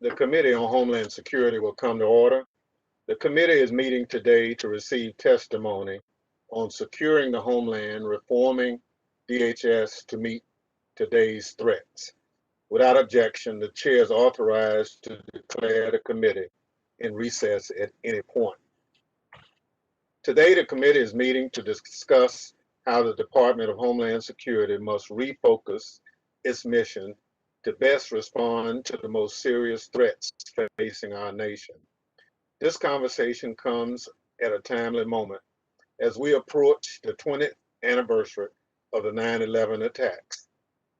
The Committee on Homeland Security will come to order. The committee is meeting today to receive testimony on securing the homeland, reforming DHS to meet today's threats. Without objection, the chair is authorized to declare the committee in recess at any point. Today, the committee is meeting to discuss how the Department of Homeland Security must refocus its mission to best respond to the most serious threats facing our nation. This conversation comes at a timely moment as we approach the 20th anniversary of the 9/11 attacks.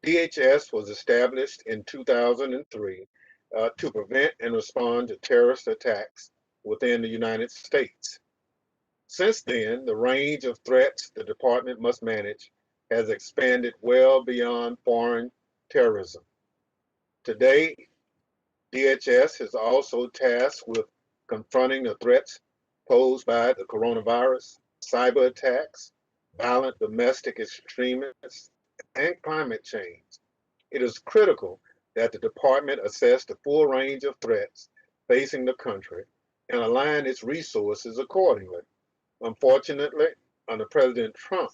DHS was established in 2003 to prevent and respond to terrorist attacks within the United States. Since then, the range of threats the department must manage has expanded well beyond foreign terrorism. Today, DHS is also tasked with confronting the threats posed by the coronavirus, cyber attacks, violent domestic extremists, and climate change. It is critical that the department assess the full range of threats facing the country and align its resources accordingly. Unfortunately, under President Trump,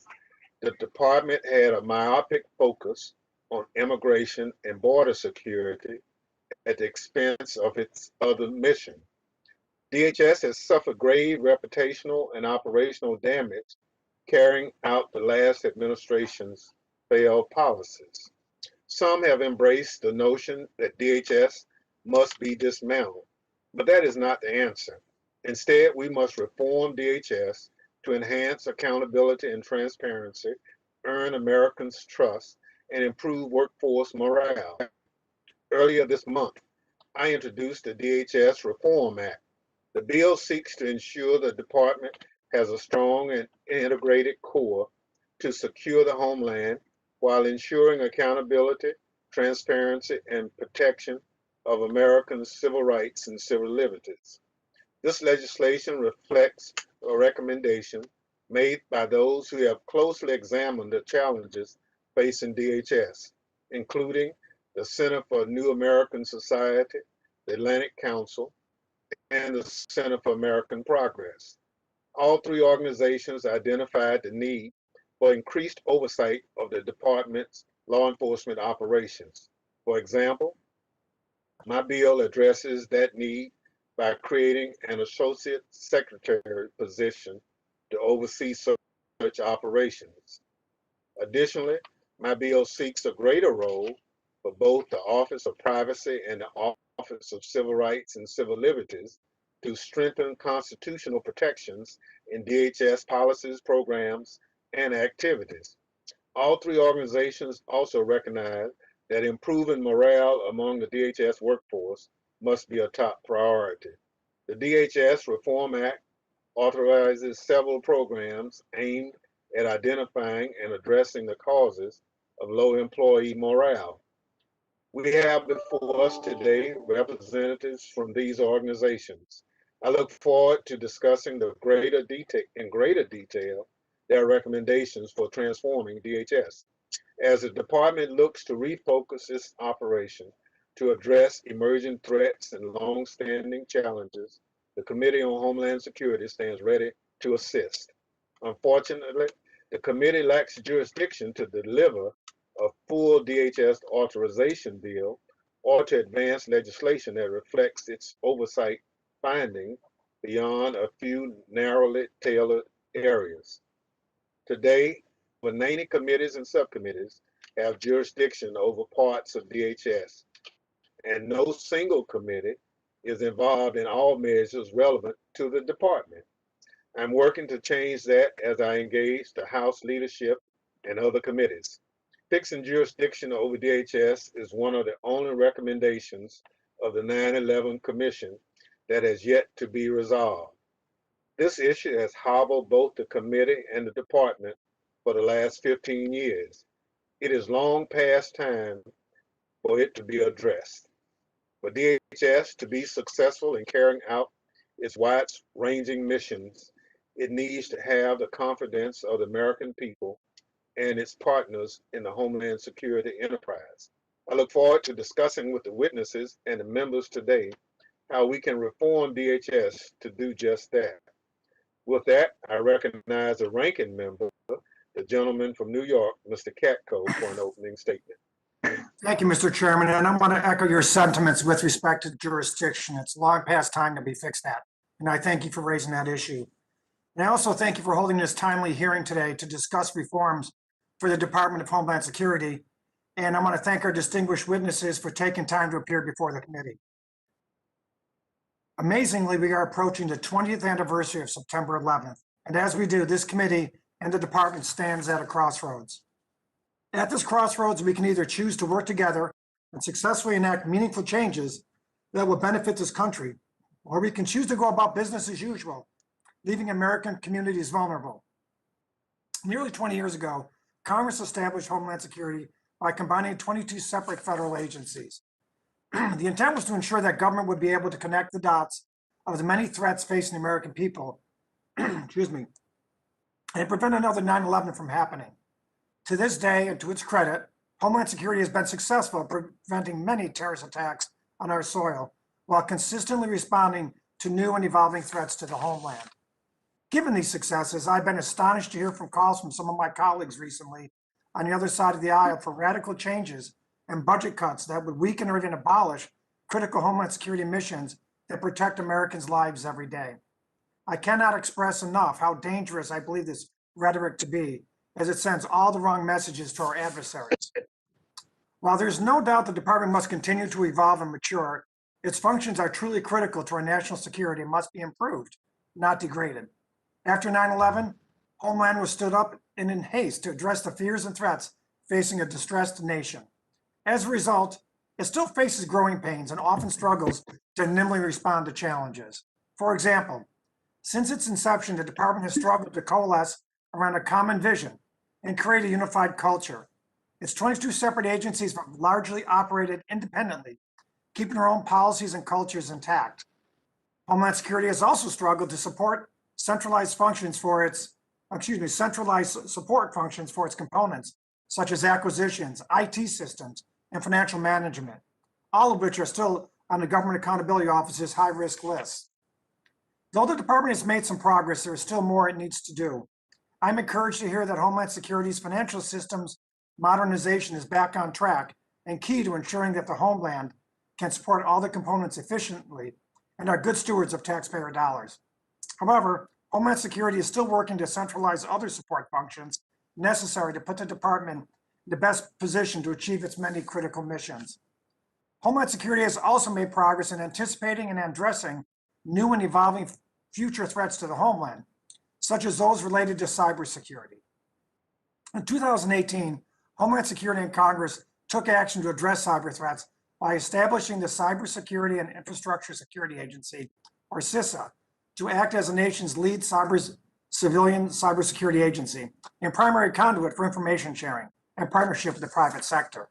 the department had a myopic focus on immigration and border security at the expense of its other mission. DHS has suffered grave reputational and operational damage carrying out the last administration's failed policies. Some have embraced the notion that DHS must be dismantled, but that is not the answer. Instead, we must reform DHS to enhance accountability and transparency, earn Americans' trust, and improve workforce morale. Earlier this month, I introduced the DHS Reform Act. The bill seeks to ensure the department has a strong and integrated core to secure the homeland while ensuring accountability, transparency, and protection of Americans' civil rights and civil liberties. This legislation reflects a recommendation made by those who have closely examined the challenges facing DHS, including the Center for New American Society, the Atlantic Council, and the Center for American Progress. All three organizations identified the need for increased oversight of the department's law enforcement operations. For example, my bill addresses that need by creating an associate secretary position to oversee search operations. Additionally, my bill seeks a greater role for both the Office of Privacy and the Office of Civil Rights and Civil Liberties to strengthen constitutional protections in DHS policies, programs, and activities. All three organizations also recognize that improving morale among the DHS workforce must be a top priority. The DHS Reform Act authorizes several programs aimed at identifying and addressing the causes of low employee morale. We have before us today representatives from these organizations. I look forward to discussing in greater detail their recommendations for transforming DHS. As the department looks to refocus its operation to address emerging threats and long-standing challenges, the Committee on Homeland Security stands ready to assist. Unfortunately, the committee lacks jurisdiction to deliver a full DHS authorization bill or to advance legislation that reflects its oversight finding beyond a few narrowly tailored areas. Today, over 90 committees and subcommittees have jurisdiction over parts of DHS, and no single committee is involved in all measures relevant to the department. I'm working to change that as I engage the House leadership and other committees. Fixing jurisdiction over DHS is one of the only recommendations of the 9/11 Commission that has yet to be resolved. This issue has hobbled both the committee and the department for the last 15 years. It is long past time for it to be addressed. For DHS to be successful in carrying out its wide-ranging missions, it needs to have the confidence of the American people and its partners in the Homeland Security enterprise. I look forward to discussing with the witnesses and the members today how we can reform DHS to do just that. With that, I recognize the ranking member, the gentleman from New York, Mr. Catco, for an opening statement. Thank you, Mr. Chairman, and I want to echo your sentiments with respect to jurisdiction. It's long past time to be fixed at, and I thank you for raising that issue. And I also thank you for holding this timely hearing today to discuss reforms for the Department of Homeland Security. And I want to thank our distinguished witnesses for taking time to appear before the committee. Amazingly, we are approaching the 20th anniversary of September 11th. And as we do, this committee and the department stands at a crossroads. At this crossroads, we can either choose to work together and successfully enact meaningful changes that will benefit this country, or we can choose to go about business as usual, leaving American communities vulnerable. Nearly 20 years ago, Congress established Homeland Security by combining 22 separate federal agencies. The intent was to ensure that government would be able to connect the dots of the many threats facing the American people, excuse me, and prevent another 9/11 from happening. To this day, and to its credit, Homeland Security has been successful at preventing many terrorist attacks on our soil, while consistently responding to new and evolving threats to the homeland. Given these successes, I've been astonished to hear from calls from some of my colleagues recently on the other side of the aisle for radical changes and budget cuts that would weaken or even abolish critical Homeland Security missions that protect Americans' lives every day. I cannot express enough how dangerous I believe this rhetoric to be, as it sends all the wrong messages to our adversaries. While there's no doubt the department must continue to evolve and mature, its functions are truly critical to our national security and must be improved, not degraded. After 9/11, Homeland was stood up and in haste to address the fears and threats facing a distressed nation. As a result, it still faces growing pains and often struggles to nimbly respond to challenges. For example, since its inception, the department has struggled to coalesce around a common vision and create a unified culture. Its 22 separate agencies have largely operated independently, keeping their own policies and cultures intact. Homeland Security has also struggled to support centralized support functions for its components, such as acquisitions, IT systems, and financial management, all of which are still on the Government Accountability Office's high-risk list. Though the department has made some progress, there is still more it needs to do. I'm encouraged to hear that Homeland Security's financial systems modernization is back on track and key to ensuring that the Homeland can support all the components efficiently and are good stewards of taxpayer dollars. However, Homeland Security is still working to centralize other support functions necessary to put the department in the best position to achieve its many critical missions. Homeland Security has also made progress in anticipating and addressing new and evolving future threats to the homeland, such as those related to cybersecurity. In 2018, Homeland Security and Congress took action to address cyber threats by establishing the Cybersecurity and Infrastructure Security Agency, or Sysa, to act as the nation's lead civilian cybersecurity agency and primary conduit for information sharing and partnership with the private sector.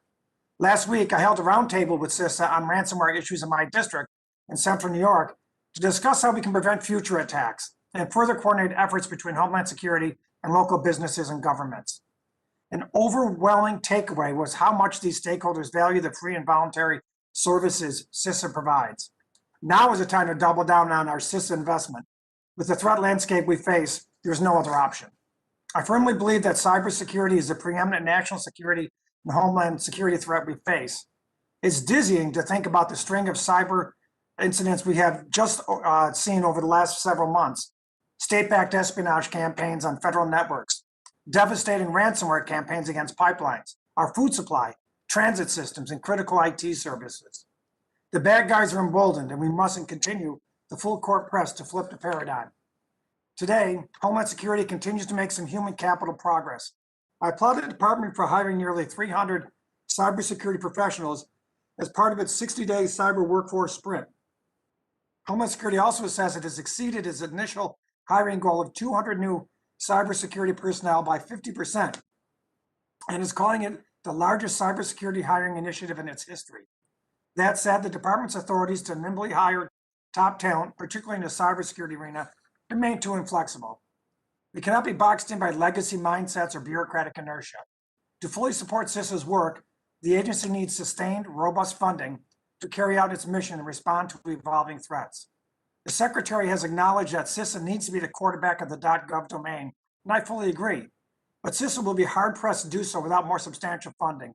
Last week, I held a roundtable with Sysa on ransomware issues in my district in central New York to discuss how we can prevent future attacks and further coordinate efforts between Homeland Security and local businesses and governments. An overwhelming takeaway was how much these stakeholders value the free and voluntary services Sysa provides. Now is the time to double down on our Sysa investment. With the threat landscape we face, there's no other option. I firmly believe that cybersecurity is the preeminent national security and homeland security threat we face. It's dizzying to think about the string of cyber incidents we have just seen over the last several months. State-backed espionage campaigns on federal networks, devastating ransomware campaigns against pipelines, our food supply, transit systems, and critical IT services. The bad guys are emboldened, and we mustn't continue the full court press to flip the paradigm. Today, Homeland Security continues to make some human capital progress. I applaud the department for hiring nearly 300 cybersecurity professionals as part of its 60-day cyber workforce sprint. Homeland Security also says it has exceeded its initial hiring goal of 200 new cybersecurity personnel by 50% and is calling it the largest cybersecurity hiring initiative in its history. That said, the department's authorities to nimbly hire top talent, particularly in the cybersecurity arena, remain too inflexible. We cannot be boxed in by legacy mindsets or bureaucratic inertia. To fully support Sysa's work, The agency needs sustained, robust funding to carry out its mission and respond to evolving threats. The Secretary has acknowledged that Sysa needs to be the quarterback of the .gov domain, and I fully agree. But Sysa will be hard-pressed to do so without more substantial funding.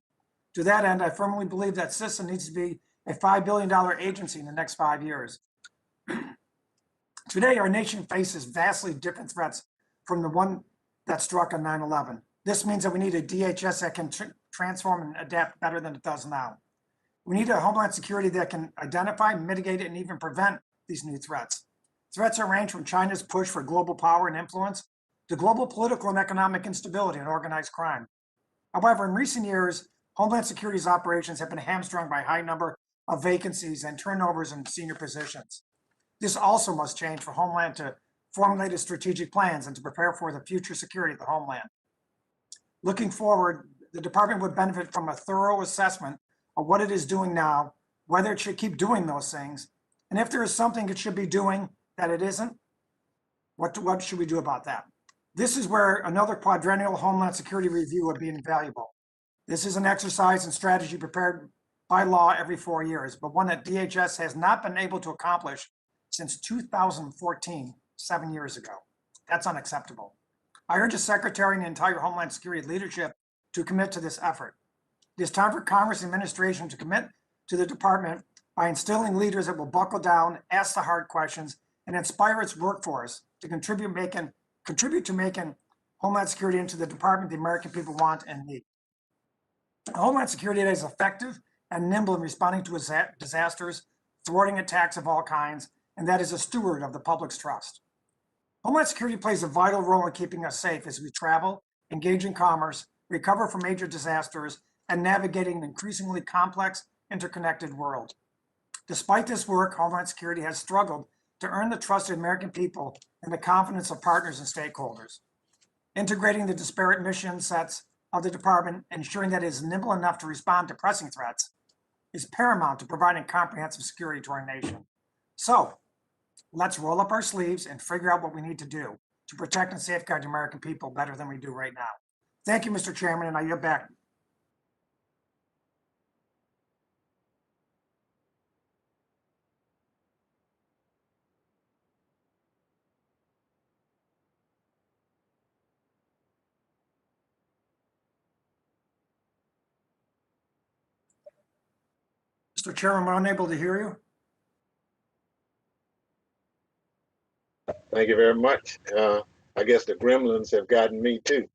To that end, I firmly believe that Sysa needs to be a $5 billion agency in the next 5 years. Today, our nation faces vastly different threats from the one that struck on 9/11. This means that we need a DHS that can transform and adapt better than it does now. We need a Homeland Security that can identify, mitigate, and even prevent these new threats. Threats are range from China's push for global power and influence to global political and economic instability and organized crime. However, in recent years, Homeland Security's operations have been hamstrung by a high number of vacancies and turnovers in senior positions. This also must change for Homeland to formulate its strategic plans and to prepare for the future security of the Homeland. Looking forward, the department would benefit from a thorough assessment of what it is doing now, whether it should keep doing those things, and if there is something it should be doing that it isn't, what should we do about that? This is where another quadrennial Homeland Security review would be invaluable. This is an exercise in strategy prepared by law every 4 years, but one that DHS has not been able to accomplish since 2014, 7 years ago. That's unacceptable. I urge the Secretary and the entire Homeland Security leadership to commit to this effort. It is time for Congress and administration to commit to the department by instilling leaders that will buckle down, ask the hard questions, and inspire its workforce to contribute to making Homeland Security into the department the American people want and need. Homeland Security is effective and nimble in responding to disasters, thwarting attacks of all kinds, and that is a steward of the public's trust. Homeland Security plays a vital role in keeping us safe as we travel, engage in commerce, recover from major disasters, and navigating an increasingly complex, interconnected world. Despite this work, Homeland Security has struggled to earn the trust of American people and the confidence of partners and stakeholders. Integrating the disparate mission sets of the department, ensuring that it is nimble enough to respond to pressing threats, is paramount to providing comprehensive security to our nation. So, let's roll up our sleeves and figure out what we need to do to protect and safeguard the American people better than we do right now. Thank you, Mr. Chairman, and I yield back. Mr. Chairman, I'm unable to hear you. Thank you very much. I guess the gremlins have gotten me too.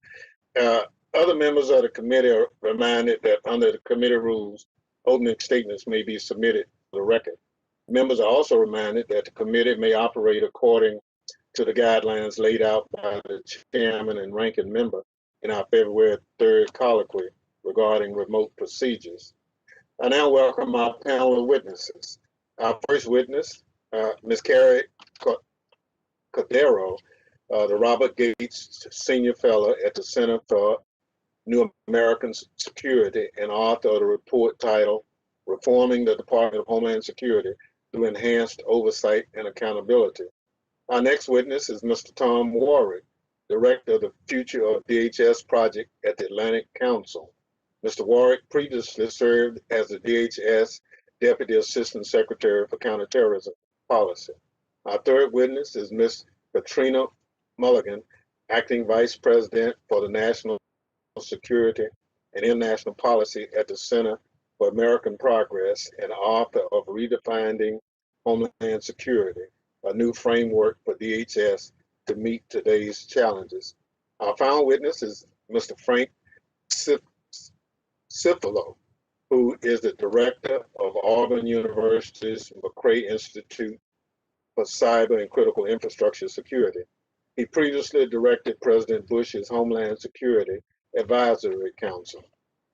Other members of the committee are reminded that under the committee rules, opening statements may be submitted for the record. Members are also reminded that the committee may operate according to the guidelines laid out by the chairman and ranking member in our February 3rd colloquy regarding remote procedures. I now welcome our panel of witnesses. Our first witness, Ms. Carrie Cordero, the Robert Gates Senior Fellow at the Center for New American Security and author of the report titled Reforming the Department of Homeland Security Through Enhanced Oversight and Accountability. Our next witness is Mr. Tom Warwick, Director of the Future of DHS Project at the Atlantic Council. Mr. Warwick previously served as the DHS Deputy Assistant Secretary for Counterterrorism Policy. Our third witness is Ms. Katrina Mulligan, Acting Vice President for the National Security and International Policy at the Center for American Progress and author of Redefining Homeland Security, a new framework for DHS to meet today's challenges. Our final witness is Mr. Frank Cifalo, who is the Director of Auburn University's McRae Institute for Cyber and Critical Infrastructure Security. He previously directed President Bush's Homeland Security Advisory Council.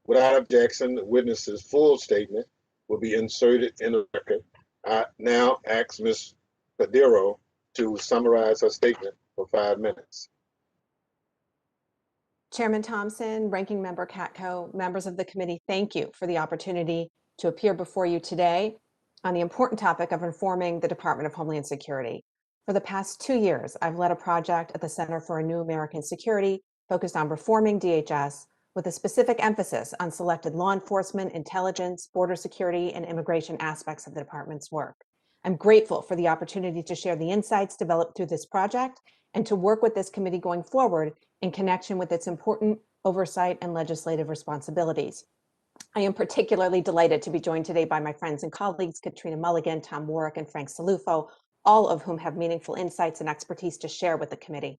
Without objection, the witness's full statement will be inserted in the record. I now ask Ms. Pediro to summarize her statement for 5 minutes. Chairman Thompson, Ranking Member Catco, members of the committee, thank you for the opportunity to appear before you today on the important topic of informing the Department of Homeland Security. For the past 2 years, I've led a project at the Center for a New American Security focused on reforming DHS with a specific emphasis on selected law enforcement, intelligence, border security, and immigration aspects of the department's work. I'm grateful for the opportunity to share the insights developed through this project and to work with this committee going forward in connection with its important oversight and legislative responsibilities. I am particularly delighted to be joined today by my friends and colleagues, Katrina Mulligan, Tom Warwick, and Frank Salufo, all of whom have meaningful insights and expertise to share with the committee.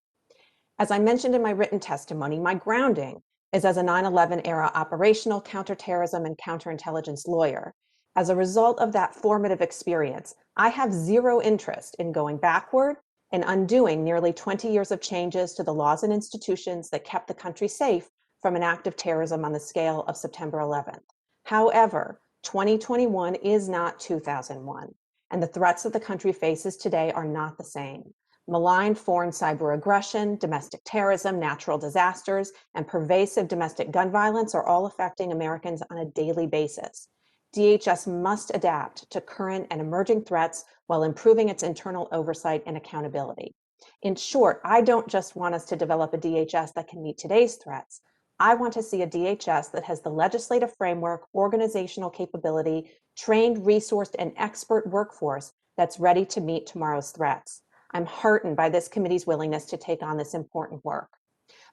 As I mentioned in my written testimony, my grounding is as a 9/11 era operational counterterrorism and counterintelligence lawyer. As a result of that formative experience, I have zero interest in going backward and undoing nearly 20 years of changes to the laws and institutions that kept the country safe from an act of terrorism on the scale of September 11th. However, 2021 is not 2001, and the threats that the country faces today are not the same. Malign foreign cyber aggression, domestic terrorism, natural disasters, and pervasive domestic gun violence are all affecting Americans on a daily basis. DHS must adapt to current and emerging threats while improving its internal oversight and accountability. In short, I don't just want us to develop a DHS that can meet today's threats. I want to see a DHS that has the legislative framework, organizational capability, trained, resourced, and expert workforce that's ready to meet tomorrow's threats. I'm heartened by this committee's willingness to take on this important work.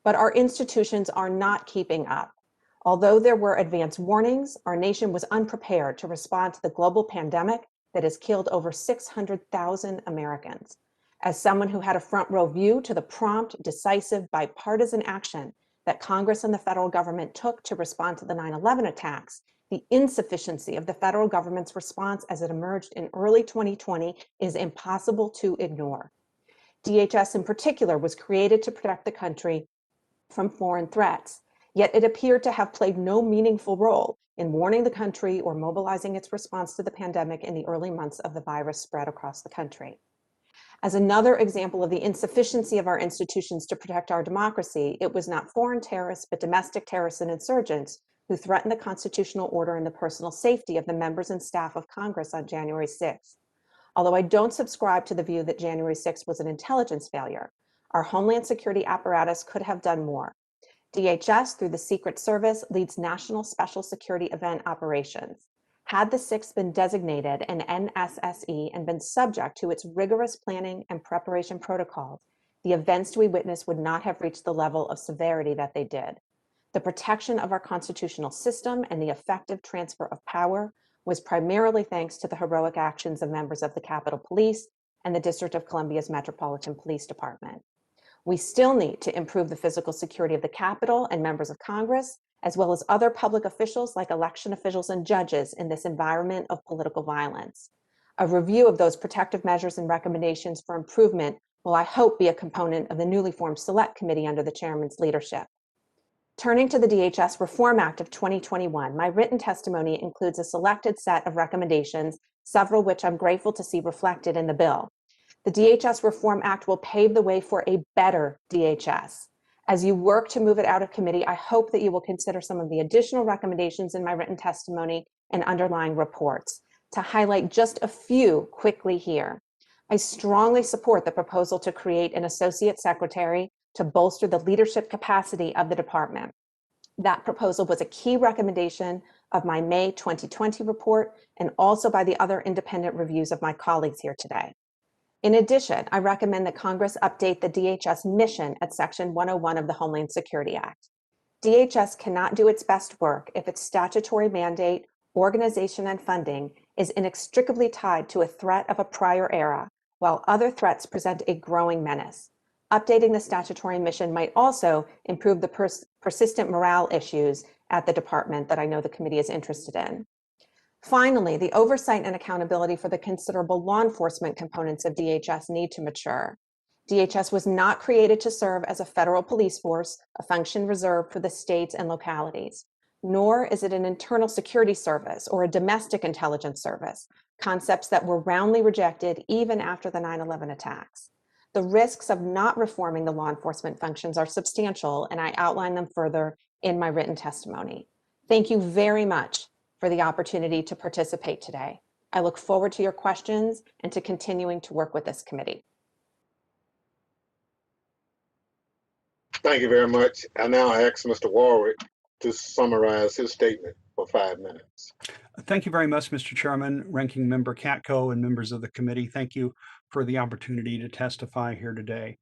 But our institutions are not keeping up. Although there were advance warnings, our nation was unprepared to respond to the global pandemic that has killed over 600,000 Americans. As someone who had a front row view to the prompt, decisive, bipartisan action that Congress and the federal government took to respond to the 9/11 attacks, the insufficiency of the federal government's response as it emerged in early 2020 is impossible to ignore. DHS in particular was created to protect the country from foreign threats, yet it appeared to have played no meaningful role in warning the country or mobilizing its response to the pandemic in the early months of the virus spread across the country. As another example of the insufficiency of our institutions to protect our democracy, it was not foreign terrorists, but domestic terrorists and insurgents who threatened the constitutional order and the personal safety of the members and staff of Congress on January 6th. Although I don't subscribe to the view that January 6th was an intelligence failure, our Homeland Security apparatus could have done more. DHS, through the Secret Service, leads national special security event operations. Had the 6th been designated an NSSE and been subject to its rigorous planning and preparation protocols, the events we witnessed would not have reached the level of severity that they did. The protection of our constitutional system and the effective transfer of power was primarily thanks to the heroic actions of members of the Capitol Police and the District of Columbia's Metropolitan Police Department. We still need to improve the physical security of the Capitol and members of Congress, as well as other public officials like election officials and judges in this environment of political violence. A review of those protective measures and recommendations for improvement will, I hope, be a component of the newly formed Select Committee under the chairman's leadership. Turning to the DHS Reform Act of 2021, my written testimony includes a selected set of recommendations, several which I'm grateful to see reflected in the bill. The DHS Reform Act will pave the way for a better DHS. As you work to move it out of committee, I hope that you will consider some of the additional recommendations in my written testimony and underlying reports. To highlight just a few quickly here, I strongly support the proposal to create an associate secretary to bolster the leadership capacity of the department. That proposal was a key recommendation of my May 2020 report and also by the other independent reviews of my colleagues here today. In addition, I recommend that Congress update the DHS mission at Section 101 of the Homeland Security Act. DHS cannot do its best work if its statutory mandate, organization, and funding is inextricably tied to a threat of a prior era, while other threats present a growing menace. Updating the statutory mission might also improve the persistent morale issues at the department that I know the committee is interested in. Finally, the oversight and accountability for the considerable law enforcement components of DHS need to mature. DHS was not created to serve as a federal police force, a function reserved for the states and localities, nor is it an internal security service or a domestic intelligence service, concepts that were roundly rejected even after the 9/11 attacks. The risks of not reforming the law enforcement functions are substantial, and I outline them further in my written testimony. Thank you very much for the opportunity to participate today. I look forward to your questions and to continuing to work with this committee. Thank you very much. I now ask Mr. Warwick to summarize his statement for 5 minutes. Thank you very much, Mr. Chairman, Ranking Member Catco, and members of the committee. Thank you for the opportunity to testify here today.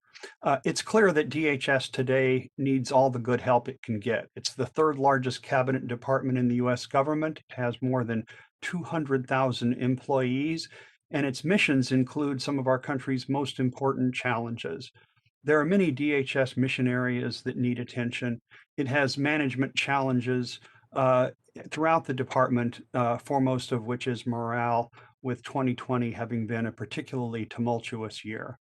It's clear that DHS today needs all the good help it can get. It's the third largest cabinet department in the US government. It has more than 200,000 employees, and its missions include some of our country's most important challenges. There are many DHS mission areas that need attention. It has management challenges throughout the department, foremost of which is morale, with 2020 having been a particularly tumultuous year.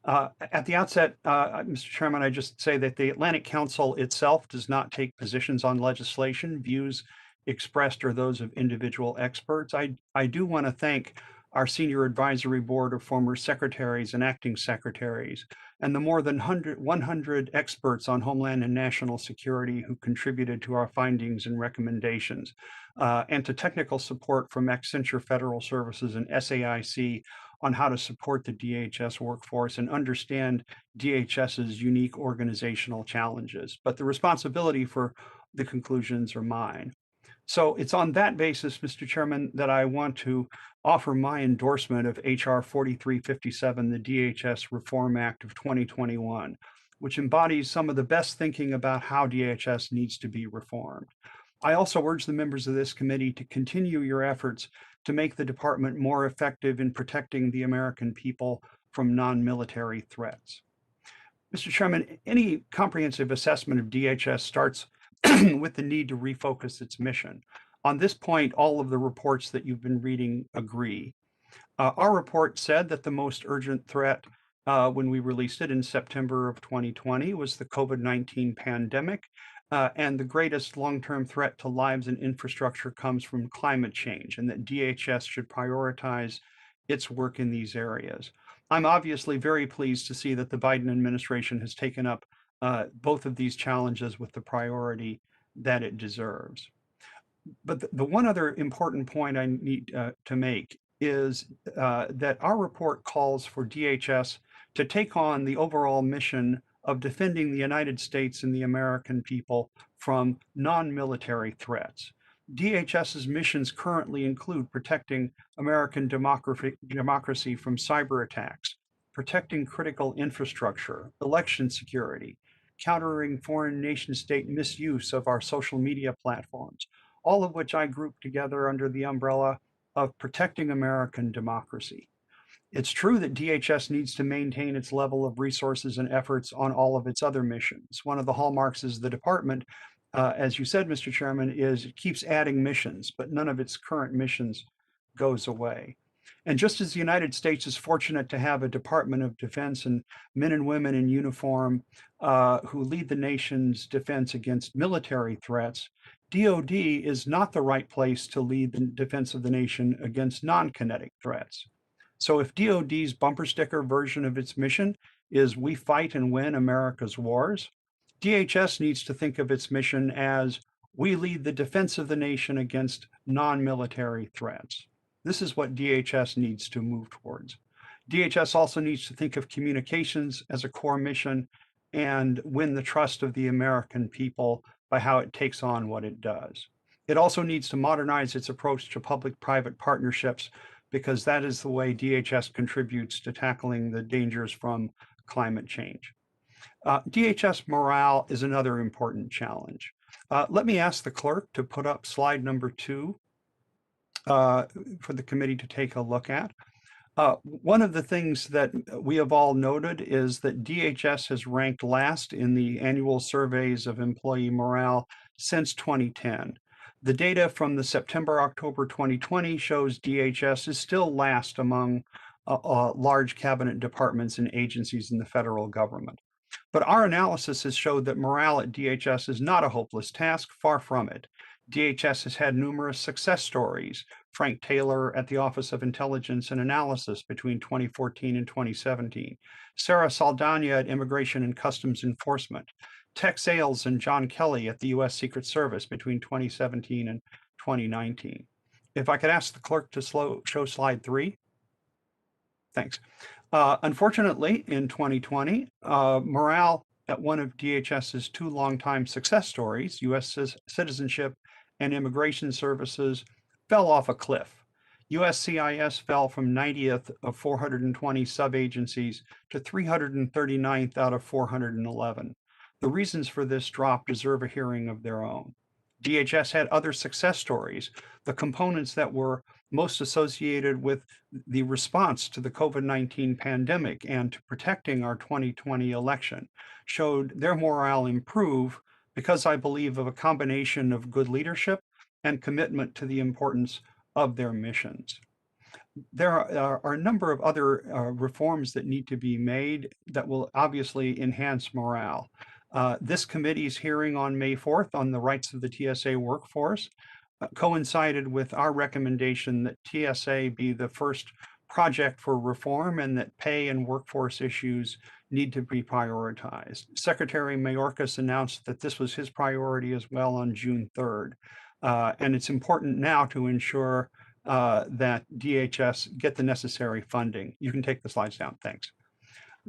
At the outset, Mr. Chairman, I just say that the Atlantic Council itself does not take positions on legislation. Views expressed are those of individual experts. I do want to thank our senior advisory board of former secretaries and acting secretaries, and the more than 100 experts on Homeland and national security who contributed to our findings and recommendations, and to technical support from Accenture Federal Services and SAIC on how to support the DHS workforce and understand DHS's unique organizational challenges. But the responsibility for the conclusions are mine. So it's on that basis, Mr. Chairman, that I want to offer my endorsement of HR 4357, the DHS Reform Act of 2021, which embodies some of the best thinking about how DHS needs to be reformed. I also urge the members of this committee to continue your efforts to make the department more effective in protecting the American people from non-military threats. Mr. Chairman, any comprehensive assessment of DHS starts with the need to refocus its mission. On this point, all of the reports that you've been reading agree. Our report said that the most urgent threat when we released it in September of 2020 was the COVID-19 pandemic, and the greatest long-term threat to lives and infrastructure comes from climate change, and that DHS should prioritize its work in these areas. I'm obviously very pleased to see that the Biden administration has taken up both of these challenges with the priority that it deserves. But the one other important point I need to make is that our report calls for DHS to take on the overall mission of defending the United States and the American people from non-military threats. DHS's missions currently include protecting American democracy from cyber attacks, protecting critical infrastructure, election security, countering foreign nation state misuse of our social media platforms, all of which I group together under the umbrella of protecting American democracy. It's true that DHS needs to maintain its level of resources and efforts on all of its other missions. One of the hallmarks is the department, as you said, Mr. Chairman, is it keeps adding missions, but none of its current missions goes away. And just as the United States is fortunate to have a Department of Defense and men and women in uniform who lead the nation's defense against military threats, DoD is not the right place to lead the defense of the nation against non-kinetic threats. So if DoD's bumper sticker version of its mission is "We fight and win America's wars," DHS needs to think of its mission as "We lead the defense of the nation against non-military threats." This is what DHS needs to move towards. DHS also needs to think of communications as a core mission and win the trust of the American people by how it takes on what it does. It also needs to modernize its approach to public-private partnerships, because that is the way DHS contributes to tackling the dangers from climate change. DHS morale is another important challenge. Let me ask the clerk to put up slide number 2 for the committee to take a look at. One of the things that we have all noted is that DHS has ranked last in the annual surveys of employee morale since 2010. The data from the September-October 2020 shows DHS is still last among large cabinet departments and agencies in the federal government. But our analysis has showed that morale at DHS is not a hopeless task, far from it. DHS has had numerous success stories. Frank Taylor at the Office of Intelligence and Analysis between 2014 and 2017. Sarah Saldana at Immigration and Customs Enforcement. Tex Ailes and John Kelly at the U.S. Secret Service between 2017 and 2019. If I could ask the clerk to show slide 3. Thanks. Unfortunately, in 2020, morale that one of DHS's two longtime success stories, U.S. citizenship and immigration services, fell off a cliff. USCIS fell from 90th of 420 sub-agencies to 339th out of 411. The reasons for this drop deserve a hearing of their own. DHS had other success stories. The components that were most associated with the response to the COVID-19 pandemic and to protecting our 2020 election showed their morale improve because I believe of a combination of good leadership and commitment to the importance of their missions. There are a number of other reforms that need to be made that will obviously enhance morale. This committee's hearing on May 4th on the rights of the TSA workforce coincided with our recommendation that TSA be the first project for reform and that pay and workforce issues need to be prioritized. Secretary Mayorkas announced that this was his priority as well on June 3rd. And it's important now to ensure that DHS get the necessary funding. You can take the slides down, thanks.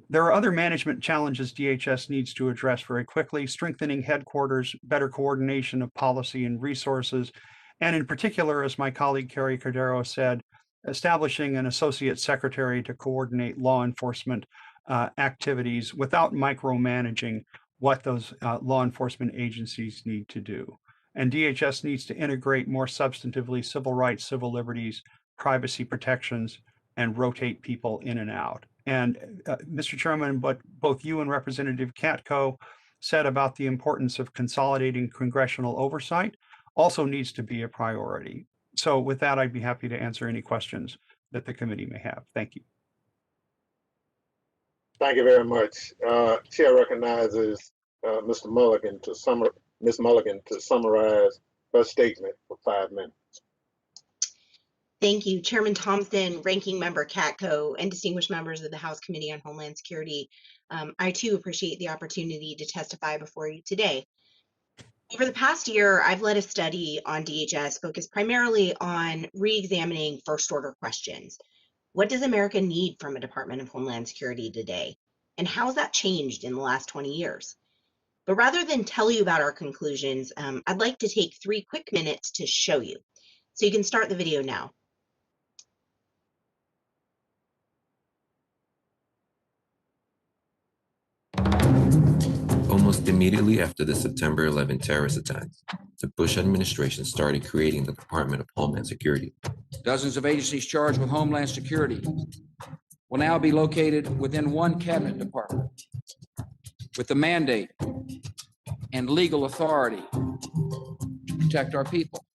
There are other management challenges DHS needs to address very quickly: strengthening headquarters, better coordination of policy and resources, and in particular, as my colleague Carrie Cordero said, establishing an associate secretary to coordinate law enforcement activities without micromanaging what those law enforcement agencies need to do. And DHS needs to integrate more substantively civil rights, civil liberties, privacy protections, and rotate people in and out. And Mr. Chairman, what both you and Representative Catco said about the importance of consolidating congressional oversight also needs to be a priority. So with that, I'd be happy to answer any questions that the committee may have. Thank you. Thank you very much. Chair recognizes Ms. Mulligan to summarize her statement for 5 minutes. Thank you, Chairman Thompson, Ranking Member Catco, and distinguished members of the House Committee on Homeland Security. I too appreciate the opportunity to testify before you today. Over the past year, I've led a study on DHS focused primarily on re-examining first-order questions. What does America need from a Department of Homeland Security today? And how has that changed in the last 20 years? But rather than tell you about our conclusions, I'd like to take 3 quick minutes to show you. So you can start the video now. Almost immediately after the September 11 terrorist attacks, the Bush administration started creating the Department of Homeland Security. Dozens of agencies charged with Homeland Security will now be located within one cabinet department with the mandate and legal authority to protect our people.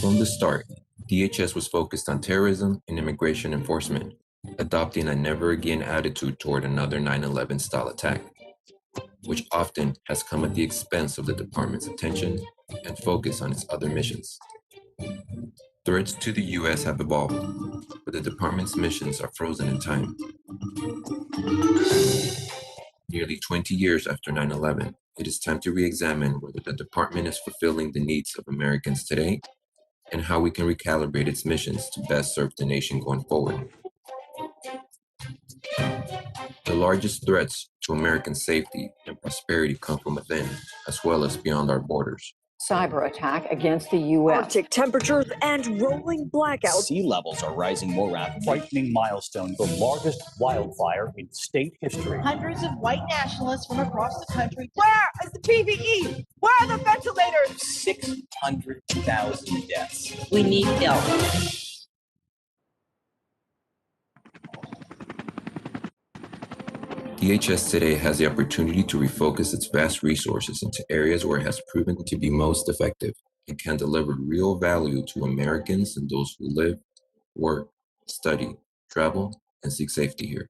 From the start, DHS was focused on terrorism and immigration enforcement, adopting a never-again attitude toward another 9/11 style attack, which often has come at the expense of the department's attention and focus on its other missions. Threats to the U.S. have evolved, but the department's missions are frozen in time. Nearly 20 years after 9/11, it is time to re-examine whether the department is fulfilling the needs of Americans today and how we can recalibrate its missions to best serve the nation going forward. The largest threats to American safety and prosperity come from within, as well as beyond our borders. Cyber attack against the U.S. Arctic temperatures and rolling blackouts. Sea levels are rising more rapidly. Frightening milestone, the largest wildfire in state history. Hundreds of white nationalists from across the country. Where is the PPE? Where are the ventilators? 600,000 deaths. We need help. DHS today has the opportunity to refocus its vast resources into areas where it has proven to be most effective and can deliver real value to Americans and those who live, work, study, travel, and seek safety here.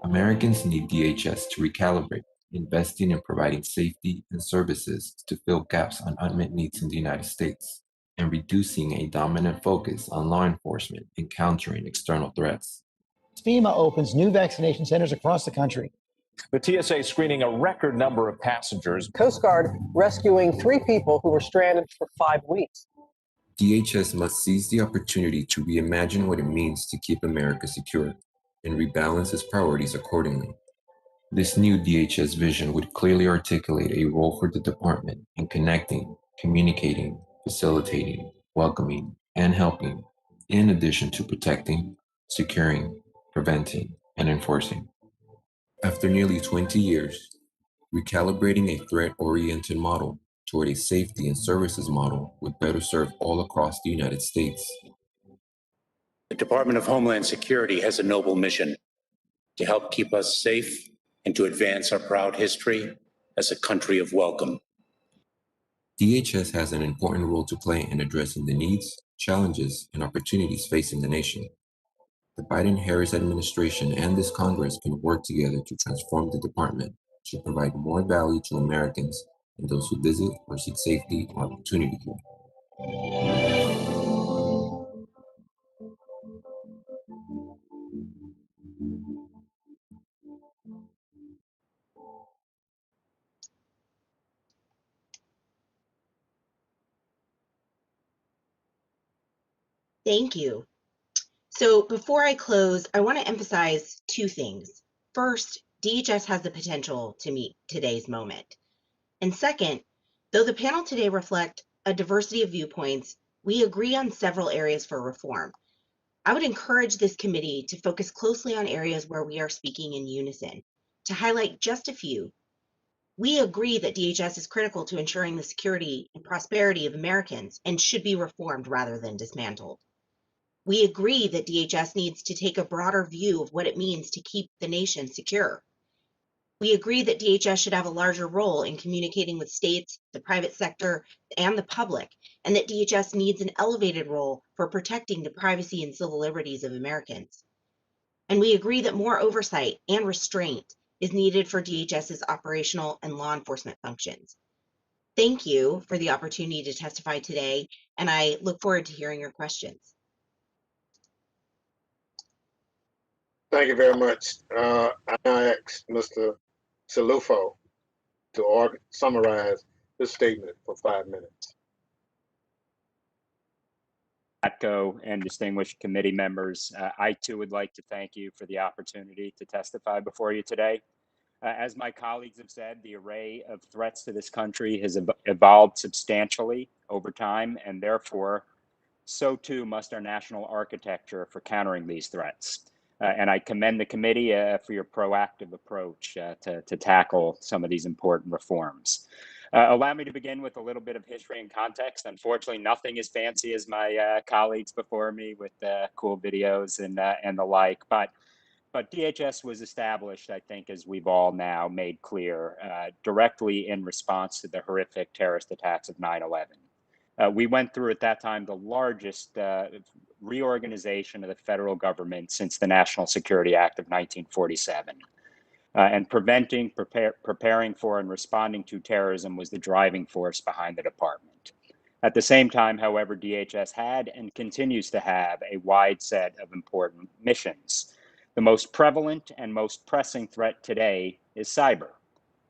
Americans need DHS to recalibrate, investing in providing safety and services to fill gaps on unmet needs in the United States, and reducing a dominant focus on law enforcement and countering external threats. FEMA opens new vaccination centers across the country. The TSA screening a record number of passengers. Coast Guard rescuing 3 people who were stranded for 5 weeks. DHS must seize the opportunity to reimagine what it means to keep America secure. and rebalance its priorities accordingly. This new DHS vision would clearly articulate a role for the department in connecting, communicating, facilitating, welcoming, and helping, in addition to protecting, securing, preventing, and enforcing. After nearly 20 years, recalibrating a threat-oriented model toward a safety and services model would better serve all across the United States. The Department of Homeland Security has a noble mission to help keep us safe and to advance our proud history as a country of welcome. DHS has an important role to play in addressing the needs, challenges, and opportunities facing the nation. The Biden-Harris administration and this Congress can work together to transform the department to provide more value to Americans and those who visit or seek safety or opportunity here. Thank you. So before I close, I want to emphasize two things. First, DHS has the potential to meet today's moment. And second, though the panel today reflect a diversity of viewpoints, we agree on several areas for reform. I would encourage this committee to focus closely on areas where we are speaking in unison. To highlight just a few, we agree that DHS is critical to ensuring the security and prosperity of Americans and should be reformed rather than dismantled. We agree that DHS needs to take a broader view of what it means to keep the nation secure. We agree that DHS should have a larger role in communicating with states, the private sector, and the public, and that DHS needs an elevated role for protecting the privacy and civil liberties of Americans. And we agree that more oversight and restraint is needed for DHS's operational and law enforcement functions. Thank you for the opportunity to testify today, and I look forward to hearing your questions. Thank you very much. I ask Mr. Salufo to summarize this statement for 5 minutes. Catco and distinguished committee members, I too would like to thank you for the opportunity to testify before you today. As my colleagues have said, the array of threats to this country has evolved substantially over time, and therefore, so too must our national architecture for countering these threats. And I commend the committee for your proactive approach to tackle some of these important reforms. Allow me to begin with a little bit of history and context. Unfortunately, nothing as fancy as my colleagues before me with cool videos and the like, but DHS was established, I think, as we've all now made clear, directly in response to the horrific terrorist attacks of 9/11. We went through at that time the largest reorganization of the federal government since the National Security Act of 1947. And preparing for and responding to terrorism was the driving force behind the department. At the same time, however, DHS had and continues to have a wide set of important missions. The most prevalent and most pressing threat today is cyber.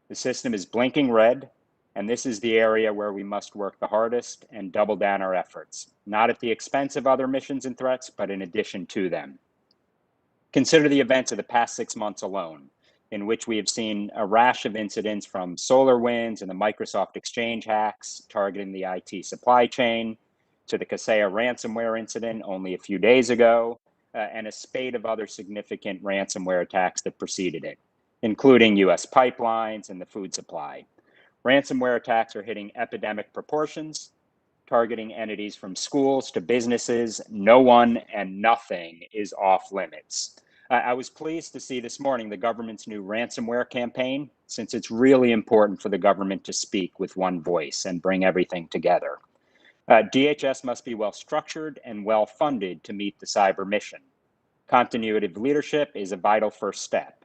The system is blinking red, and this is the area where we must work the hardest and double down our efforts, not at the expense of other missions and threats, but in addition to them. Consider the events of the past 6 months alone, in which we have seen a rash of incidents from SolarWinds and the Microsoft Exchange hacks targeting the IT supply chain, to the Kaseya ransomware incident only a few days ago, and a spate of other significant ransomware attacks that preceded it, including US pipelines and the food supply. Ransomware attacks are hitting epidemic proportions, targeting entities from schools to businesses. No one and nothing is off limits. I was pleased to see this morning the government's new ransomware campaign, since it's really important for the government to speak with one voice and bring everything together. DHS must be well structured and well funded to meet the cyber mission. Continuity of leadership is a vital first step.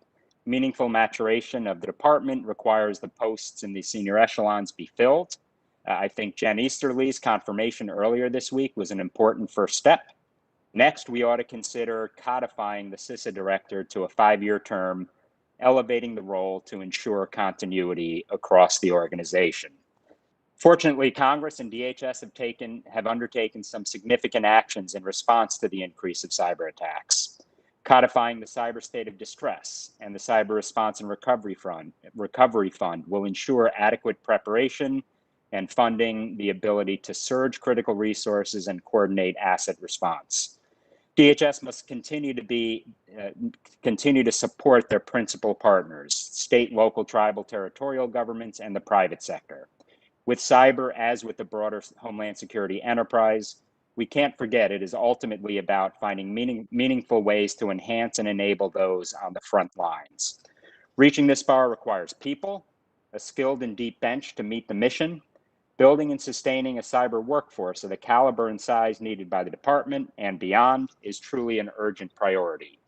Meaningful maturation of the department requires the posts in the senior echelons be filled. I think Jen Easterly's confirmation earlier this week was an important first step. Next, we ought to consider codifying the Sysa director to a 5-year term, elevating the role to ensure continuity across the organization. Fortunately, Congress and DHS have undertaken some significant actions in response to the increase of cyber attacks. Codifying the cyber state of distress and the cyber response and recovery fund will ensure adequate preparation and funding the ability to surge critical resources and coordinate asset response. DHS must continue to support their principal partners, state, local, tribal, territorial governments, and the private sector. With cyber, as with the broader Homeland Security enterprise, we can't forget it is ultimately about finding meaningful ways to enhance and enable those on the front lines. Reaching this bar requires people, a skilled and deep bench to meet the mission. Building and sustaining a cyber workforce of the caliber and size needed by the department and beyond is truly an urgent priority.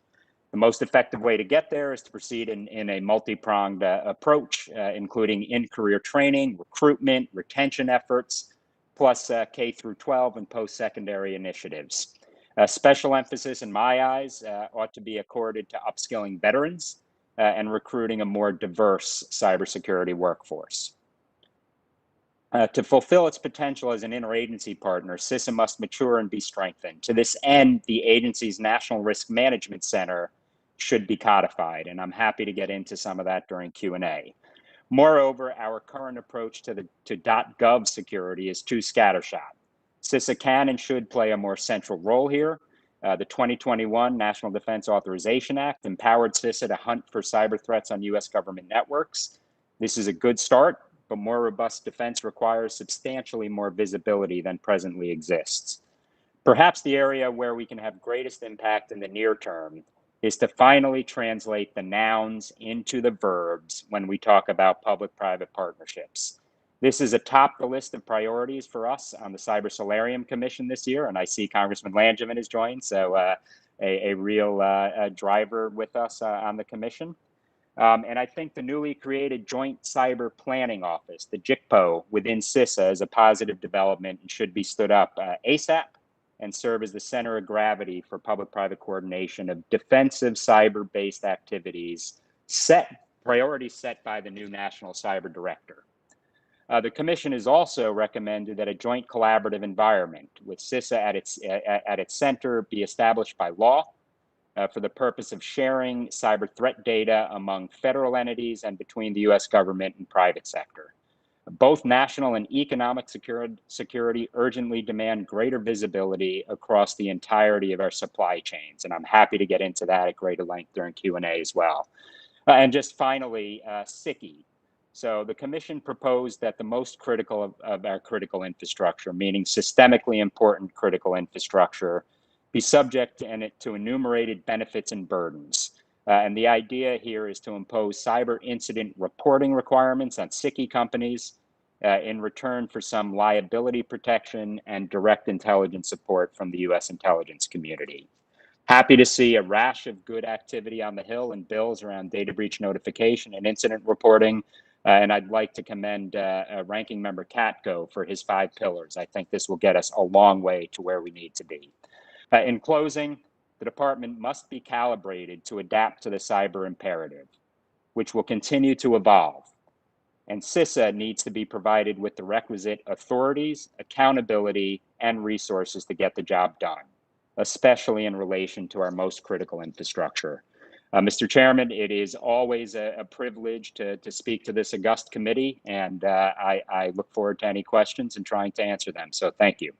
The most effective way to get there is to proceed in a multi-pronged approach, including in-career training, recruitment, retention efforts, plus K through 12 and post-secondary initiatives. Special emphasis, in my eyes, ought to be accorded to upskilling veterans and recruiting a more diverse cybersecurity workforce. To fulfill its potential as an interagency partner, Sysa must mature and be strengthened. To this end, the agency's National Risk Management Center should be codified, and I'm happy to get into some of that during Q&A. Moreover, our current approach to .gov security is too scattershot. Sysa can and should play a more central role here. The 2021 National Defense Authorization Act empowered Sysa to hunt for cyber threats on U.S. government networks. This is a good start, but more robust defense requires substantially more visibility than presently exists. Perhaps the area where we can have greatest impact in the near term is to finally translate the nouns into the verbs when we talk about public-private partnerships. This is atop the list of priorities for us on the Cyber Solarium Commission this year, and I see Congressman Langevin has joined, so a real driver with us on the commission. And I think the newly created Joint Cyber Planning Office, the JICPO, within Sysa is a positive development and should be stood up ASAP and serve as the center of gravity for public-private coordination of defensive cyber-based activities, priorities set by the new National Cyber Director. The Commission has also recommended that a joint collaborative environment with Sysa at its center be established by law for the purpose of sharing cyber threat data among federal entities and between the U.S. government and private sector. Both national and economic security urgently demand greater visibility across the entirety of our supply chains, and I'm happy to get into that at greater length during Q&A as well. And just finally, SICI. So the Commission proposed that the most critical of our critical infrastructure, meaning systemically important critical infrastructure, be subject to enumerated benefits and burdens. And the idea here is to impose cyber incident reporting requirements on SICI companies in return for some liability protection and direct intelligence support from the U.S. intelligence community. Happy to see a rash of good activity on the Hill and bills around data breach notification and incident reporting. And I'd like to commend Ranking Member Catco for his 5 pillars. I think this will get us a long way to where we need to be. In closing, the department must be calibrated to adapt to the cyber imperative, which will continue to evolve. And Sysa needs to be provided with the requisite authorities, accountability, and resources to get the job done, especially in relation to our most critical infrastructure. Mr. Chairman, it is always a privilege to speak to this august committee, and I look forward to any questions and trying to answer them. So thank you.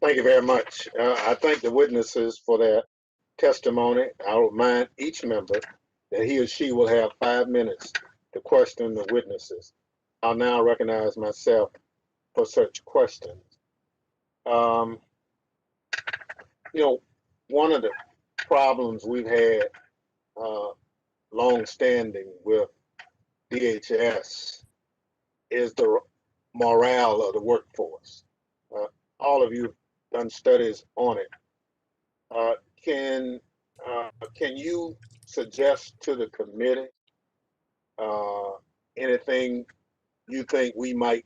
Thank you very much. I thank the witnesses for their testimony. I'll remind each member that he or she will have 5 minutes to question the witnesses. I'll now recognize myself for such questions. You know, one of the problems we've had long-standing with DHS is the morale of the workforce. All of you have done studies on it. Can you suggest to the committee anything you think we might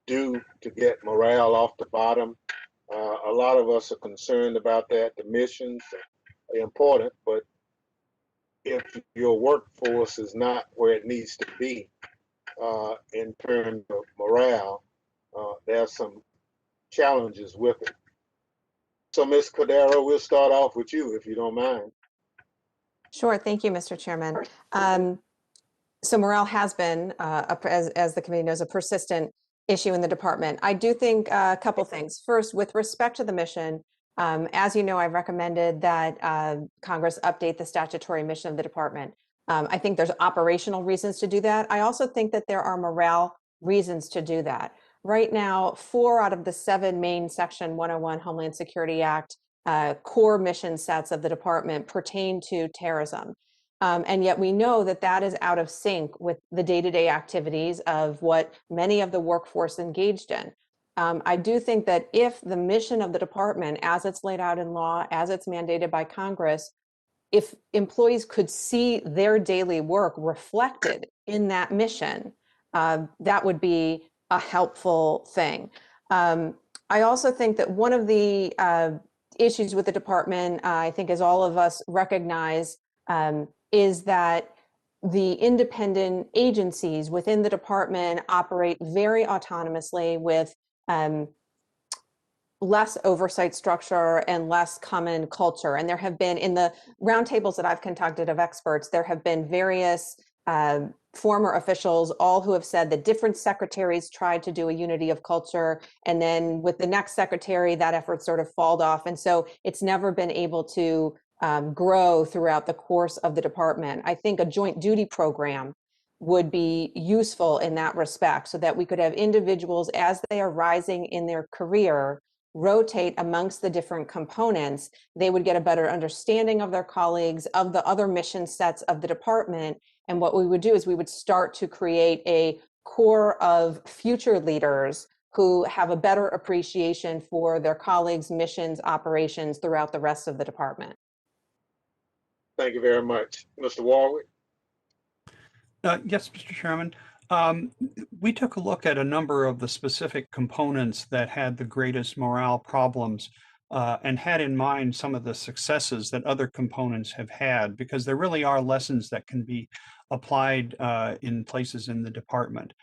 do to get morale off the bottom? A lot of us are concerned about that. The missions are important, but if your workforce is not where it needs to be in terms of morale, there's some challenges with it. So, Ms. Cordero, we'll start off with you, if you don't mind. Sure. Thank you, Mr. Chairman. So morale has been, as the committee knows, a persistent issue in the department. I do think a couple things. First, with respect to the mission, as you know, I've recommended that Congress update the statutory mission of the department. I think there's operational reasons to do that. I also think that there are morale reasons to do that. Right now, 4 out of the 7 main Section 101 Homeland Security Act core mission sets of the department pertain to terrorism. And yet we know that that is out of sync with the day-to-day activities of what many of the workforce engaged in. I do think that if the mission of the department, as it's laid out in law, as it's mandated by Congress, if employees could see their daily work reflected in that mission, that would be a helpful thing. I also think that one of the issues with the department, I think as all of us recognize, is that the independent agencies within the department operate very autonomously with less oversight structure and less common culture. And there have been, in the roundtables that I've conducted of experts, there have been various former officials, all who have said that different secretaries tried to do a unity of culture. And then with the next secretary, that effort sort of falled off. And so it's never been able to grow throughout the course of the department. I think a joint duty program would be useful in that respect so that we could have individuals as they are rising in their career rotate amongst the different components. They would get a better understanding of their colleagues, of the other mission sets of the department. And what we would do is we would start to create a core of future leaders who have a better appreciation for their colleagues' missions, operations throughout the rest of the department. Thank you very much. Mr. Warwick? Yes, Mr. Chairman. We took a look at a number of the specific components that had the greatest morale problems and had in mind some of the successes that other components have had, because there really are lessons that can be applied in places in the department.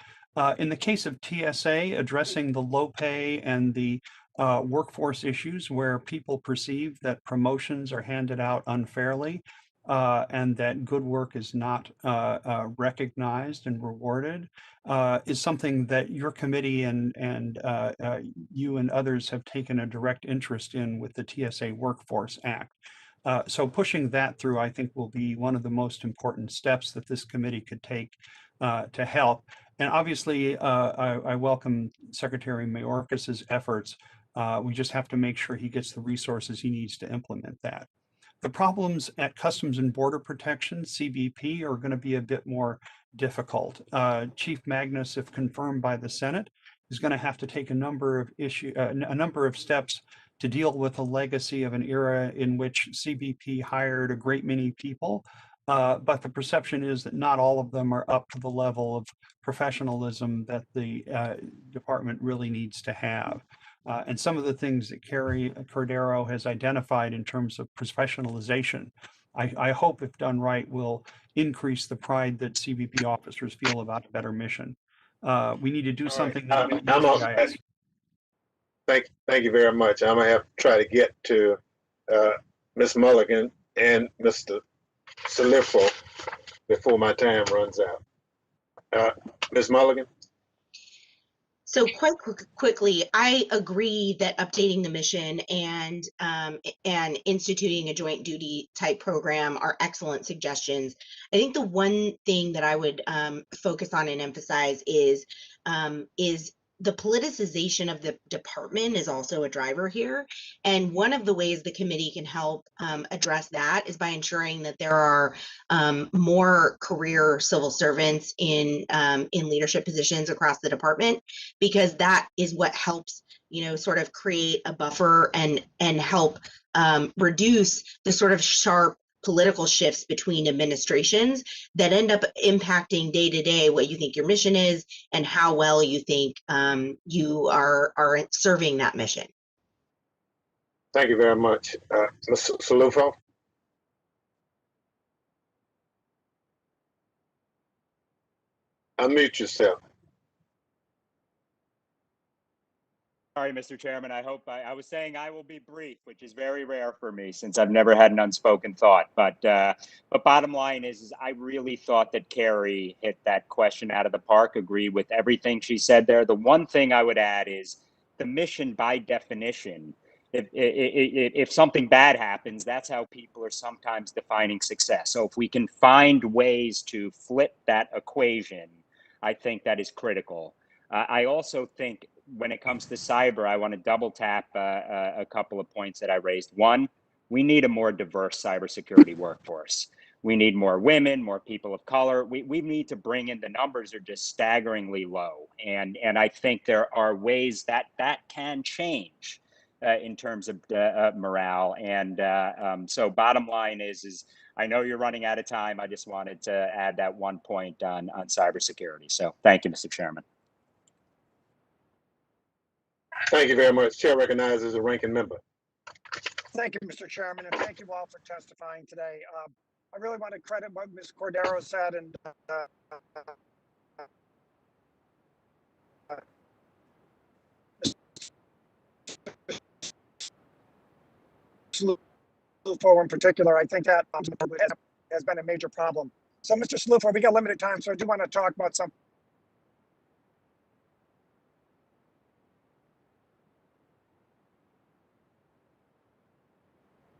In the case of TSA, addressing the low pay and the workforce issues where people perceive that promotions are handed out unfairly, and that good work is not recognized and rewarded, is something that your committee and you and others have taken a direct interest in with the TSA Workforce Act. So pushing that through, I think, will be one of the most important steps that this committee could take to help. And obviously, I welcome Secretary Mayorkas's efforts. We just have to make sure he gets the resources he needs to implement that. The problems at Customs and Border Protection, CBP, are going to be a bit more difficult. Chief Magnus, if confirmed by the Senate, is going to have to take a number of steps to deal with the legacy of an era in which CBP hired a great many people, but the perception is that not all of them are up to the level of professionalism that the department really needs to have. And some of the things that Cordero has identified in terms of professionalization, I hope, if done right, will increase the pride that CBP officers feel about a better mission. We need to do something. Thank you very much. I'm gonna have to try to get to Ms. Mulligan and Mr. Salifo before my time runs out. Ms. Mulligan? So quite quickly, I agree that updating the mission and instituting a joint duty type program are excellent suggestions. I think the one thing that I would focus on and emphasize is the politicization of the department is also a driver here. And one of the ways the committee can help address that is by ensuring that there are more career civil servants in leadership positions across the department, because that is what helps, sort of create a buffer and help reduce the sort of sharp political shifts between administrations that end up impacting day to day what you think your mission is and how well you think you are serving that mission. Thank you very much. Mr. Salufo? Unmute yourself. Sorry, Mr. Chairman. I hope I was saying I will be brief, which is very rare for me since I've never had an unspoken thought. But bottom line is I really thought that Carrie hit that question out of the park. Agree with everything she said there. The one thing I would add is the mission, by definition. If something bad happens, that's how people are sometimes defining success. So if we can find ways to flip that equation, I think that is critical. I also think when it comes to cyber, I want to double tap a couple of points that I raised. One, we need a more diverse cybersecurity workforce. We need more women, more people of color. We need to bring in, the numbers are just staggeringly low. And I think there are ways that can change in terms of morale. And so bottom line is I know you're running out of time. I just wanted to add that one point on cybersecurity. So thank you, Mr. Chairman. Thank you very much. Chair recognizes the ranking member. Thank you, Mr. Chairman, and thank you all for testifying today. I really want to credit what Ms. Cordero said and Slufo in particular. I think that has been a major problem. So, Mr. Slufo, we got limited time, so I do want to talk about some.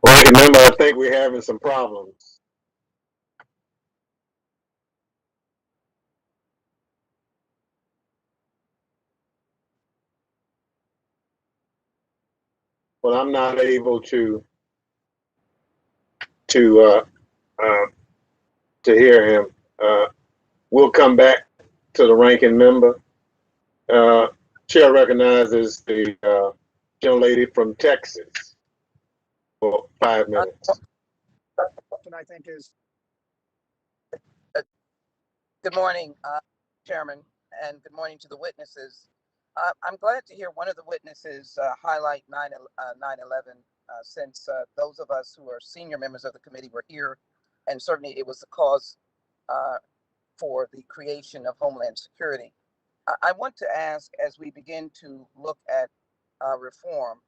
Ranking member, I think we're having some problems. Well, I'm not able to hear him. We'll come back to the ranking member. Chair recognizes the young lady from Texas for 5 minutes. And I think is. Good morning, Chairman, and good morning to the witnesses. I'm glad to hear one of the witnesses highlight 9/11, since those of us who are senior members of the committee were here, and certainly it was the cause for the creation of Homeland Security. I want to ask, as we begin to look at reform,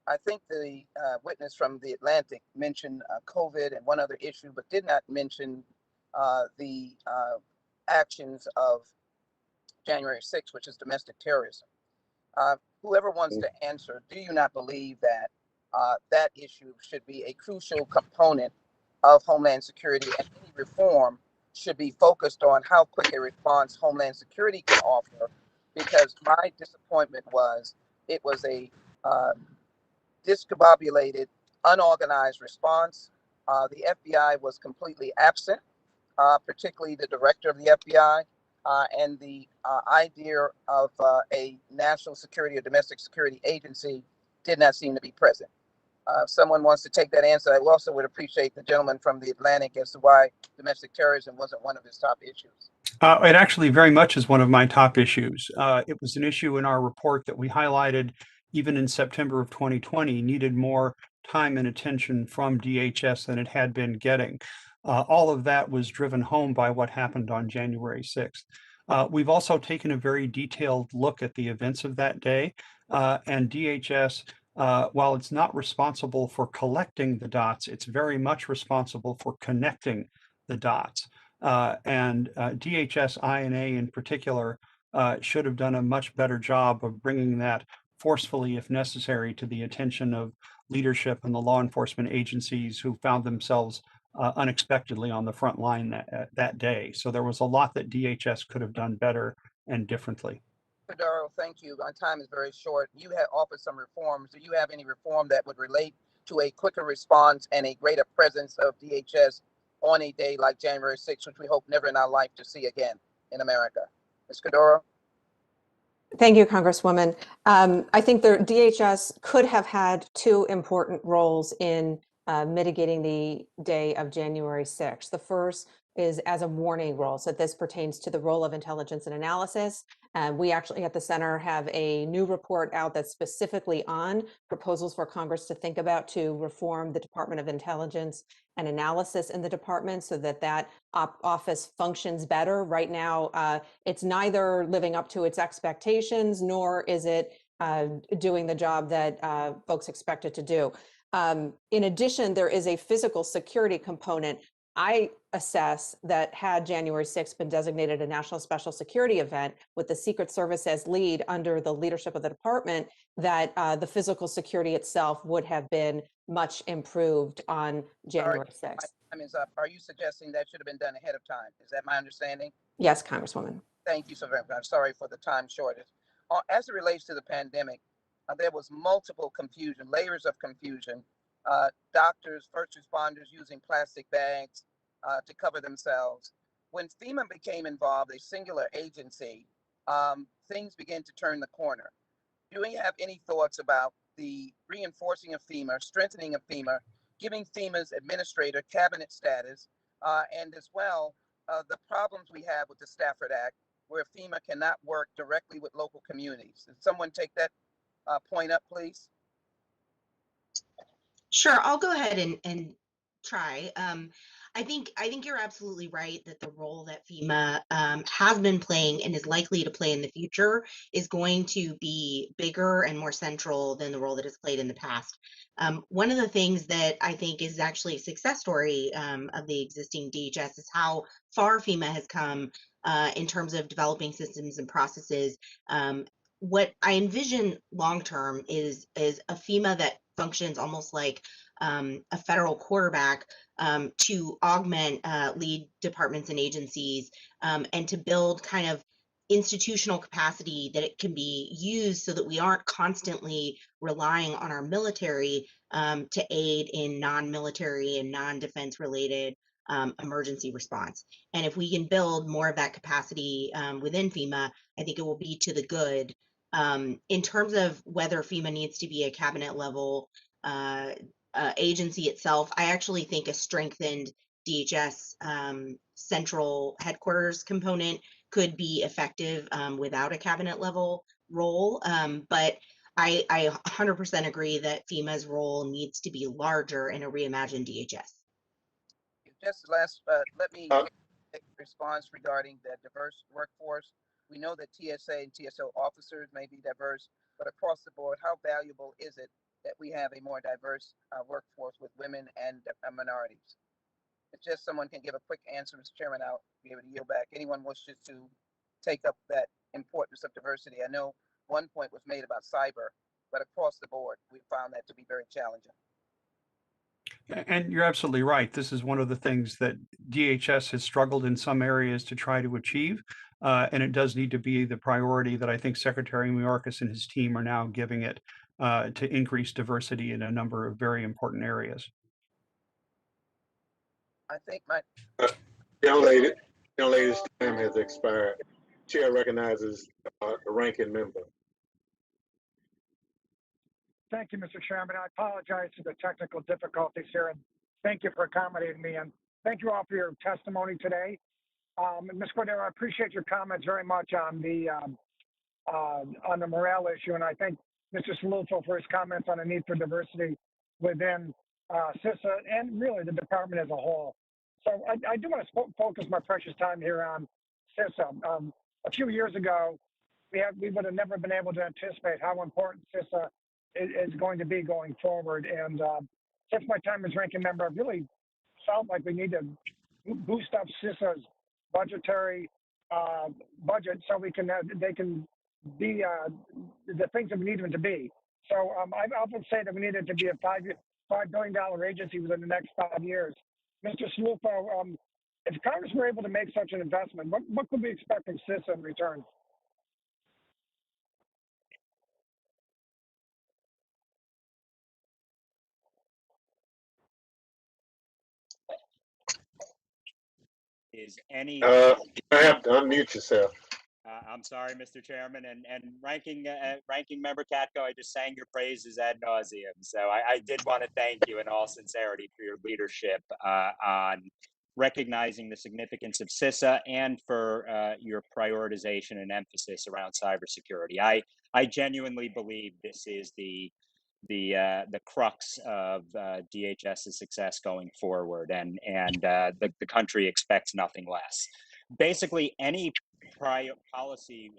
I think the witness from the Atlantic mentioned COVID and one other issue, but did not mention the actions of January 6th, which is domestic terrorism. Whoever wants to answer, do you not believe that that issue should be a crucial component of Homeland Security, and any reform should be focused on how quick a response Homeland Security can offer? Because my disappointment was it was a discombobulated, unorganized response. The FBI was completely absent, particularly the director of the FBI, and the idea of a national security or domestic security agency did not seem to be present. If someone wants to take that answer, I also would appreciate the gentleman from the Atlantic as to why domestic terrorism wasn't one of his top issues. It actually very much is one of my top issues. It was an issue in our report that we highlighted even in September of 2020, needed more time and attention from DHS than it had been getting. All of that was driven home by what happened on January 6th. We've also taken a very detailed look at the events of that day, and DHS, while it's not responsible for collecting the dots, it's very much responsible for connecting the dots. And DHS INA in particular should have done a much better job of bringing that forcefully, if necessary, to the attention of leadership and the law enforcement agencies who found themselves unexpectedly on the front line that day. So there was a lot that DHS could have done better and differently. Pediro, thank you. My time is very short. You have offered some reforms. Do you have any reform that would relate to a quicker response and a greater presence of DHS on a day like January 6th, which we hope never in our life to see again in America? Ms. Cordero? Thank you, Congresswoman. I think the DHS could have had two important roles in mitigating the day of January 6th. The first is as a warning role. So this pertains to the role of intelligence and analysis. We actually at the center have a new report out that's specifically on proposals for Congress to think about to reform the Department of Intelligence and Analysis in the department so that that office functions better. Right now, it's neither living up to its expectations, nor is it doing the job that folks expect it to do. In addition, there is a physical security component. I assess that had January 6th been designated a national special security event with the Secret Service as lead under the leadership of the department, that the physical security itself would have been much improved on January 6th. Time is up. Are you suggesting that should have been done ahead of time? Is that my understanding? Yes, Congresswoman. Thank you so very much. I'm sorry for the time shortage. As it relates to the pandemic, there was multiple confusion, layers of confusion. Doctors, first responders using plastic bags to cover themselves. When FEMA became involved, a singular agency, things began to turn the corner. Do we have any thoughts about the reinforcing of FEMA, strengthening of FEMA, giving FEMA's administrator cabinet status, and as well, the problems we have with the Stafford Act, where FEMA cannot work directly with local communities? Did someone take that point up, please? Sure, I'll go ahead and try. I think you're absolutely right that the role that FEMA has been playing and is likely to play in the future is going to be bigger and more central than the role that it's played in the past. One of the things that I think is actually a success story of the existing DHS is how far FEMA has come in terms of developing systems and processes. What I envision long term is a FEMA that functions almost like a federal quarterback to augment lead departments and agencies and to build kind of institutional capacity that it can be used so that we aren't constantly relying on our military to aid in non-military and non-defense related emergency response. And if we can build more of that capacity within FEMA, I think it will be to the good. In terms of whether FEMA needs to be a cabinet level agency itself, I actually think a strengthened DHS central headquarters component could be effective without a cabinet level role. But I 100% agree that FEMA's role needs to be larger in a reimagined DHS. Just last, let me take a response regarding the diverse workforce. We know that TSA and TSO officers may be diverse, but across the board, how valuable is it that we have a more diverse workforce with women and minorities? If just someone can give a quick answer, Mr. Chairman, I'll be able to yield back. Anyone wishes to take up that importance of diversity? I know one point was made about cyber, but across the board, we found that to be very challenging. And you're absolutely right. This is one of the things that DHS has struggled in some areas to try to achieve. And it does need to be the priority that I think Secretary Mayorkas and his team are now giving it to increase diversity in a number of very important areas. I think my young lady's time has expired. Chair recognizes the ranking member. Thank you, Mr. Chairman. I apologize for the technical difficulties here, and thank you for accommodating me. And thank you all for your testimony today. Ms. Cordero, I appreciate your comments very much on the morale issue, and I thank Mr. Salufo for his comments on the need for diversity within Sysa and really the department as a whole. So I do want to focus my precious time here on Sysa. A few years ago, we would have never been able to anticipate how important Sysa is going to be going forward. And since my time as ranking member, I've really felt like we need to boost up Sysa's budgetary budget so they can be the things that we need them to be. So I often say that we need it to be a $5 billion agency within the next 5 years. Mr. Salufo, if Congress were able to make such an investment, what could we expect from Sysa in return? Is any you have to unmute yourself. I'm sorry, Mr. Chairman, and ranking member Catco, I just sang your praises ad nauseum. So I did want to thank you in all sincerity for your leadership on recognizing the significance of Sysa and for your prioritization and emphasis around cybersecurity. I genuinely believe this is the crux of DHS's success going forward, and the country expects nothing less. Basically, any policy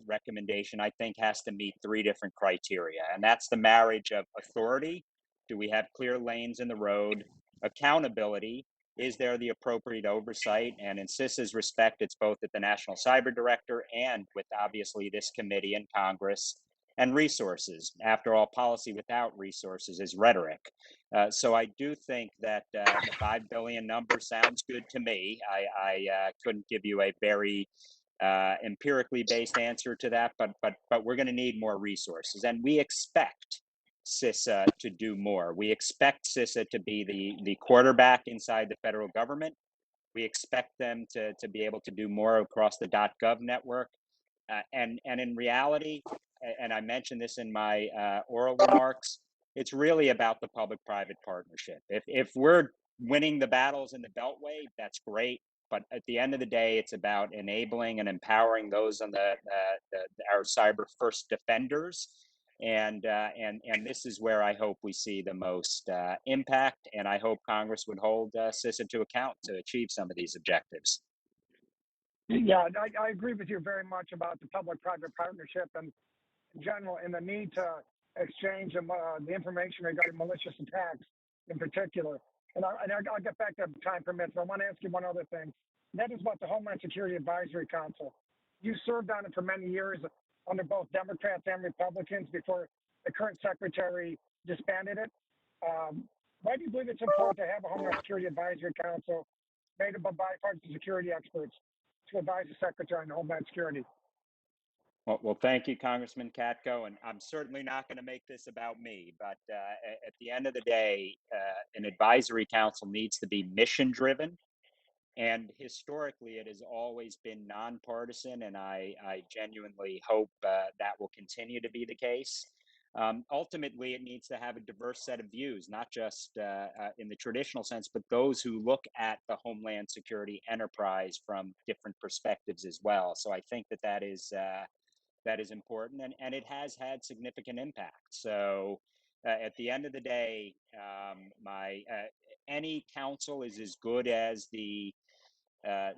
recommendation, I think, has to meet three different criteria, and that's the marriage of authority. Do we have clear lanes in the road? Accountability. Is there the appropriate oversight? And in Cisa's respect, it's both at the National Cyber Director and with obviously this committee and Congress. And resources. After all, policy without resources is rhetoric. So I do think that the $5 billion number sounds good to me. I couldn't give you a very empirically based answer to that, but we're going to need more resources, and we expect Cisa to do more. We expect Cisa to be the quarterback inside the federal government. We expect them to be able to do more across the .gov network, and in reality, and I mentioned this in my oral remarks, it's really about the public-private partnership. If we're winning the battles in the Beltway, that's great. But at the end of the day, it's about enabling and empowering those on our cyber first defenders. And this is where I hope we see the most impact. And I hope Congress would hold Cisa to account to achieve some of these objectives. Yeah, I agree with you very much about the public-private partnership and in general, and the need to exchange the information regarding malicious attacks in particular. And I'll get back to time permits, but I want to ask you one other thing. That is about the Homeland Security Advisory Council. You served on it for many years under both Democrats and Republicans before the current secretary disbanded it. Why do you believe it's important to have a Homeland Security Advisory Council made up of bipartisan security experts to advise the Secretary on Homeland Security? Well, thank you, Congressman Catco, and I'm certainly not going to make this about me, but at the end of the day, an advisory council needs to be mission-driven, and historically, it has always been nonpartisan, and I genuinely hope that will continue to be the case. Ultimately, it needs to have a diverse set of views, not just in the traditional sense, but those who look at the Homeland Security enterprise from different perspectives as well. So I think that is important, and it has had significant impact. So at the end of the day, any council is as good as the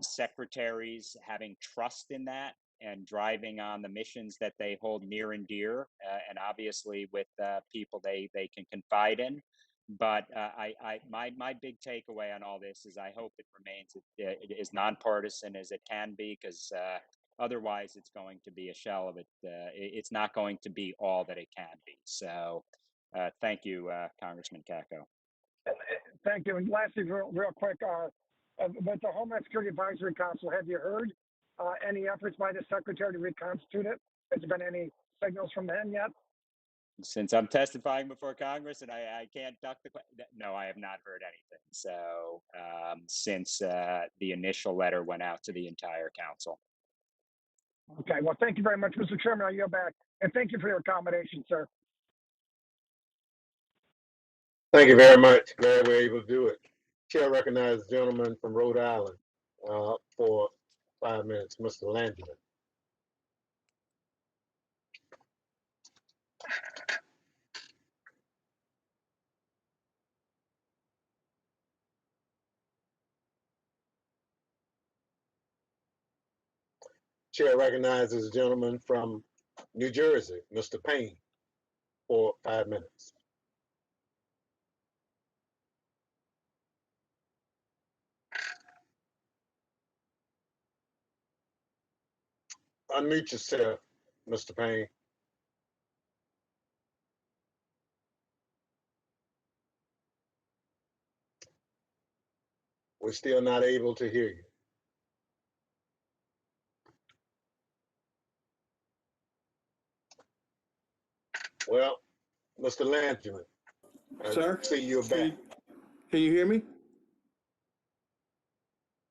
secretaries having trust in that and driving on the missions that they hold near and dear, and obviously with people they can confide in. But my big takeaway on all this is I hope it remains as nonpartisan as it can be, because otherwise it's going to be a shell of it. It's not going to be all that it can be. So thank you, Congressman Catco. Thank you. And lastly, real quick, with the Homeland Security Advisory Council, have you heard any efforts by the Secretary to reconstitute it? Has there been any signals from them yet? Since I'm testifying before Congress and I can't duck the question, no, I have not heard anything. So since the initial letter went out to the entire council. Okay, well, thank you very much, Mr. Chairman. I yield back. And thank you for your accommodation, sir. Thank you very much. Glad we're able to do it. Chair recognizes the gentleman from Rhode Island for 5 minutes, Mr. Langevin. Chair recognizes the gentleman from New Jersey, Mr. Payne, for 5 minutes. Unmute yourself, Mr. Payne. We're still not able to hear you. Well, Mr. Langevin, Sir, see you're back. Can you hear me?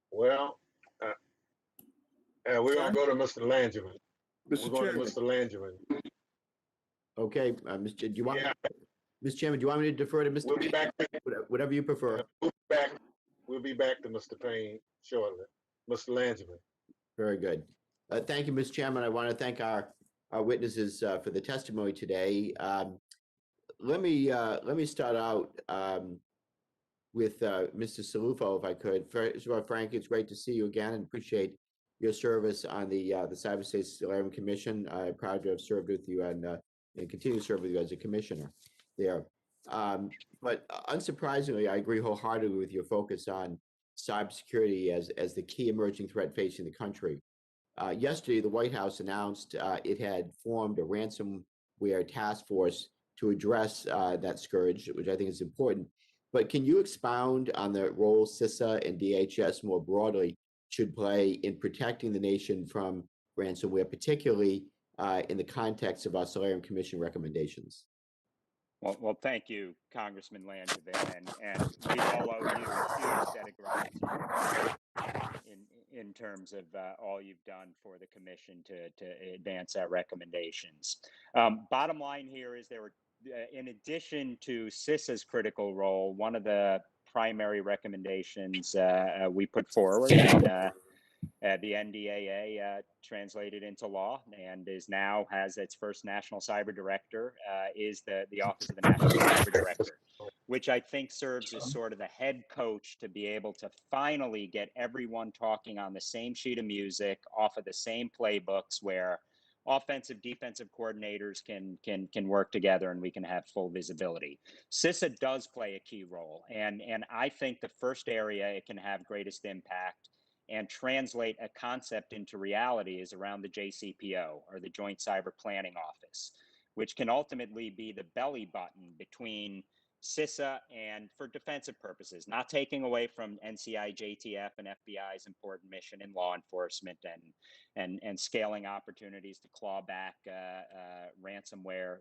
Well, we're going to go to Mr. Langevin. Mr. We're going Chairman. to Mr. Langevin. Okay, Mr. Do you want Mr. Chairman, do you want me to defer to Mr. We'll be back. Whatever you prefer. We'll be back to Mr. Payne shortly. Mr. Langevin. Very good. Thank you, Mr. Chairman. I want to thank our witnesses for the testimony today. Let me start out with Mr. Salufo, if I could. First of all, Frank, it's great to see you again and appreciate your service on the Cyberspace Solarium Commission. I'm proud to have served with you and continue to serve with you as a commissioner there. But unsurprisingly, I agree wholeheartedly with your focus on cybersecurity as the key emerging threat facing the country. Yesterday, the White House announced it had formed a ransomware task force to address that scourge, which I think is important. But can you expound on the role Sysa and DHS more broadly should play in protecting the nation from ransomware, particularly in the context of our Solarium Commission recommendations? Well, thank you, Congressman Langevin, and we all owe you a huge debt of gratitude in terms of all you've done for the commission to advance our recommendations. Bottom line here is there were, in addition to Sysa's critical role, one of the primary recommendations we put forward in the NDAA translated into law and is now has its first national cyber director is the Office of the National Cyber Director, which I think serves as sort of the head coach to be able to finally get everyone talking on the same sheet of music off of the same playbooks where offensive, defensive coordinators can work together and we can have full visibility. Sysa does play a key role. And I think the first area it can have greatest impact and translate a concept into reality is around the JCPO, or the Joint Cyber Planning Office, which can ultimately be the belly button between Sysa and for defensive purposes, not taking away from NCI, JTF, and FBI's important mission in law enforcement and scaling opportunities to claw back ransomware,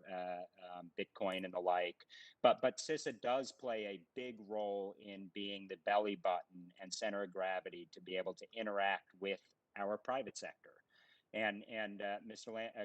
Bitcoin, and the like. But Sysa does play a big role in being the belly button and center of gravity to be able to interact with our private sector. And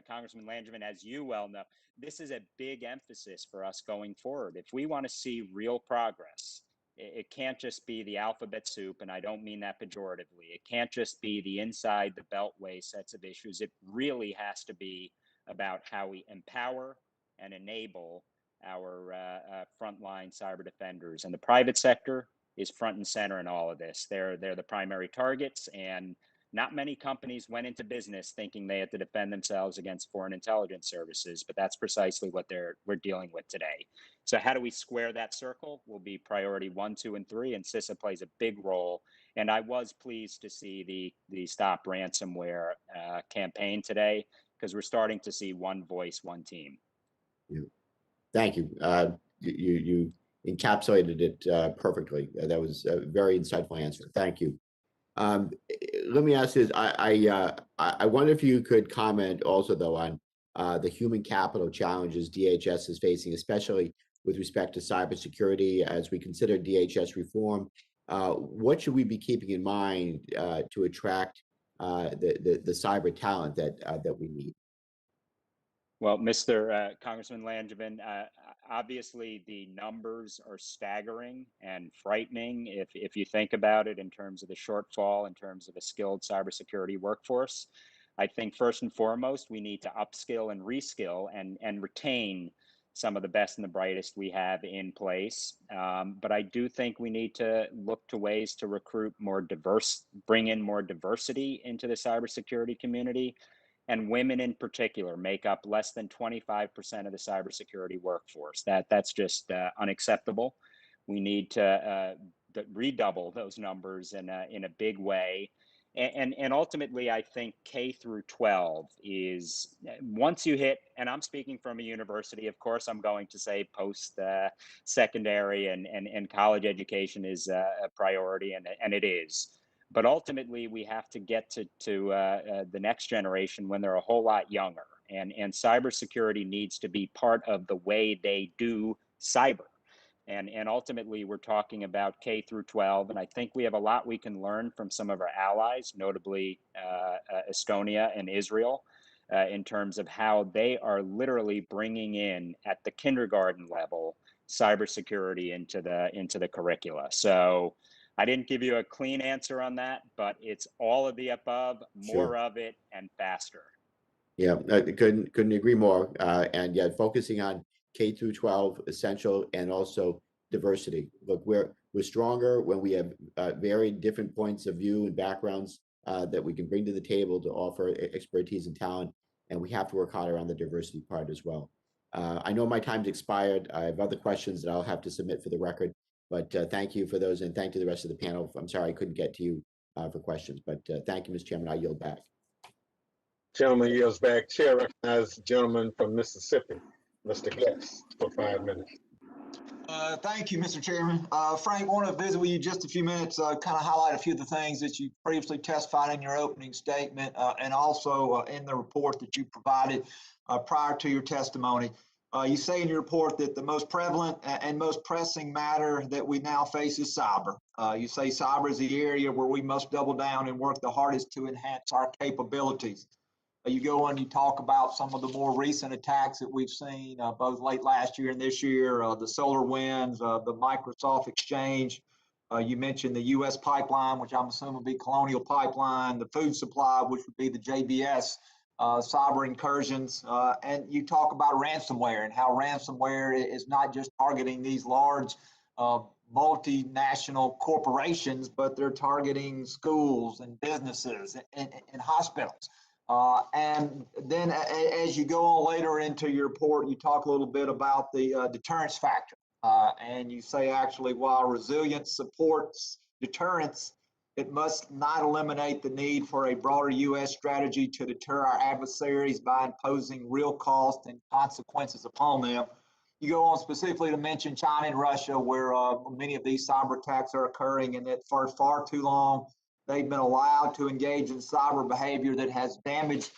Congressman Langevin, as you well know, this is a big emphasis for us going forward. If we want to see real progress, it can't just be the alphabet soup, and I don't mean that pejoratively. It can't just be the inside the beltway sets of issues. It really has to be about how we empower and enable our frontline cyber defenders. And the private sector is front and center in all of this. They're the primary targets, and not many companies went into business thinking they had to defend themselves against foreign intelligence services, but that's precisely what we're dealing with today. So how do we square that circle will be priority 1, 2, and 3, and Sysa plays a big role. And I was pleased to see the Stop Ransomware campaign today, because we're starting to see one voice, one team. Yeah. Thank you. You encapsulated it perfectly. That was a very insightful answer. Thank you. Let me ask this. I wonder if you could comment also, though, on the human capital challenges DHS is facing, especially with respect to cybersecurity. As we consider DHS reform, what should we be keeping in mind to attract the cyber talent that we need? Well, Mr. Congressman Langevin, obviously the numbers are staggering and frightening if you think about it in terms of the shortfall, in terms of a skilled cybersecurity workforce. I think first and foremost, we need to upskill and reskill and retain some of the best and the brightest we have in place. But I do think we need to look to ways to recruit more diverse, bring in more diversity into the cybersecurity community. And women in particular make up less than 25% of the cybersecurity workforce. That's just unacceptable. We need to redouble those numbers in a big way. And ultimately, I think K through 12 is, once you hit, and I'm speaking from a university, of course, I'm going to say post-secondary and college education is a priority, and it is. But ultimately, we have to get to the next generation when they're a whole lot younger. And cybersecurity needs to be part of the way they do cyber. And ultimately, we're talking about K through 12. And I think we have a lot we can learn from some of our allies, notably Estonia and Israel, in terms of how they are literally bringing in, at the kindergarten level, cybersecurity into the curricula. So I didn't give you a clean answer on that, but it's all of the above, more of it, and faster. Yeah, couldn't agree more. And yet, focusing on K through 12, essential, and also diversity. Look, we're stronger when we have very different points of view and backgrounds that we can bring to the table to offer expertise and talent, and we have to work hard around the diversity part as well. I know my time's expired. I have other questions that I'll have to submit for the record, but thank you for those, and thank you to the rest of the panel. I'm sorry I couldn't get to you for questions, but thank you, Mr. Chairman. I yield back. Gentleman yields back. Chair recognizes the gentleman from Mississippi, Mr. Guest, for 5 minutes. Thank you, Mr. Chairman. Frank, I want to visit with you just a few minutes, kind of highlight a few of the things that you previously testified in your opening statement and also in the report that you provided prior to your testimony. You say in your report that the most prevalent and most pressing matter that we now face is cyber. You say cyber is the area where we must double down and work the hardest to enhance our capabilities. You go on, you talk about some of the more recent attacks that we've seen both late last year and this year, the SolarWinds, the Microsoft Exchange. You mentioned the U.S. pipeline, which I'm assuming would be Colonial Pipeline, the food supply, which would be the JBS, cyber incursions. And you talk about ransomware and how ransomware is not just targeting these large multinational corporations, but they're targeting schools and businesses and hospitals. And then as you go on later into your report, you talk a little bit about the deterrence factor. And you say actually while resilience supports deterrence, it must not eliminate the need for a broader U.S. strategy to deter our adversaries by imposing real costs and consequences upon them. You go on specifically to mention China and Russia, where many of these cyber attacks are occurring, and that for far too long, they've been allowed to engage in cyber behavior that has damaged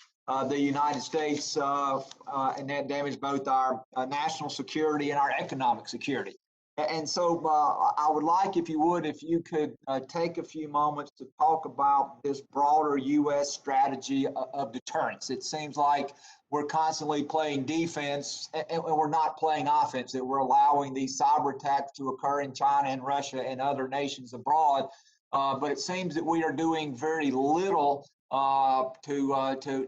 the United States and that damaged both our national security and our economic security. And so I would like, if you could take a few moments to talk about this broader U.S. strategy of deterrence. It seems like we're constantly playing defense and we're not playing offense, that we're allowing these cyber attacks to occur in China and Russia and other nations abroad. But it seems that we are doing very little to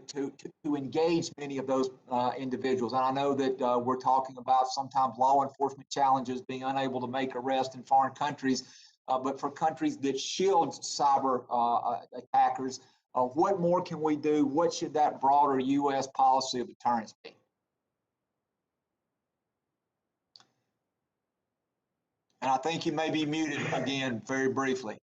engage many of those individuals. And I know that we're talking about sometimes law enforcement challenges, being unable to make arrests in foreign countries. But for countries that shield cyber attackers, what more can we do? What should that broader U.S. policy of deterrence be? And I think you may be muted again very briefly.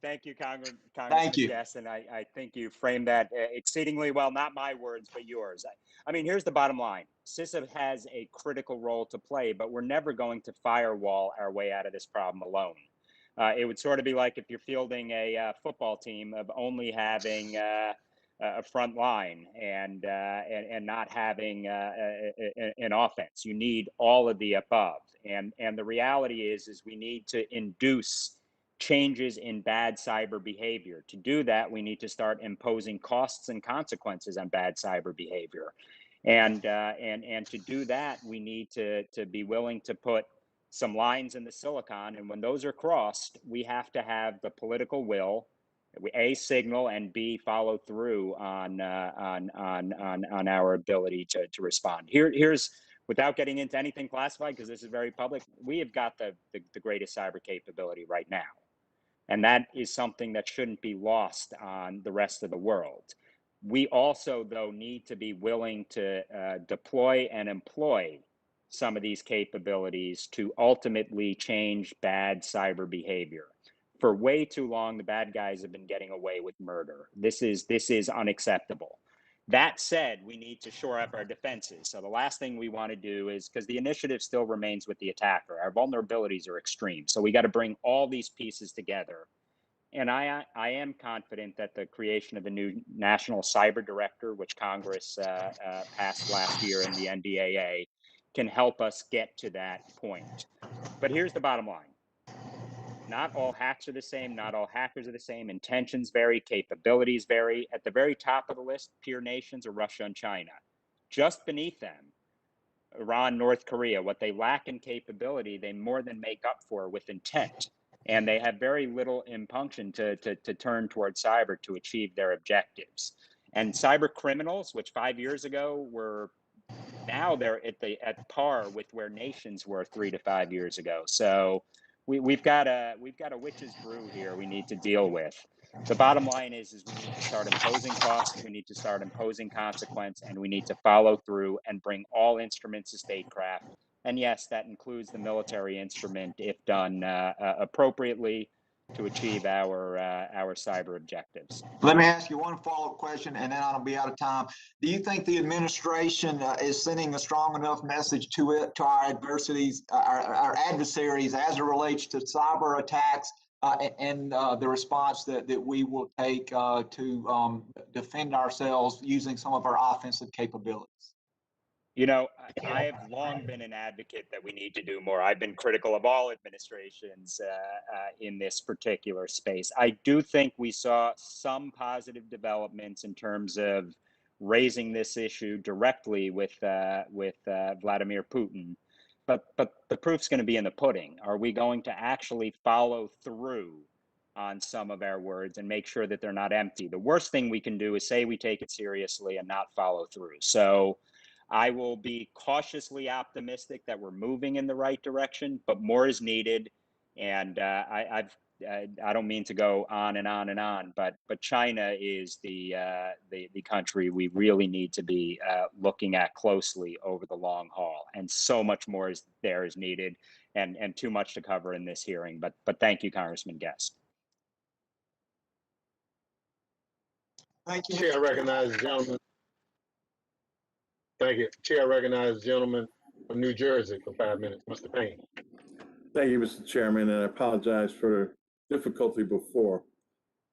Thank you, Congressman Thank and I think you framed that exceedingly well, not my words, but yours. I mean, here's the bottom line. Cisa has a critical role to play, but we're never going to firewall our way out of this problem alone. It would sort of be like if you're fielding a football team of only having a front line and not having an offense. You need all of the above. And the reality is we need to induce changes in bad cyber behavior. To do that, we need to start imposing costs and consequences on bad cyber behavior. And to do that, we need to be willing to put some lines in the silicon. And when those are crossed, we have to have the political will, A, signal, and B, follow through on our ability to respond. Here's, without getting into anything classified, because this is very public, we have got the greatest cyber capability right now. And that is something that shouldn't be lost on the rest of the world. We also, though, need to be willing to deploy and employ some of these capabilities to ultimately change bad cyber behavior. For way too long, the bad guys have been getting away with murder. This is unacceptable. That said, we need to shore up our defenses. So the last thing we want to do is, because the initiative still remains with the attacker, our vulnerabilities are extreme. So we got to bring all these pieces together. And I am confident that the creation of a new national cyber director, which Congress passed last year in the NDAA, can help us get to that point. But here's the bottom line. Not all hacks are the same. Not all hackers are the same. Intentions vary. Capabilities vary. At the very top of the list, peer nations are Russia and China. Just beneath them, Iran, North Korea. What they lack in capability, they more than make up for with intent. And they have very little impunction to turn towards cyber to achieve their objectives. And cyber criminals, which 5 years ago were, now they're at par with where nations were 3 to 5 years ago. So we've got a witch's brew here we need to deal with. The bottom line is we need to start imposing costs, we need to start imposing consequence, and we need to follow through and bring all instruments to statecraft. And yes, that includes the military instrument if done appropriately to achieve our cyber objectives. Let me ask you one follow-up question, and then I'll be out of time. Do you think the administration is sending a strong enough message to our adversities, our adversaries, as it relates to cyber attacks and the response that we will take to defend ourselves using some of our offensive capabilities? You know, I have long been an advocate that we need to do more. I've been critical of all administrations in this particular space. I do think we saw some positive developments in terms of raising this issue directly with Vladimir Putin. But the proof's going to be in the pudding. Are we going to actually follow through on some of our words and make sure that they're not empty? The worst thing we can do is say we take it seriously and not follow through. So I will be cautiously optimistic that we're moving in the right direction, but more is needed. And I don't mean to go on and on and on, but China is the country we really need to be looking at closely over the long haul. And so much more is needed, and too much to cover in this hearing. But thank you, Congressman Guest. Thank you. Chair, I recognize the gentleman. Thank you. Chair, I recognize the gentleman from New Jersey for 5 minutes, Mr. Payne. Thank you, Mr. Chairman, and I apologize for difficulty before.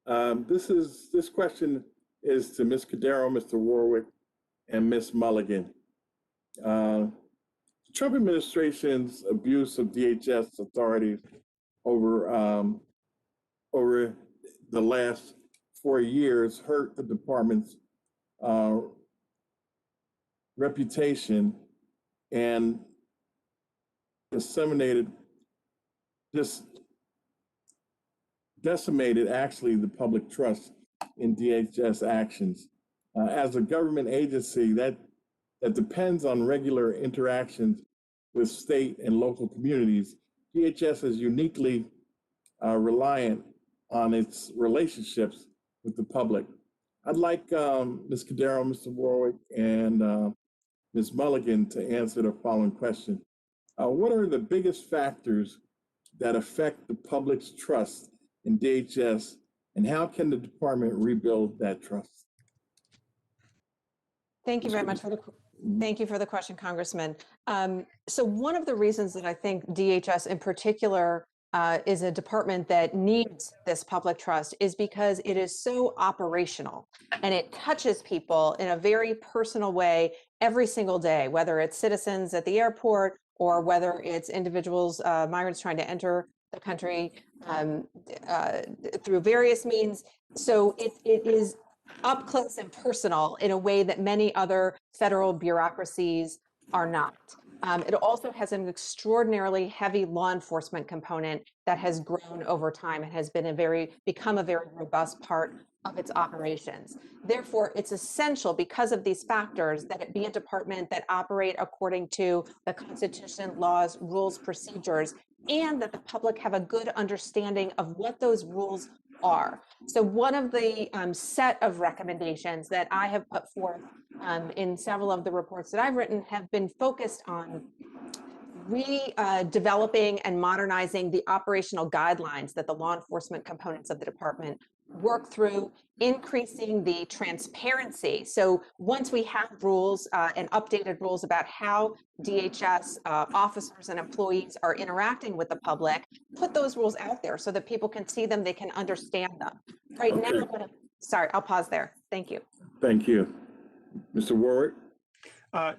This question is to Ms. Cordero, Mr. Warwick, and Ms. Mulligan. The Trump administration's abuse of DHS authorities over the last 4 years hurt the department's reputation and decimated actually the public trust in DHS actions. As a government agency that depends on regular interactions with state and local communities, DHS is uniquely reliant on its relationships with the public. I'd like Ms. Cordero, Mr. Warwick, and Ms. Mulligan to answer the following question. What are the biggest factors that affect the public's trust in DHS, and how can the department rebuild that trust? Thank you very much for the question, Congressman. So one of the reasons that I think DHS in particular is a department that needs this public trust is because it is so operational and it touches people in a very personal way every single day, whether it's citizens at the airport or whether it's individuals, migrants trying to enter the country through various means. So it is up close and personal in a way that many other federal bureaucracies are not. It also has an extraordinarily heavy law enforcement component that has grown over time and has been become a very robust part of its operations. Therefore, it's essential because of these factors that it be a department that operate according to the Constitution, laws, rules, procedures, and that the public have a good understanding of what those rules are. So one of the set of recommendations that I have put forth in several of the reports that I've written have been focused on redeveloping and modernizing the operational guidelines that the law enforcement components of the department work through, increasing the transparency. So once we have rules and updated rules about how DHS officers and employees are interacting with the public, put those rules out there so that people can see them, they can understand them. Right now, sorry, I'll pause there. Thank you. Thank you. Mr. Warwick?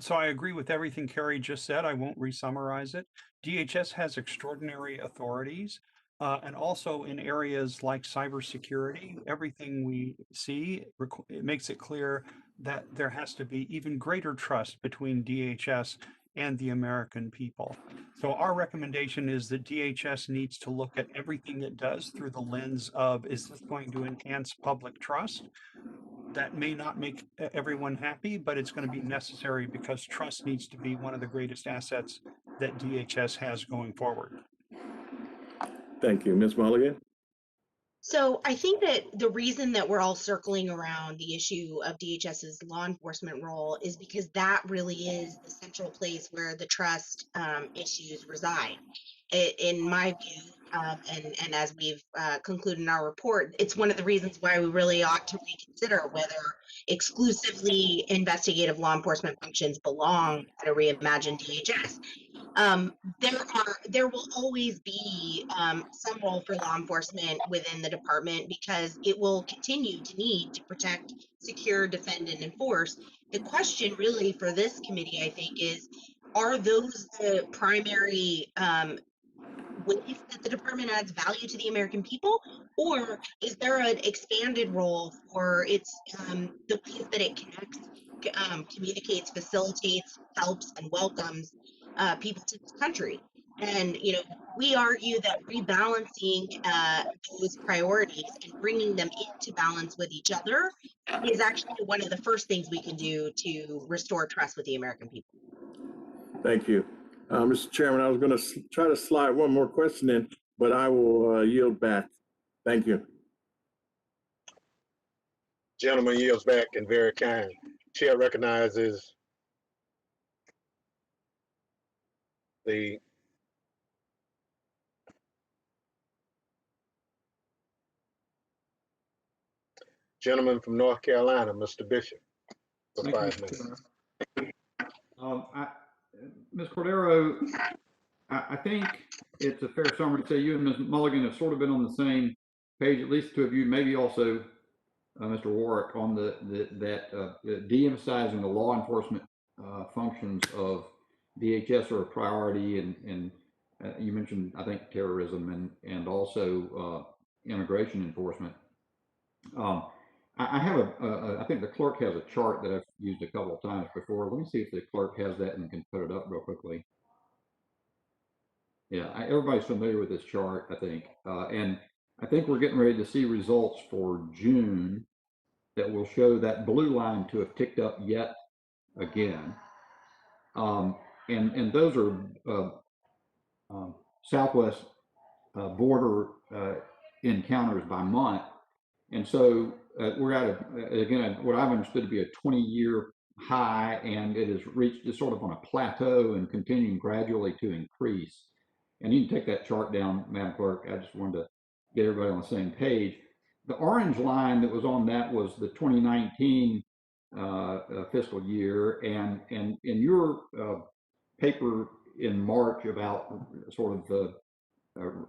So I agree with everything Carrie just said. I won't re-summarize it. DHS has extraordinary authorities. And also in areas like cybersecurity, everything we see, it makes it clear that there has to be even greater trust between DHS and the American people. So our recommendation is that DHS needs to look at everything it does through the lens of, is this going to enhance public trust? That may not make everyone happy, but it's going to be necessary because trust needs to be one of the greatest assets that DHS has going forward. Thank you. Ms. Mulligan? So I think that the reason that we're all circling around the issue of DHS's law enforcement role is because that really is the central place where the trust issues reside. In my view, and as we've concluded in our report, it's one of the reasons why we really ought to reconsider whether exclusively investigative law enforcement functions belong at a reimagined DHS. There will always be some role for law enforcement within the department because it will continue to need to protect, secure, defend, and enforce. The question really for this committee, I think, is are those the primary ways that the department adds value to the American people, or is there an expanded role for its the ways that it connects, communicates, facilitates, helps, and welcomes people to this country? And we argue that rebalancing those priorities and bringing them into balance with each other is actually one of the first things we can do to restore trust with the American people. Thank you. Mr. Chairman, I was going to try to slide one more question in, but I will yield back. Thank you. Gentleman yields back and very kind. Chair recognizes the gentleman from North Carolina, Mr. Bishop, for Thank 5 you, minutes. Ms. Cordero, I think it's a fair summary to say you and Ms. Mulligan have sort of been on the same page, at least two of you, maybe also Mr. Warwick, on de-emphasizing the law enforcement functions of DHS are a priority, and you mentioned, I think, terrorism and also immigration enforcement. I have I think the clerk has a chart that I've used a couple of times before. Let me see if the clerk has that and can put it up real quickly. Yeah, everybody's familiar with this chart, I think. And I think we're getting ready to see results for June that will show that blue line to have ticked up yet again. And those are Southwest border encounters by month. And so we're at again, what I've understood to be a 20-year high, and it has reached just sort of on a plateau and continuing gradually to increase. And you can take that chart down, Madam Clerk. I just wanted to get everybody on the same page. The orange line that was on that was the 2019 fiscal year, and in your paper in March about sort of the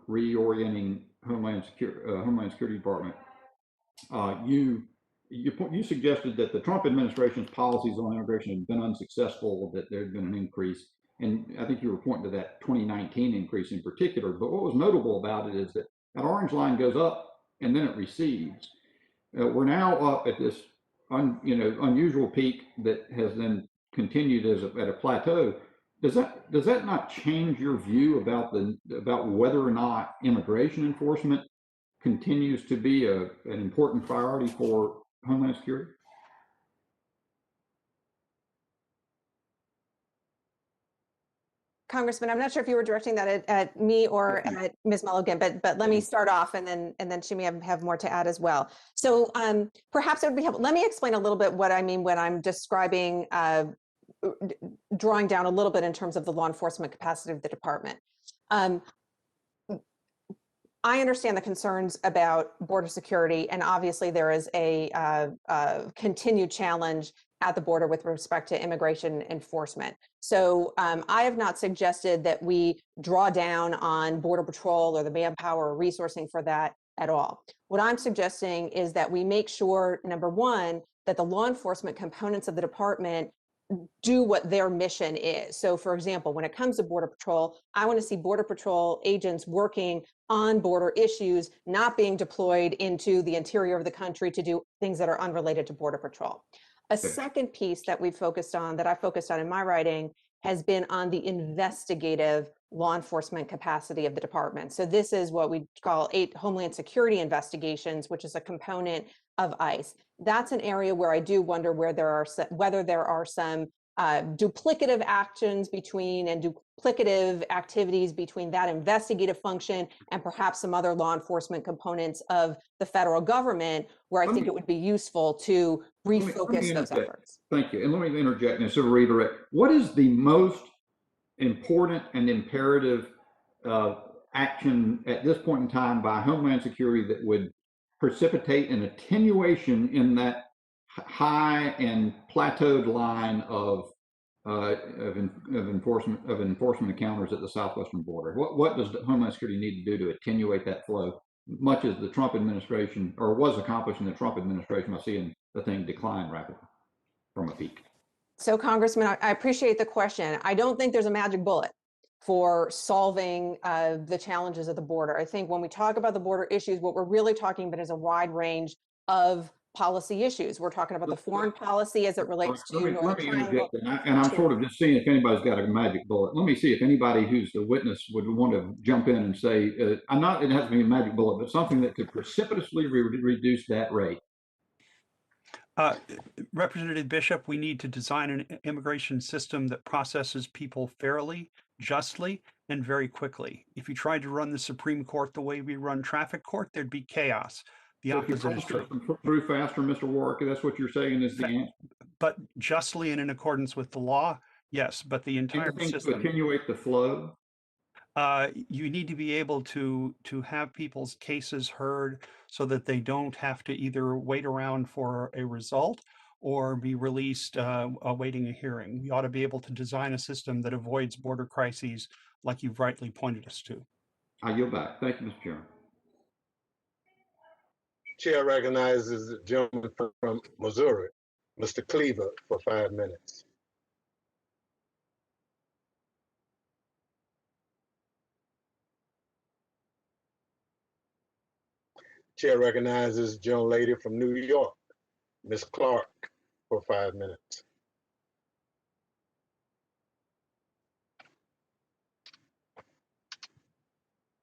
reorienting Homeland Security Department, you suggested that the Trump administration's policies on immigration had been unsuccessful, that there had been an increase. And I think you were pointing to that 2019 increase in particular. But what was notable about it is that that orange line goes up and then it recedes. We're now up at this unusual peak that has then continued at a plateau. Does that not change your view about whether or not immigration enforcement continues to be an important priority for Homeland Security? Congressman, I'm not sure if you were directing that at me or at Ms. Mulligan, but let me start off, and then she may have more to add as well. So perhaps it would be helpful. Let me explain a little bit what I mean when I'm describing drawing down a little bit in terms of the law enforcement capacity of the department. I understand the concerns about border security, and obviously there is a continued challenge at the border with respect to immigration enforcement. So I have not suggested that we draw down on Border Patrol or the manpower or resourcing for that at all. What I'm suggesting is that we make sure, number one, that the law enforcement components of the department do what their mission is. So for example, when it comes to Border Patrol, I want to see Border Patrol agents working on border issues, not being deployed into the interior of the country to do things that are unrelated to Border Patrol. A second piece that we focused on, that I focused on in my writing, has been on the investigative law enforcement capacity of the department. So this is what we call 8 Homeland Security investigations, which is a component of ICE. That's an area where I do wonder whether there are some duplicative actions between and duplicative activities between that investigative function and perhaps some other law enforcement components of the federal government, where I think it would be useful to refocus those efforts. Thank you. And let me interject and sort of redirect. What is the most important and imperative action at this point in time by Homeland Security that would precipitate an attenuation in that high and plateaued line of enforcement encounters at the southwestern border? What does the Homeland Security need to do to attenuate that flow, much as the Trump administration, or was accomplished in the Trump administration by seeing the thing decline rapidly from a peak? So, Congressman, I appreciate the question. I don't think there's a magic bullet for solving the challenges of the border. I think when we talk about the border issues, what we're really talking about is a wide range of policy issues. We're talking about the foreign policy as it relates to Let me interject, and I'm sort of just seeing if anybody's got a magic bullet. Let me see if anybody who's the witness would want to jump in and say, it has to be a magic bullet, but something that could precipitously reduce that rate. Representative Bishop, we need to design an immigration system that processes people fairly, justly, and very quickly. If you tried to run the Supreme Court the way we run traffic court, there'd be chaos. The opposite is true. Through faster, Mr. Warwick, that's what you're saying is the answer? But justly and in accordance with the law, yes, but the entire system. To attenuate the flow? You need to be able to have people's cases heard so that they don't have to either wait around for a result or be released awaiting a hearing. We ought to be able to design a system that avoids border crises like you've rightly pointed us to. I yield back. Thank you, Mr. Chairman. Chair recognizes the gentleman from Missouri, Mr. Cleaver, for 5 minutes. Chair recognizes the gentlelady from New York, Ms. Clark, for 5 minutes.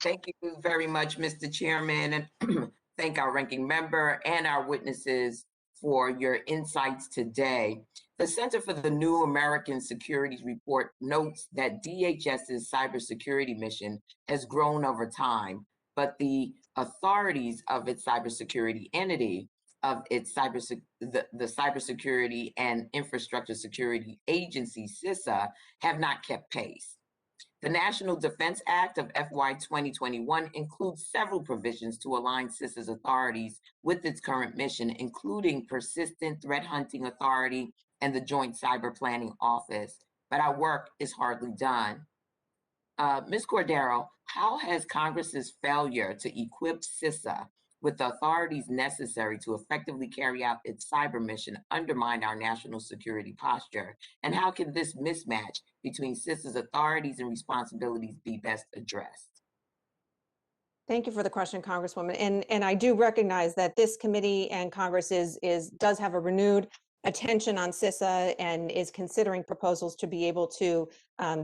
Thank you very much, Mr. Chairman, and thank our ranking member and our witnesses for your insights today. The Center for the New American Securities Report notes that DHS's cybersecurity mission has grown over time, but the authorities of its cybersecurity entity, of its the Cybersecurity and Infrastructure Security Agency, Sysa, have not kept pace. The National Defense Act of FY 2021 includes several provisions to align Sysa's authorities with its current mission, including persistent threat hunting authority and the Joint Cyber Planning Office, but our work is hardly done. Ms. Cordero, how has Congress's failure to equip Sysa with the authorities necessary to effectively carry out its cyber mission undermine our national security posture? And how can this mismatch between Sysa's authorities and responsibilities be best addressed? Thank you for the question, Congresswoman. And I do recognize that this committee and Congress does have a renewed attention on Sysa and is considering proposals to be able to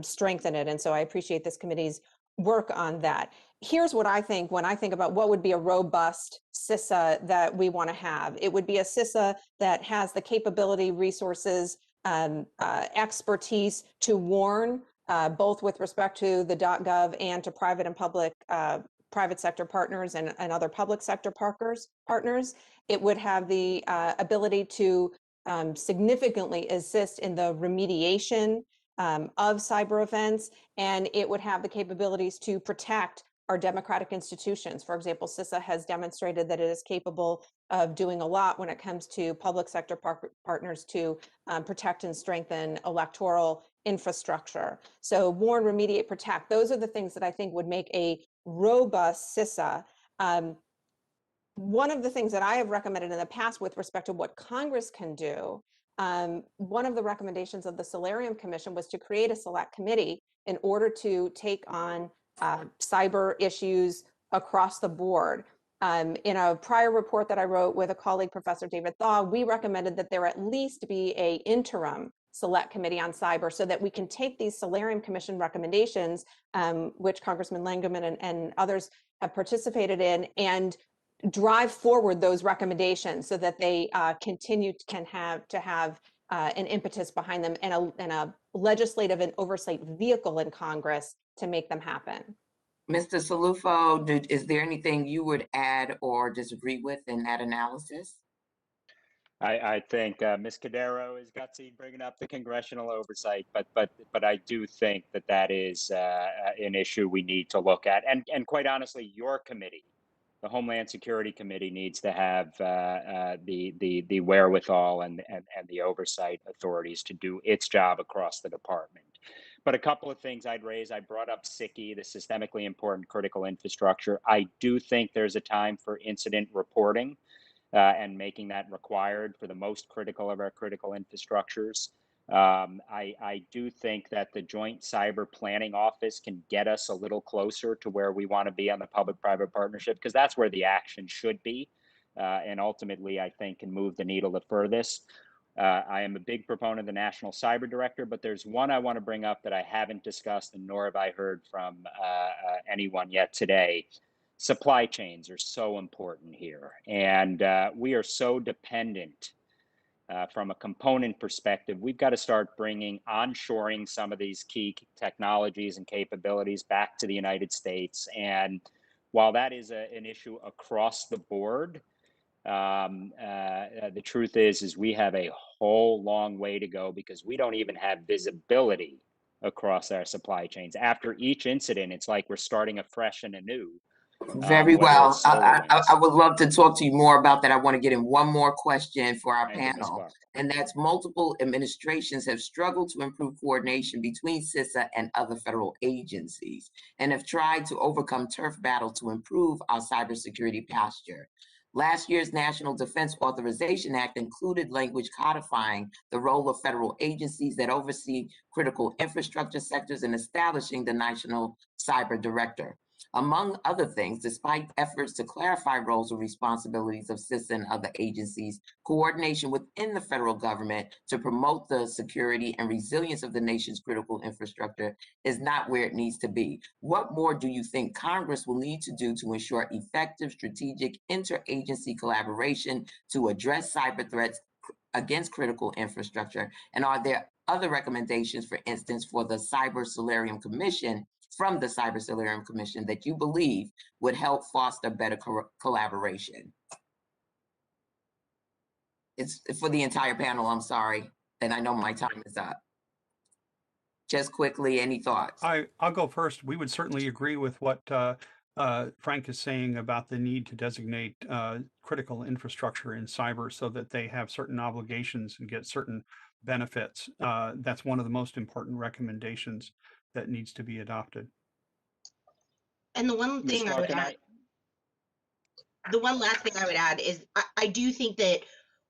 strengthen it. And so I appreciate this committee's work on that. Here's what I think when I think about what would be a robust Sysa that we want to have. It would be a Sysa that has the capability, resources, expertise to warn, both with respect to the .gov and to private and public private sector partners and other public sector partners. It would have the ability to significantly assist in the remediation of cyber events, and it would have the capabilities to protect our democratic institutions. For example, Sysa has demonstrated that it is capable of doing a lot when it comes to public sector partners to protect and strengthen electoral infrastructure. So warn, remediate, protect. Those are the things that I think would make a robust Sysa. One of the things that I have recommended in the past with respect to what Congress can do, one of the recommendations of the Solarium Commission was to create a select committee in order to take on cyber issues across the board. In a prior report that I wrote with a colleague, Professor David Thaw, we recommended that there at least be an interim select committee on cyber so that we can take these Solarium Commission recommendations, which Congressman Langerman and others have participated in, and drive forward those recommendations so that they can have an impetus behind them and a legislative and oversight vehicle in Congress to make them happen. Mr. Salufo, is there anything you would add or disagree with in that analysis? I think Ms. Cordero is gutsy bringing up the congressional oversight, but I do think that is an issue we need to look at, and quite honestly, your committee, the Homeland Security Committee, needs to have the wherewithal and the oversight authorities to do its job across the department. But a couple of things I'd raise. I brought up SICI, the systemically important critical infrastructure. I do think there's a time for incident reporting. And making that required for the most critical of our critical infrastructures. I do think that the Joint Cyber Planning Office can get us a little closer to where we want to be on the public-private partnership, because that's where the action should be, and ultimately, I think, can move the needle the furthest. I am a big proponent of the National Cyber Director, but there's one I want to bring up that I haven't discussed, and nor have I heard from anyone yet today. Supply chains are so important here, and we are so dependent from a component perspective. We've got to start onshoring some of these key technologies and capabilities back to the United States. And while that is an issue across the board, the truth is we have a whole long way to go, because we don't even have visibility across our supply chains. After each incident, it's like we're starting afresh and anew. Very well. I would love to talk to you more about that. I want to get in one more question for our panel, and that's multiple administrations have struggled to improve coordination between Sysa and other federal agencies, and have tried to overcome turf battle to improve our cybersecurity posture. Last year's National Defense Authorization Act included language codifying the role of federal agencies that oversee critical infrastructure sectors and establishing the National Cyber Director. Among other things, despite efforts to clarify roles and responsibilities of Sysa and other agencies, coordination within the federal government to promote the security and resilience of the nation's critical infrastructure is not where it needs to be. What more do you think Congress will need to do to ensure effective strategic interagency collaboration to address cyber threats against critical infrastructure? And are there other recommendations, for instance, for the Solarium Commission, from the Solarium Commission, that you believe would help foster better collaboration? It's for the entire panel, I'm sorry, and I know my time is up. Just quickly, any thoughts? I'll go first. We would certainly agree with what Frank is saying about the need to designate critical infrastructure in cyber so that they have certain obligations and get certain benefits. That's one of the most important recommendations that needs to be adopted. And the one thing I would add, the one last thing I would add is I do think that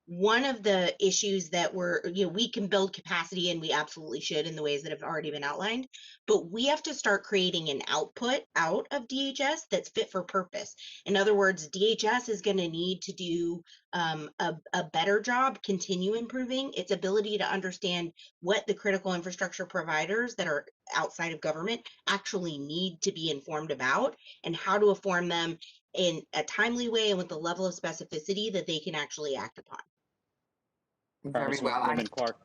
one of the issues that we can build capacity, and we absolutely should, in the ways that have already been outlined, but we have to start creating an output out of DHS that's fit for purpose. In other words, DHS is going to need to do a better job, continue improving its ability to understand what the critical infrastructure providers that are outside of government actually need to be informed about, and how to inform them in a timely way and with the level of specificity that they can actually act upon. Very well. Clark,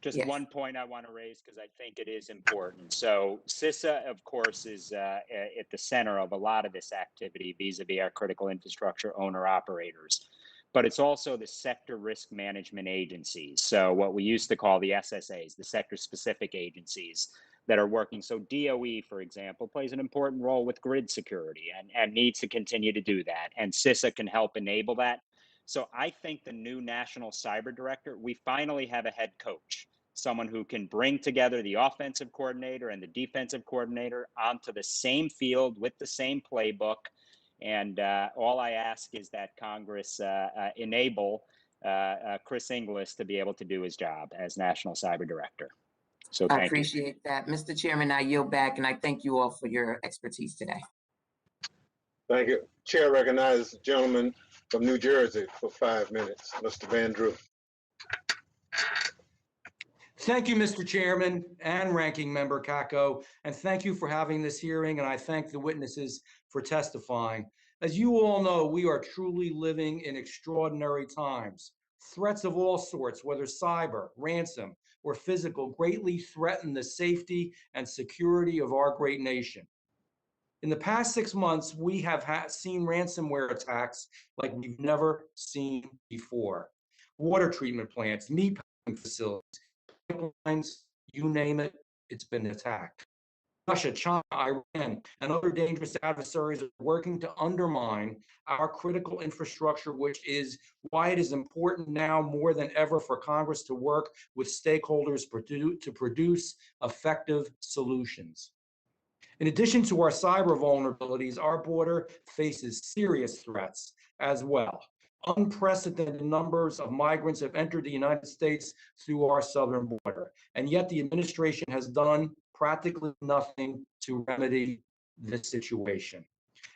just one point I want to raise, because I think it is important. So Sysa, of course, is at the center of a lot of this activity vis-a-vis our critical infrastructure owner-operators. But it's also the sector risk management agencies. So what we used to call the SSAs, the sector-specific agencies that are working. So DOE, for example, plays an important role with grid security and needs to continue to do that. And Sysa can help enable that. So I think the new National Cyber Director, we finally have a head coach, someone who can bring together the offensive coordinator and the defensive coordinator onto the same field with the same playbook. And all I ask is that Congress enable Chris Inglis to be able to do his job as National Cyber Director. So I appreciate that. Mr. Chairman, I yield back, and I thank you all for your expertise today. Thank you. Chair recognizes the gentleman from New Jersey for 5 minutes, Mr. Van Drew. Thank you, Mr. Chairman and Ranking Member Catco, and thank you for having this hearing, and I thank the witnesses for testifying. As you all know, we are truly living in extraordinary times. Threats of all sorts, whether cyber, ransom, or physical, greatly threaten the safety and security of our great nation. In the past 6 months, we have seen ransomware attacks like we've never seen before. Water treatment plants, meat packing facilities, pipelines, you name it, it's been attacked. Russia, China, Iran, and other dangerous adversaries are working to undermine our critical infrastructure, which is why it is important now more than ever for Congress to work with stakeholders to produce effective solutions. In addition to our cyber vulnerabilities, our border faces serious threats as well. Unprecedented numbers of migrants have entered the United States through our southern border, and yet the administration has done practically nothing to remedy this situation.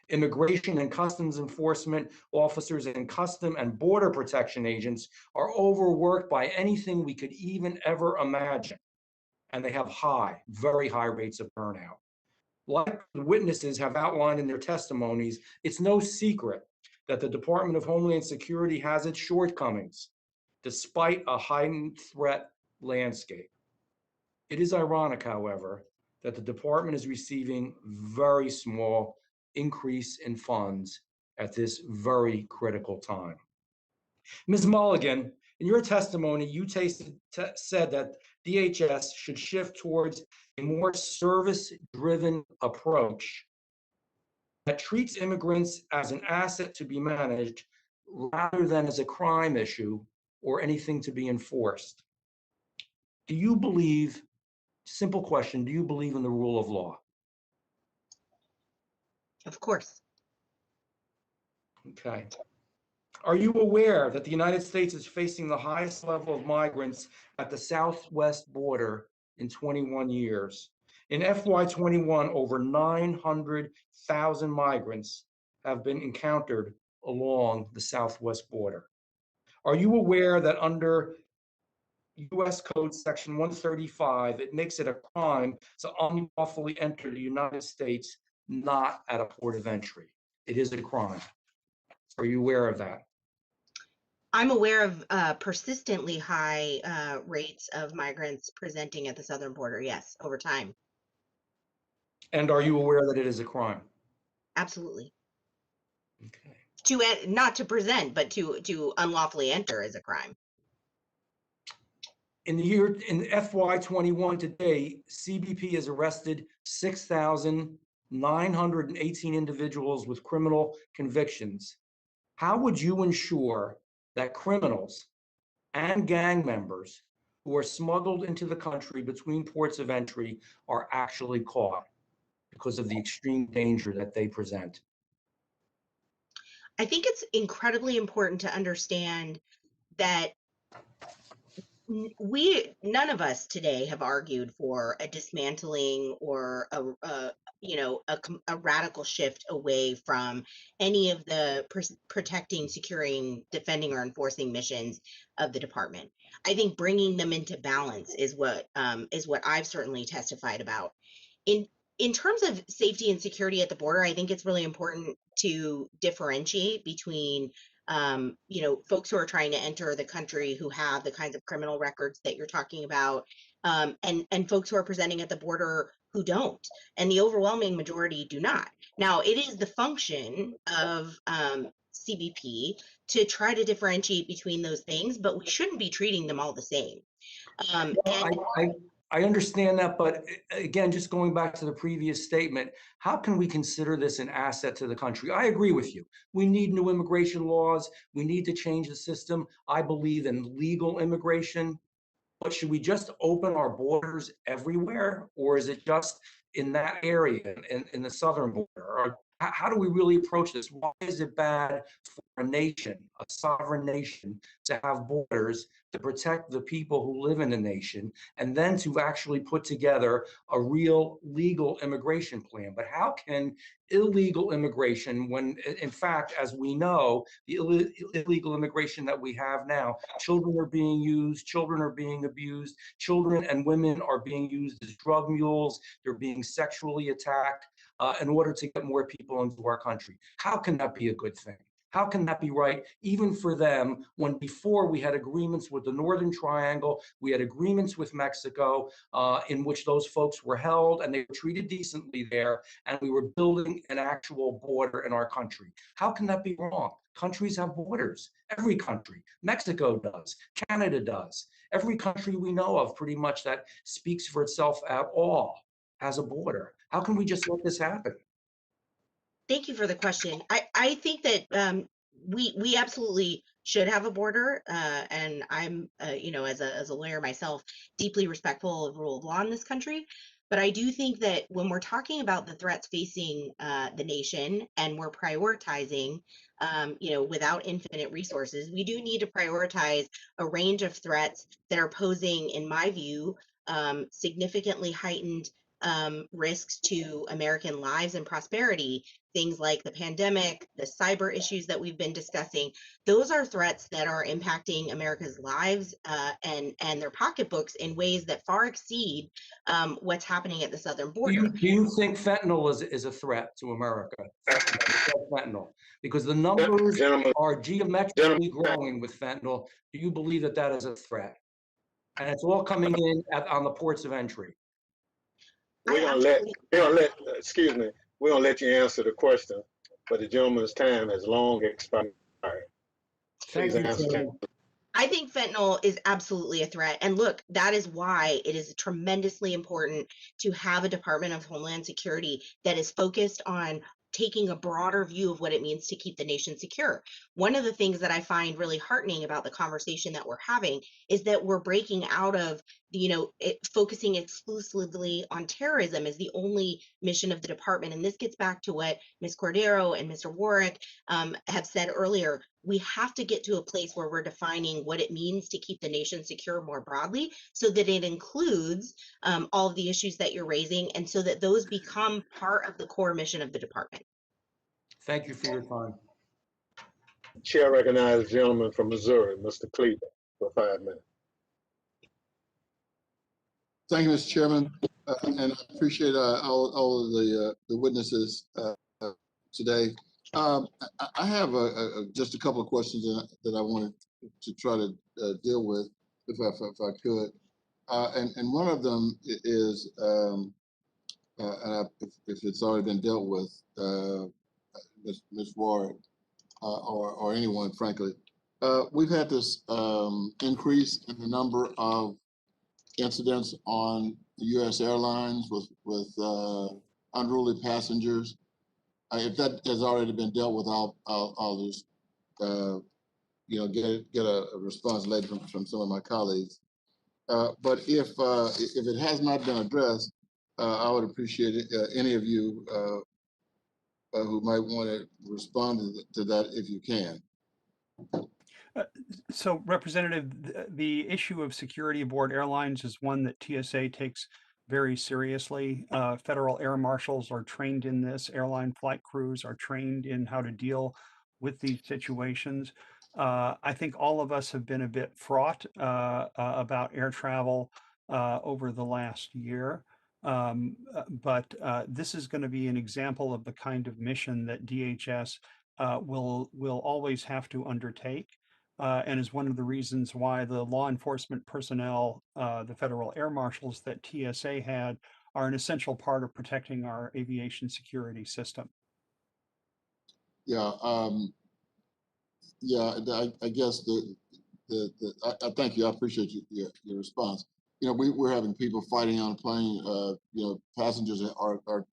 Immigration and Customs Enforcement officers and Custom and Border Protection agents are overworked by anything we could even ever imagine, and they have very high rates of burnout. Like the witnesses have outlined in their testimonies, it's no secret that the Department of Homeland Security has its shortcomings, despite a heightened threat landscape. It is ironic, however, that the department is receiving very small increase in funds at this very critical time. Ms. Mulligan, in your testimony, you said that DHS should shift towards a more service-driven approach that treats immigrants as an asset to be managed rather than as a crime issue or anything to be enforced. Do you believe, simple question, do you believe in the rule of law? Of course. Okay. Are you aware that the United States is facing the highest level of migrants at the southwest border in 21 years? In FY21, over 900,000 migrants have been encountered along the southwest border. Are you aware that under U.S. Code Section 135, it makes it a crime to unlawfully enter the United States not at a port of entry? It is a crime. Are you aware of that? I'm aware of persistently high rates of migrants presenting at the southern border, yes, over time. And are you aware that it is a crime? Absolutely. Okay. Not to present, but to unlawfully enter is a crime. In FY21 today, Cbp has arrested 6,918 individuals with criminal convictions. How would you ensure that criminals and gang members who are smuggled into the country between ports of entry are actually caught because of the extreme danger that they present? I think it's incredibly important to understand that none of us today have argued for a dismantling or a radical shift away from any of the protecting, securing, defending, or enforcing missions of the department. I think bringing them into balance is what I've certainly testified about. In terms of safety and security at the border, I think it's really important to differentiate between folks who are trying to enter the country who have the kinds of criminal records that you're talking about, and folks who are presenting at the border who don't. And the overwhelming majority do not. Now, it is the function of CBP to try to differentiate between those things, but we shouldn't be treating them all the same. I understand that, but again, just going back to the previous statement, how can we consider this an asset to the country? I agree with you. We need new immigration laws. We need to change the system. I believe in legal immigration, but should we just open our borders everywhere, or is it just in that area, in the southern border? Or how do we really approach this? Why is it bad for a nation, a sovereign nation, to have borders to protect the people who live in the nation, and then to actually put together a real legal immigration plan? But how can illegal immigration, when in fact, as we know, the illegal immigration that we have now, children are being used, children are being abused, children and women are being used as drug mules, they're being sexually attacked in order to get more people into our country. How can that be a good thing? How can that be right, even for them, when before we had agreements with the Northern Triangle, we had agreements with Mexico in which those folks were held and they were treated decently there, and we were building an actual border in our country? How can that be wrong? Countries have borders. Every country. Mexico does. Canada does. Every country we know of pretty much that speaks for itself at all has a border. How can we just let this happen? Thank you for the question. I think that we absolutely should have a border, and I'm as a lawyer myself, deeply respectful of rule of law in this country. But I do think that when we're talking about the threats facing the nation and we're prioritizing, without infinite resources, we do need to prioritize a range of threats that are posing, in my view, significantly heightened risks to American lives and prosperity. Things like the pandemic, the cyber issues that we've been discussing, those are threats that are impacting America's lives and their pocketbooks in ways that far exceed what's happening at the southern border. Do you think fentanyl is a threat to America? Fentanyl, because the numbers are geometrically growing with fentanyl. Do you believe that that is a threat? And it's all coming in on the ports of entry. We're gonna let you answer the question, but the gentleman's time has long expired. Please answer. I think fentanyl is absolutely a threat. And look, that is why it is tremendously important to have a Department of Homeland Security that is focused on taking a broader view of what it means to keep the nation secure. One of the things that I find really heartening about the conversation that we're having is that we're breaking out of focusing exclusively on terrorism as the only mission of the department. And this gets back to what Ms. Cordero and Mr. Warwick have said earlier. We have to get to a place where we're defining what it means to keep the nation secure more broadly, so that it includes all of the issues that you're raising, and so that those become part of the core mission of the department. Thank you for your time. Chair recognizes the gentleman from Missouri, Mr. Cleveland, for 5 minutes. Thank you, Mr. Chairman, and I appreciate all of the witnesses today. I have just a couple of questions that I wanted to try to deal with, if I could. And one of them is, if it's already been dealt with, Ms. Ward or anyone, frankly, we've had this increase in the number of incidents on U.S. airlines with unruly passengers. If that has already been dealt with, I'll just get a response later from some of my colleagues. But if it has not been addressed, I would appreciate it, any of you who might want to respond to that if you can. So, Representative, the issue of security aboard airlines is one that TSA takes very seriously. Federal air marshals are trained in this. Airline flight crews are trained in how to deal with these situations. I think all of us have been a bit fraught about air travel over the last year. But this is going to be an example of the kind of mission that DHS will always have to undertake. And is one of the reasons why the law enforcement personnel, the federal air marshals that TSA had, are an essential part of protecting our aviation security system. Yeah, I guess I thank you. I appreciate your response. We're having people fighting on a plane. Passengers are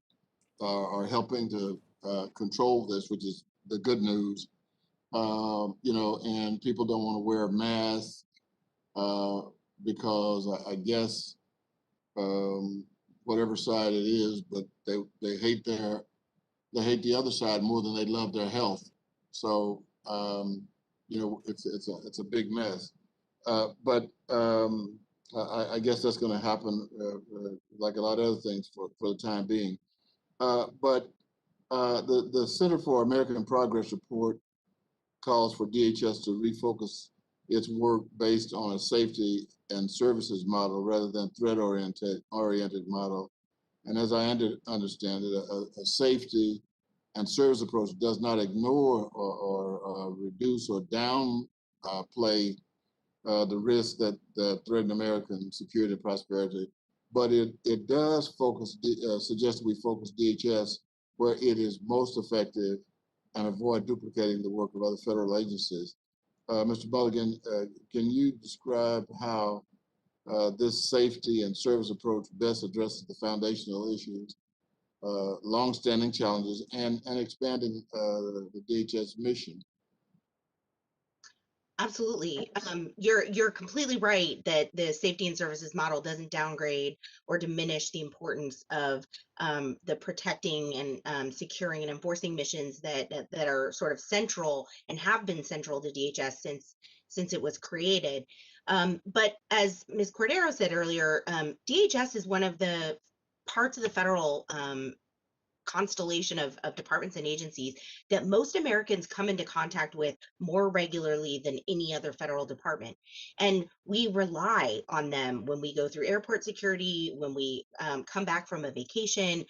helping to control this, which is the good news. And people don't want to wear masks because I guess whatever side it is, but they hate the other side more than they love their health. So it's a big mess. But I guess that's going to happen like a lot of other things for the time being. But the Center for American Progress report calls for DHS to refocus its work based on a safety and services model rather than threat-oriented model. And as I understand it, a safety and service approach does not ignore or reduce or downplay the risks that threaten American security and prosperity, but it does focus, suggest we focus DHS where it is most effective and avoid duplicating the work of other federal agencies. Mr. Mulligan, can you describe how this safety and service approach best addresses the foundational issues, long-standing challenges, and expanding the DHS mission? Absolutely. You're completely right that the safety and services model doesn't downgrade or diminish the importance of the protecting and securing and enforcing missions that are sort of central and have been central to DHS since it was created. But as Ms. Cordero said earlier, DHS is one of the parts of the federal constellation of departments and agencies that most Americans come into contact with more regularly than any other federal department. And we rely on them when we go through airport security, when we come back from a vacation,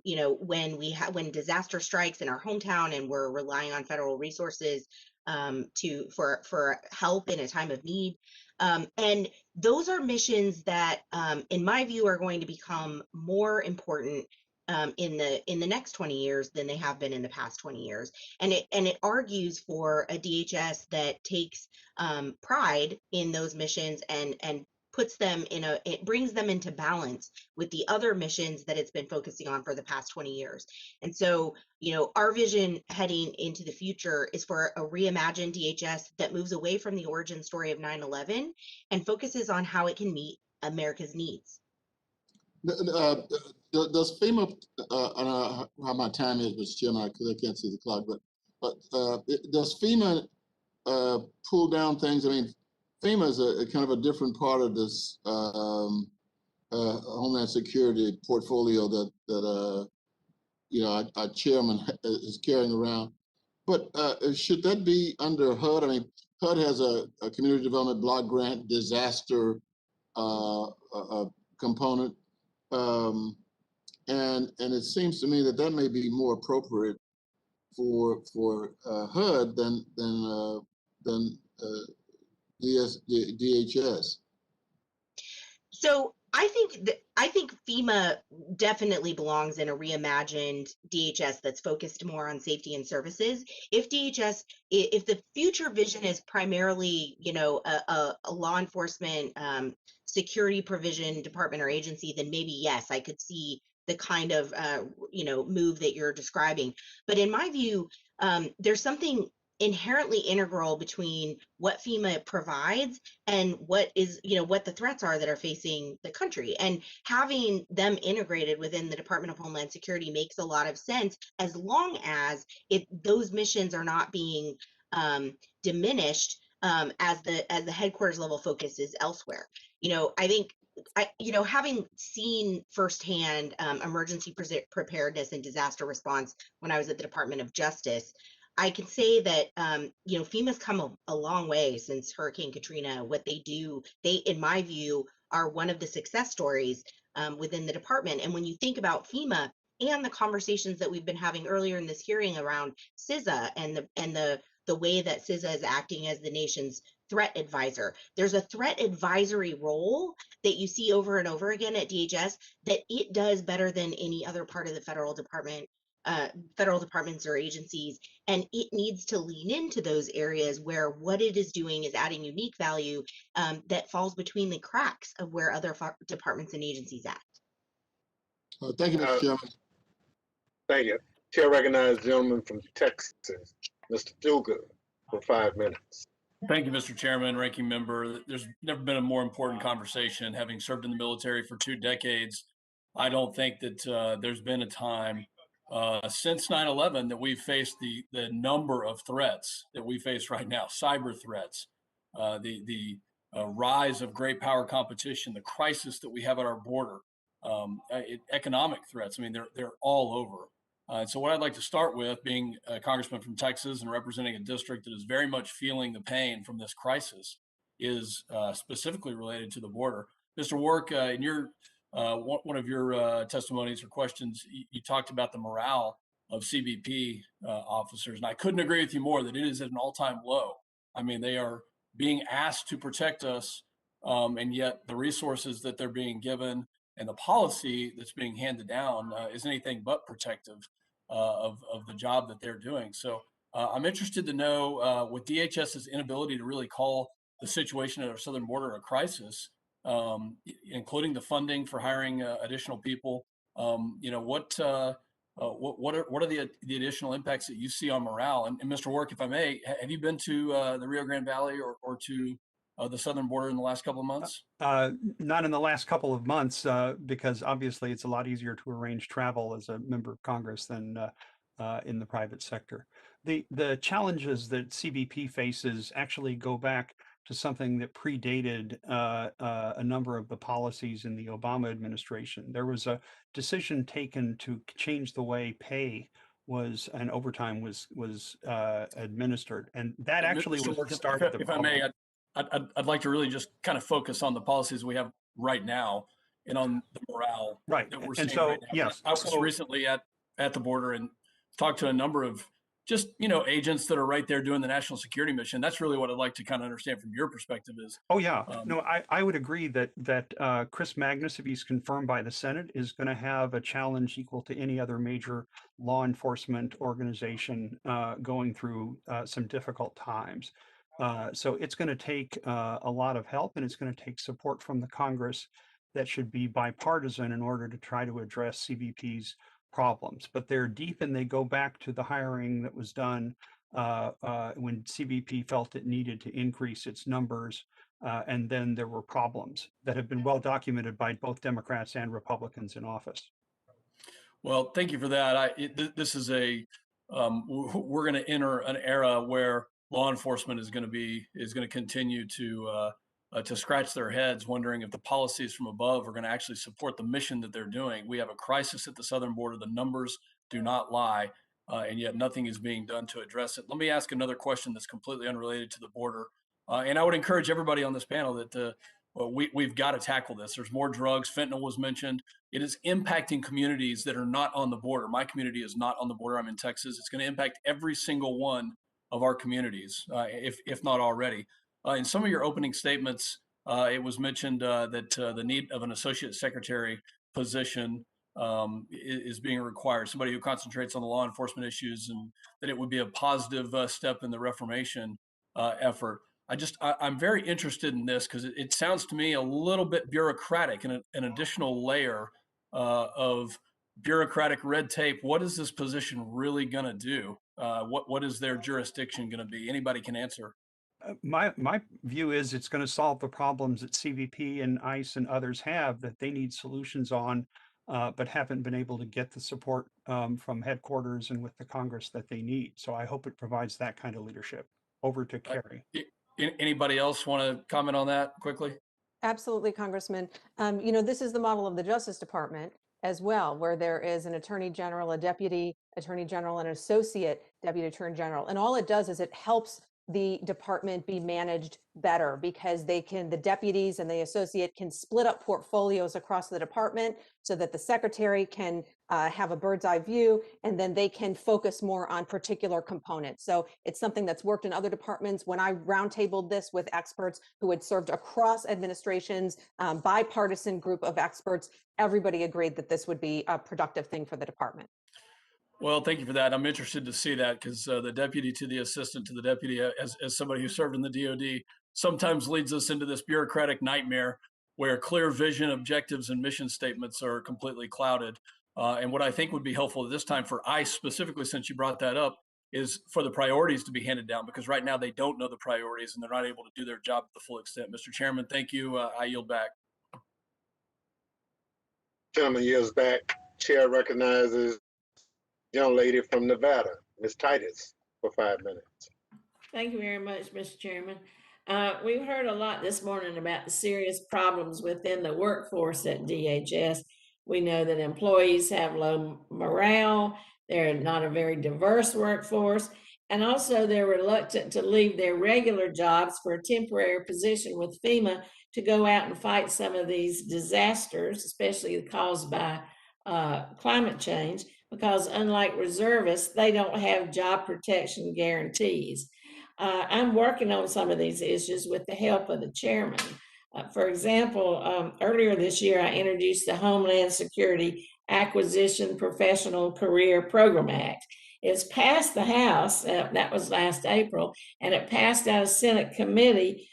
you know, when disaster strikes in our hometown and we're relying on federal resources for help in a time of need. And those are missions that, in my view, are going to become more important in the next 20 years than they have been in the past 20 years. And it argues for a DHS that takes pride in those missions and puts them it brings them into balance with the other missions that it's been focusing on for the past 20 years. And so, you know, our vision heading into the future is for a reimagined DHS that moves away from the origin story of 9/11 and focuses on how it can meet America's needs. Does FEMA, I don't know how my time is, Mr. Chairman, because I can't see the clock, but does FEMA pull down things? I mean, FEMA is a kind of a different part of this Homeland Security portfolio that you know, our chairman is carrying around. But should that be under HUD? I mean, HUD has a community development block grant disaster component. And it seems to me that may be more appropriate for HUD than DHS. So I think FEMA definitely belongs in a reimagined DHS that's focused more on safety and services. If the future vision is primarily, you know, a law enforcement security provision department or agency, then maybe yes, I could see the kind of you know, move that you're describing. But in my view, there's something inherently integral between what FEMA provides and what is, you know, what the threats are that are facing the country. And having them integrated within the Department of Homeland Security makes a lot of sense, as long as those missions are not being diminished as the headquarters level focus is elsewhere. You know, I think you know, having seen firsthand emergency preparedness and disaster response when I was at the Department of Justice, I can say that, you know, FEMA's come a long way since Hurricane Katrina. What they do, in my view, are one of the success stories within the department. And when you think about FEMA and the conversations that we've been having earlier in this hearing around Cisa and the way that Cisa is acting as the nation's threat advisor, there's a threat advisory role that you see over and over again at DHS that it does better than any other part of the federal departments or agencies, and it needs to lean into those areas where what it is doing is adding unique value that falls between the cracks of where other departments and agencies act. Thank you, Mr. Chairman. Thank you. Chair recognizes the gentleman from Texas, Mr. Duga, for 5 minutes. Thank you, Mr. Chairman, Ranking Member. There's never been a more important conversation. Having served in the military for 2 decades, I don't think that there's been a time since 9/11 that we've faced the number of threats that we face right now, cyber threats, the rise of great power competition, the crisis that we have at our border, economic threats. I mean, they're all over. And so what I'd like to start with, being a congressman from Texas and representing a district that is very much feeling the pain from this crisis, is specifically related to the border. Mr. Work, in your one of your testimonies or questions, you talked about the morale CBP officers. And I couldn't agree with you more that it is at an all-time low. I mean, they are being asked to protect us, and yet the resources that they're being given and the policy that's being handed down is anything but protective of the job that they're doing. So I'm interested to know, with DHS's inability to really call the situation at our southern border a crisis, including the funding for hiring additional people, what are the additional impacts that you see on morale? And Mr. Work, if I may, have you been to the Rio Grande Valley or to the southern border in the last couple of months? Not in the last couple of months, because obviously it's a lot easier to arrange travel as a member of Congress than in the private sector. The challenges that CBP faces actually go back to something that predated a number of the policies in the Obama administration. There was a decision taken to change the way pay was and overtime was administered, and that actually was the start of the if I problem. may, I'd like to really just kind of focus on the policies we have right now and on the morale Right. that we're And seeing so, right now. yes. I was recently at the border and talked to a number of just, agents that are right there doing the national security mission. That's really what I'd like to kind of understand from your perspective is. Oh, yeah. No, I would agree that Chris Magnus, if he's confirmed by the Senate, is going to have a challenge equal to any other major law enforcement organization going through some difficult times. So it's going to take a lot of help, and it's going to take support from the Congress that should be bipartisan in order to try to address CBP's problems. But they're deep, and they go back to the hiring that was done when CBP felt it needed to increase its numbers. And then there were problems that have been well documented by both Democrats and Republicans in office. Well, thank you for that. This is we're going to enter an era where law enforcement is going to continue to scratch their heads, wondering if the policies from above are going to actually support the mission that they're doing. We have a crisis at the southern border. The numbers do not lie, and yet nothing is being done to address it. Let me ask another question that's completely unrelated to the border, and I would encourage everybody on this panel that we've got to tackle this. There's more drugs. Fentanyl was mentioned. It is impacting communities that are not on the border. My community is not on the border. I'm in Texas. It's going to impact every single one of our communities, if not already. In some of your opening statements, it was mentioned that the need of an associate secretary position is being required, somebody who concentrates on the law enforcement issues, and that it would be a positive step in the reformation effort. I'm very interested in this because it sounds to me a little bit bureaucratic and an additional layer of bureaucratic red tape. What is this position really going to do? What is their jurisdiction going to be? Anybody can answer. My view is it's going to solve the problems that CBP and ICE and others have that they need solutions on, but haven't been able to get the support from headquarters and with the Congress that they need. So I hope it provides that kind of leadership. Over to Carrie. Anybody else want to comment on that quickly? Absolutely, Congressman. This is the model of the Justice Department as well, where there is an attorney general, a deputy attorney general, and an associate deputy attorney general. And all it does is it helps the department be managed better because the deputies and the associate can split up portfolios across the department so that the secretary can have a bird's eye view, and then they can focus more on particular components. So it's something that's worked in other departments. When I roundtabled this with experts who had served across administrations, bipartisan group of experts, everybody agreed that this would be a productive thing for the department. Well, thank you for that. I'm interested to see that because the deputy to the assistant to the deputy, as somebody who served in the DOD, sometimes leads us into this bureaucratic nightmare where clear vision, objectives, and mission statements are completely clouded. And what I think would be helpful at this time for ICE specifically, since you brought that up, is for the priorities to be handed down, because right now they don't know the priorities and they're not able to do their job to the full extent. Mr. Chairman, thank you. I yield back. Gentleman yields back. Chair recognizes young lady from Nevada, Ms. Titus, for 5 minutes. Thank you very much, Mr. Chairman. We've heard a lot this morning about the serious problems within the workforce at DHS. We know that employees have low morale, they're not a very diverse workforce, and also they're reluctant to leave their regular jobs for a temporary position with FEMA to go out and fight some of these disasters, especially caused by climate change, because unlike reservists, they don't have job protection guarantees. I'm working on some of these issues with the help of the chairman. For example, earlier this year, I introduced the Homeland Security Acquisition Professional Career Program Act. It's passed the House, that was last April, and it passed out of Senate committee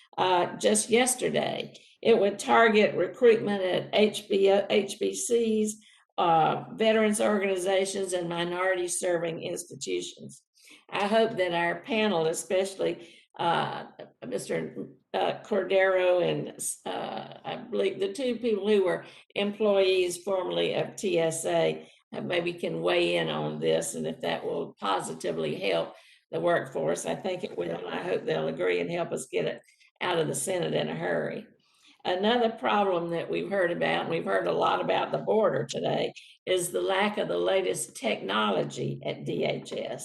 just yesterday. It would target recruitment at HBCs, veterans organizations, and minority serving institutions. I hope that our panel, especially Mr. Cordero and I believe the two people who were employees formerly of TSA, maybe can weigh in on this, and if that will positively help the workforce, I think it will. I hope they'll agree and help us get it out of the Senate in a hurry. Another problem that we've heard about, and we've heard a lot about the border today, is the lack of the latest technology at DHS.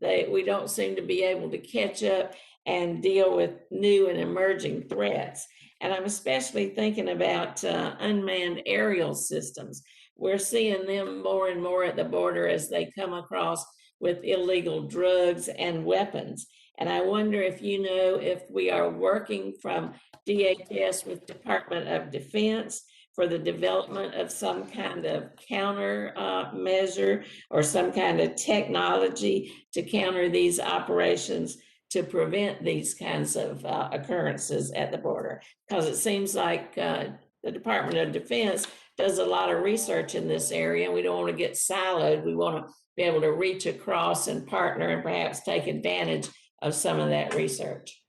We don't seem to be able to catch up and deal with new and emerging threats. And I'm especially thinking about unmanned aerial systems. We're seeing them more and more at the border as they come across with illegal drugs and weapons. And I wonder if you know if we are working from DHS with Department of Defense for the development of some kind of counter measure or some kind of technology to counter these operations to prevent these kinds of occurrences at the border. Because it seems like the Department of Defense does a lot of research in this area. We don't want to get siloed. We want to be able to reach across and partner and perhaps take advantage of some of that research.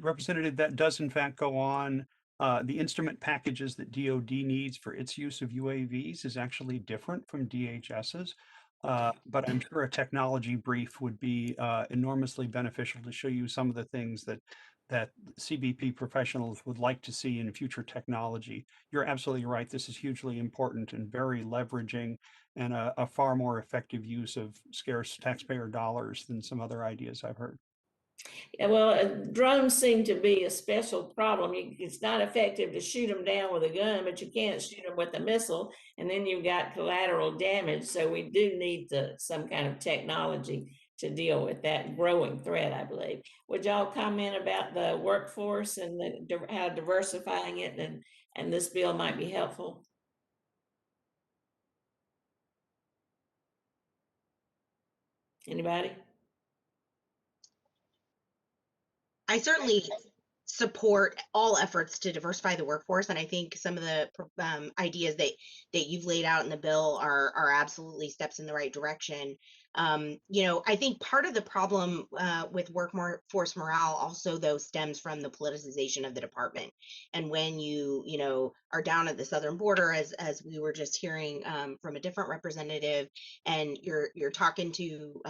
Representative, that does in fact go on. The instrument packages that DoD needs for its use of UAVs is actually different from DHS's. But I'm sure a technology brief would be enormously beneficial to show you some of the things that CBP professionals would like to see in future technology. You're absolutely right. This is hugely important and very leveraging and a far more effective use of scarce taxpayer dollars than some other ideas I've heard. Yeah, well, drones seem to be a special problem. It's not effective to shoot them down with a gun, but you can't shoot them with a missile, and then you've got collateral damage. So we do need some kind of technology to deal with that growing threat, I believe. Would y'all comment about the workforce and how diversifying it and this bill might be helpful? Anybody? I certainly support all efforts to diversify the workforce, and I think some of the ideas that you've laid out in the bill are absolutely steps in the right direction. I think part of the problem with workforce morale also, though, stems from the politicization of the department. And when you are down at the southern border, as we were just hearing from a different representative, and you're talking to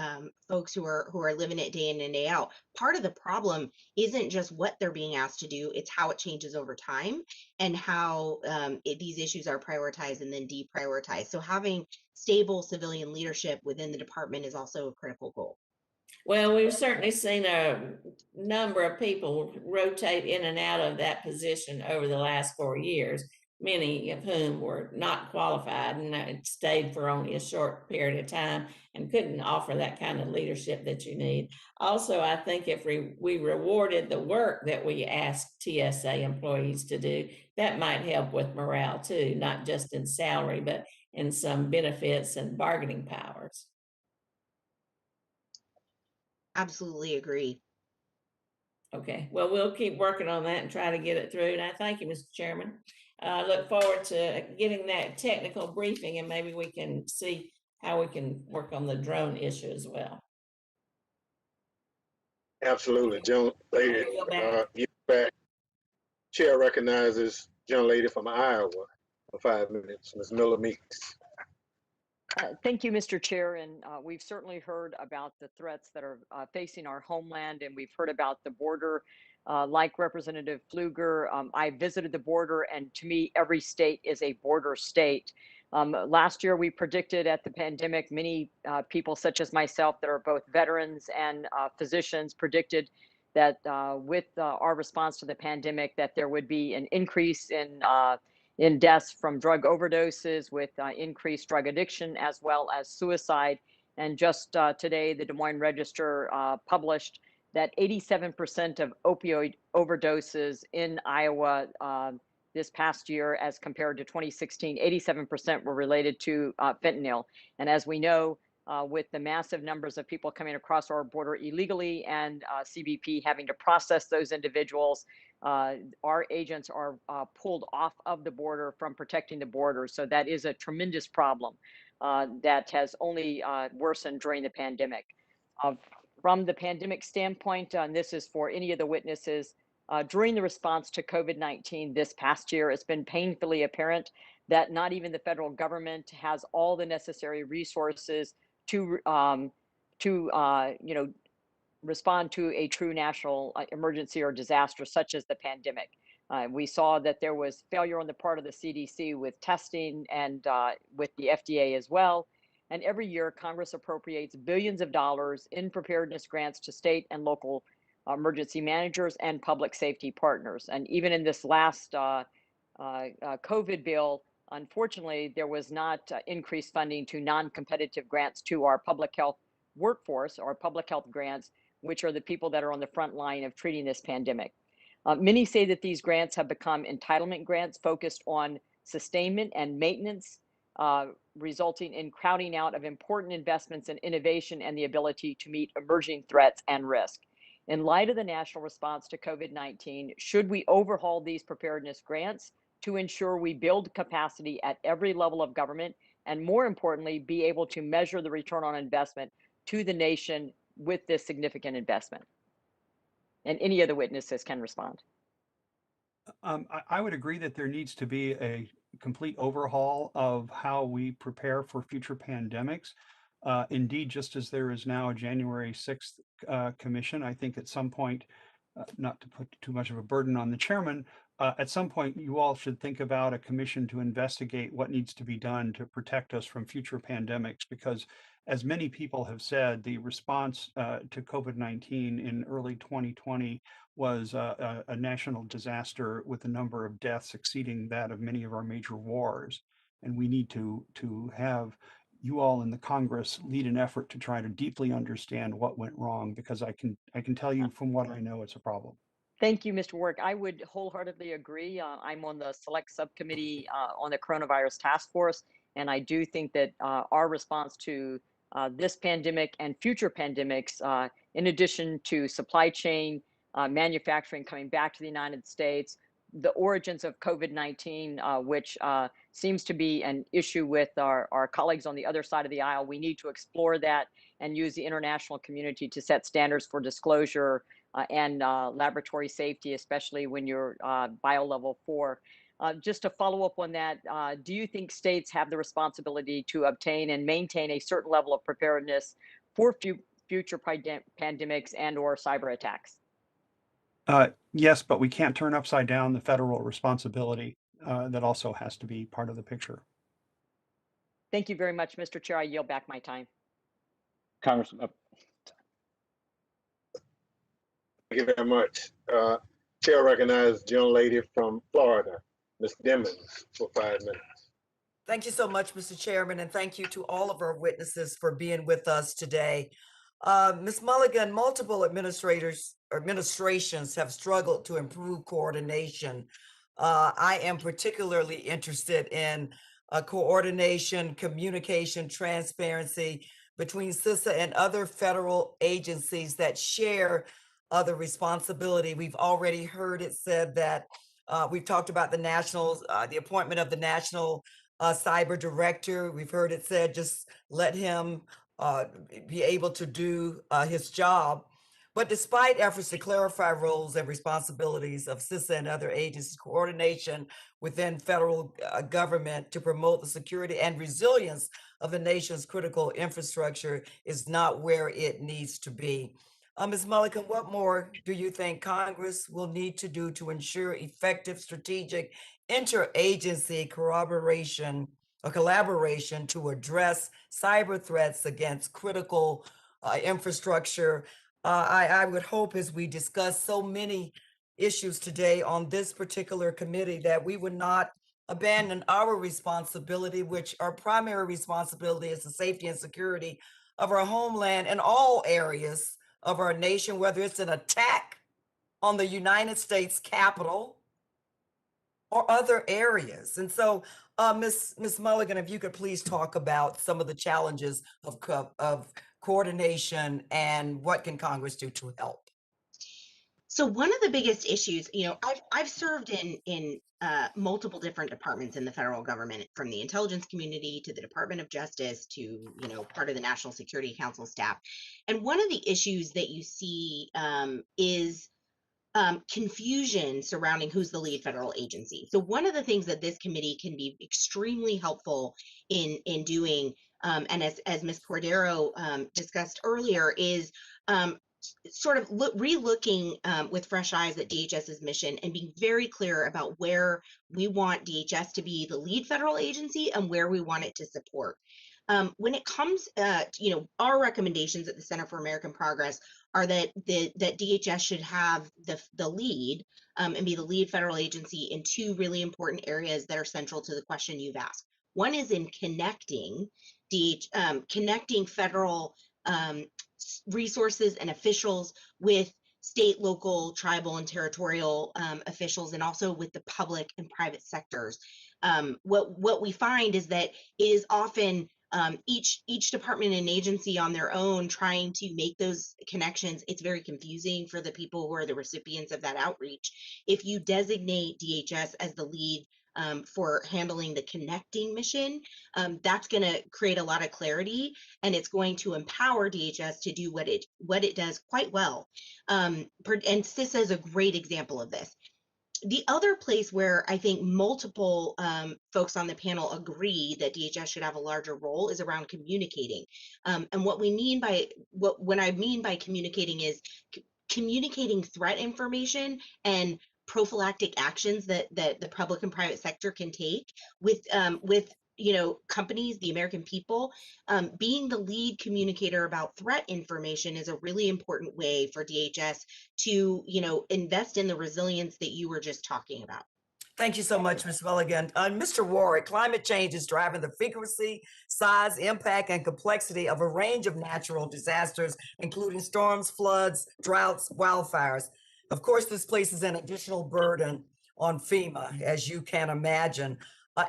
folks who are living it day in and day out, part of the problem isn't just what they're being asked to do, it's how it changes over time and how these issues are prioritized and then deprioritized. So having stable civilian leadership within the department is also a critical goal. Well, we've certainly seen a number of people rotate in and out of that position over the last 4 years, many of whom were not qualified and stayed for only a short period of time and couldn't offer that kind of leadership that you need. Also, I think if we rewarded the work that we ask TSA employees to do, that might help with morale too, not just in salary, but in some benefits and bargaining powers. Absolutely agree. Okay, well, we'll keep working on that and try to get it through. And I thank you, Mr. Chairman. I look forward to getting that technical briefing, and maybe we can see how we can work on the drone issue as well. Absolutely. Young lady, back. Chair recognizes young lady from Iowa for 5 minutes, Ms. Miller Meeks. Thank you, Mr. Chair. And we've certainly heard about the threats that are facing our homeland, and we've heard about the border. Like Representative Pfluger, I visited the border, and to me, every state is a border state. Last year, we predicted at the pandemic, many people such as myself that are both veterans and physicians predicted that with our response to the pandemic, that there would be an increase in in deaths from drug overdoses with increased drug addiction as well as suicide. And just today, the Des Moines Register published that 87% of opioid overdoses in Iowa this past year, as compared to 2016, 87% were related to fentanyl. And as we know, with the massive numbers of people coming across our border illegally and CBP having to process those individuals, our agents are pulled off of the border from protecting the border. So that is a tremendous problem that has only worsened during the pandemic. From the pandemic standpoint, and this is for any of the witnesses, during the response to COVID-19 this past year, it's been painfully apparent that not even the federal government has all the necessary resources to respond to a true national emergency or disaster such as the pandemic. We saw that there was failure on the part of the CDC with testing and with the FDA as well. And every year, Congress appropriates billions of dollars in preparedness grants to state and local emergency managers and public safety partners. And even in this last COVID bill, unfortunately, there was not increased funding to non-competitive grants to our public health workforce or public health grants, which are the people that are on the front line of treating this pandemic. Many say that these grants have become entitlement grants focused on sustainment and maintenance, resulting in crowding out of important investments in innovation and the ability to meet emerging threats and risk. In light of the national response to COVID-19, should we overhaul these preparedness grants to ensure we build capacity at every level of government, and more importantly, be able to measure the return on investment to the nation with this significant investment? And any of the witnesses can respond. I would agree that there needs to be a complete overhaul of how we prepare for future pandemics. Indeed, just as there is now a January 6th commission, I think at some point, not to put too much of a burden on the chairman, at some point you all should think about a commission to investigate what needs to be done to protect us from future pandemics, because as many people have said, the response to COVID-19 in early 2020 was a national disaster with a number of deaths exceeding that of many of our major wars. And we need to have you all in the Congress lead an effort to try to deeply understand what went wrong, because I can tell you from what I know, it's a problem. Thank you, Mr. Work. I would wholeheartedly agree. I'm on the select subcommittee on the coronavirus task force, and I do think that our response to this pandemic and future pandemics, in addition to supply chain, manufacturing coming back to the United States, the origins of COVID-19, which seems to be an issue with our colleagues on the other side of the aisle. We need to explore that and use the international community to set standards for disclosure and laboratory safety, especially when you're bio-level 4. Just to follow up on that, do you think states have the responsibility to obtain and maintain a certain level of preparedness for future pandemics and or cyber attacks? Yes, but we can't turn upside down the federal responsibility. That also has to be part of the picture. Thank you very much, Mr. Chair. I yield back my time. Congressman. Thank you very much. Chair recognizes the young lady from Florida, Ms. Dimmons, for 5 minutes. Thank you so much, Mr. Chairman, and thank you to all of our witnesses for being with us today. Ms. Mulligan, multiple administrations have struggled to improve coordination. I am particularly interested in coordination, communication, transparency between Sysa and other federal agencies that share the responsibility. We've already heard it said that we've talked about the appointment of the National Cyber Director. We've heard it said just let him be able to do his job. But despite efforts to clarify roles and responsibilities of Sysa and other agencies, coordination within federal government to promote the security and resilience of the nation's critical infrastructure is not where it needs to be. Ms. Mulligan, what more do you think Congress will need to do to ensure effective strategic interagency collaboration to address cyber threats against critical infrastructure? I would hope, as we discuss so many issues today on this particular committee, that we would not abandon our responsibility, which our primary responsibility is the safety and security of our homeland in all areas of our nation, whether it's an attack on the United States Capitol or other areas. And so, Ms. Mulligan, if you could please talk about some of the challenges of coordination and what can Congress do to help? So one of the biggest issues, I've served in multiple different departments in the federal government, from the intelligence community to the Department of Justice to part of the National Security Council staff. And one of the issues that you see is confusion surrounding who's the lead federal agency. So one of the things that this committee can be extremely helpful in doing, and as Ms. Cordero discussed earlier, is sort of re-looking with fresh eyes at DHS's mission and being very clear about where we want DHS to be the lead federal agency and where we want it to support. When it comes, our recommendations at the Center for American Progress are that that DHS should have the lead and be the lead federal agency in two really important areas that are central to the question you've asked. One is in connecting federal resources and officials with state, local, tribal, and territorial officials, and also with the public and private sectors. What we find is that it is often each department and agency on their own trying to make those connections. It's very confusing for the people who are the recipients of that outreach. If you designate DHS as the lead for handling the connecting mission, that's going to create a lot of clarity, and it's going to empower DHS to do what it does quite well. And Sysa is a great example of this. The other place where I think multiple folks on the panel agree that DHS should have a larger role is around communicating. And what I mean by communicating is communicating threat information and prophylactic actions that the public and private sector can take with companies, the American people. Being the lead communicator about threat information is a really important way for DHS to invest in the resilience that you were just talking about. Thank you so much, Ms. Mulligan. Mr. Warwick, climate change is driving the frequency, size, impact, and complexity of a range of natural disasters, including storms, floods, droughts, wildfires. Of course, this places an additional burden on FEMA, as you can imagine.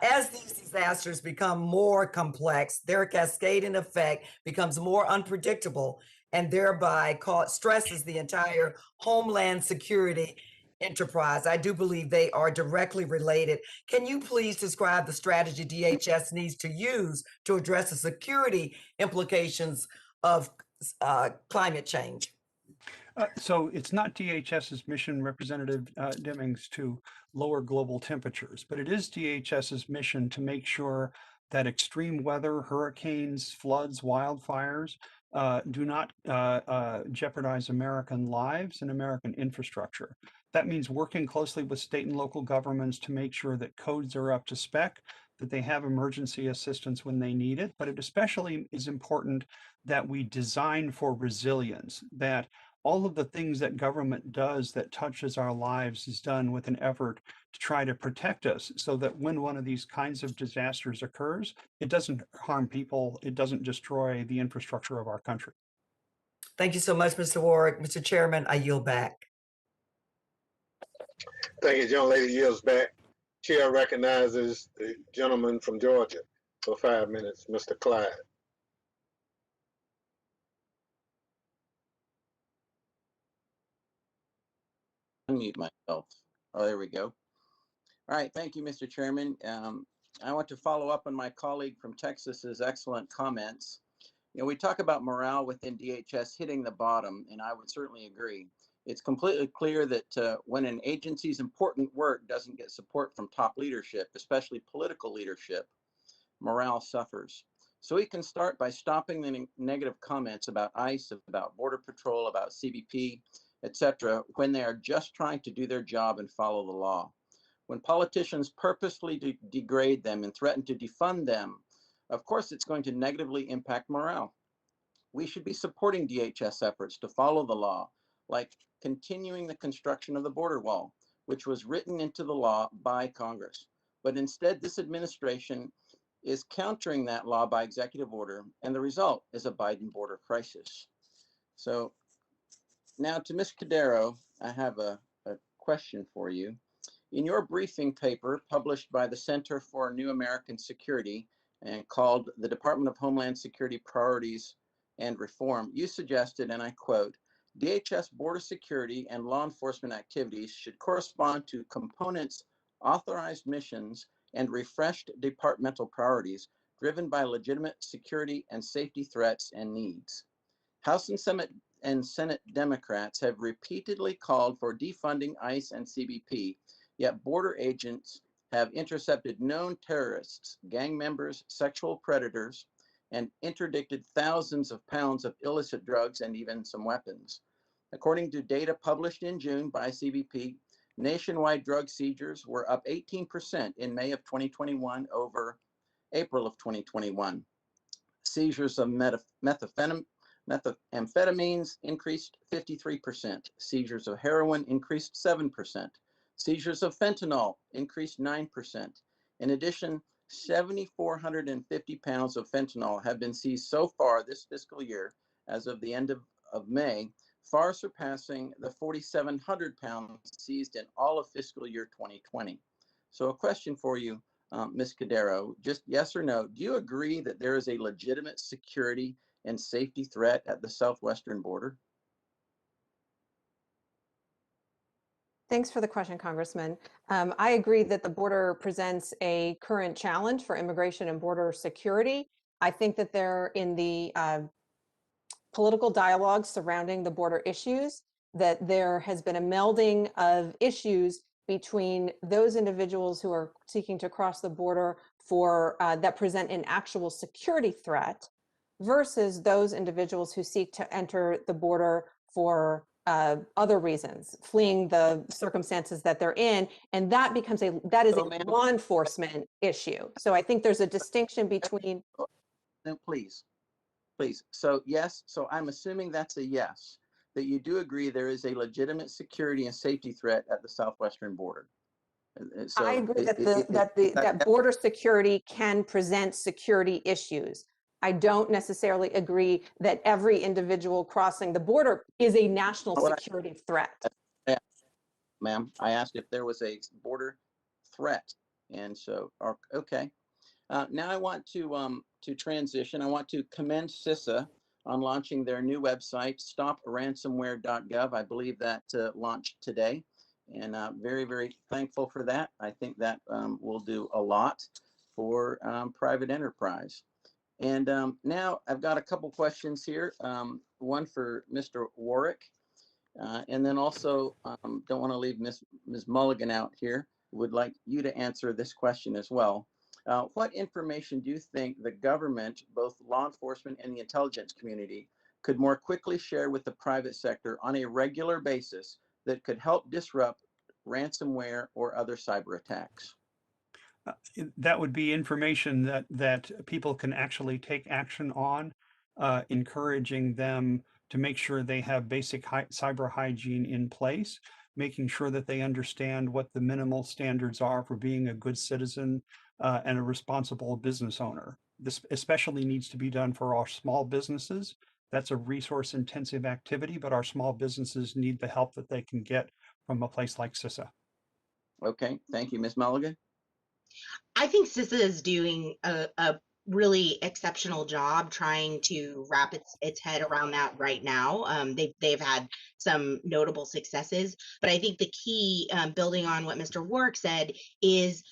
As these disasters become more complex, their cascading effect becomes more unpredictable and thereby stresses the entire Homeland Security enterprise. I do believe they are directly related. Can you please describe the strategy DHS needs to use to address the security implications of climate change? So it's not DHS's mission, Representative Demings, to lower global temperatures, but it is DHS's mission to make sure that extreme weather, hurricanes, floods, wildfires do not jeopardize American lives and American infrastructure. That means working closely with state and local governments to make sure that codes are up to spec, that they have emergency assistance when they need it, but it especially is important that we design for resilience, that all of the things that government does that touches our lives is done with an effort to try to protect us so that when one of these kinds of disasters occurs, it doesn't harm people, it doesn't destroy the infrastructure of our country. Thank you so much, Mr. Warwick. Mr. Chairman, I yield back. Thank you, young lady yields back. Chair recognizes the gentleman from Georgia for 5 minutes, Mr. Clyde. Unmute myself. Oh, there we go. All right. Thank you, Mr. Chairman. I want to follow up on my colleague from Texas's excellent comments. We talk about morale within DHS hitting the bottom, and I would certainly agree. It's completely clear that when an agency's important work doesn't get support from top leadership, especially political leadership, morale suffers. So we can start by stopping the negative comments about ICE, about Border Patrol, about CBP, etc., when they are just trying to do their job and follow the law. When politicians purposefully degrade them and threaten to defund them, of course it's going to negatively impact morale. We should be supporting DHS efforts to follow the law, like continuing the construction of the border wall, which was written into the law by Congress. but instead this administration is countering that law by executive order, and the result is a Biden border crisis. So now to Ms. Cordero, I have a question for you. In your briefing paper published by the Center for New American Security and called the Department of Homeland Security Priorities and Reform, you suggested, and I quote, DHS border security and law enforcement activities should correspond to components, authorized missions, and refreshed departmental priorities driven by legitimate security and safety threats and needs. House and Senate Democrats have repeatedly called for defunding ICE and CBP, yet border agents have intercepted known terrorists, gang members, sexual predators, and interdicted thousands of pounds of illicit drugs and even some weapons. According to data published in June by CBP, nationwide drug seizures were up 18% in May of 2021 over April of 2021. Seizures of methamphetamines increased 53%. Seizures of heroin increased 7%. Seizures of fentanyl increased 9%. In addition, 7,450 pounds of fentanyl have been seized so far this fiscal year as of the end of May, far surpassing the 4,700 pounds seized in all of fiscal year 2020. So a question for you, Ms. Cordero, just yes or no, do you agree that there is a legitimate security and safety threat at the southwestern border? Thanks for the question, Congressman. I agree that the border presents a current challenge for immigration and border security. I think that they're in the political dialogue surrounding the border issues, that there has been a melding of issues between those individuals who are seeking to cross the border for that present an actual security threat versus those individuals who seek to enter the border for other reasons, fleeing the circumstances that they're in, and that becomes a law enforcement issue. So I think there's a distinction between. Then please. So yes, so I'm assuming that's a yes, that you do agree there is a legitimate security and safety threat at the southwestern border. So I agree that border security can present security issues. I don't necessarily agree that every individual crossing the border is a national security threat. Ma'am, I asked if there was a border threat, and so okay. Now I want to transition. I want to commend Sysa on launching their new website, stopransomware.gov. I believe that launched today, and very, very thankful for that. I think that will do a lot for private enterprise. And now I've got a couple questions here, one for Mr. Warwick, and then also don't want to leave Ms. Mulligan out here. Would like you to answer this question as well. What information do you think the government, both law enforcement and the intelligence community, could more quickly share with the private sector on a regular basis that could help disrupt ransomware or other cyber attacks? That would be information that people can actually take action on, encouraging them to make sure they have basic cyber hygiene in place, making sure that they understand what the minimal standards are for being a good citizen and a responsible business owner. This especially needs to be done for our small businesses. That's a resource intensive activity, but our small businesses need the help that they can get from a place like Sysa. Okay, thank you, Ms. Mulligan. I think Cisa is doing a really exceptional job trying to wrap its head around that right now. They've had some notable successes, but I think the key, building on what Mr. Warwick said, is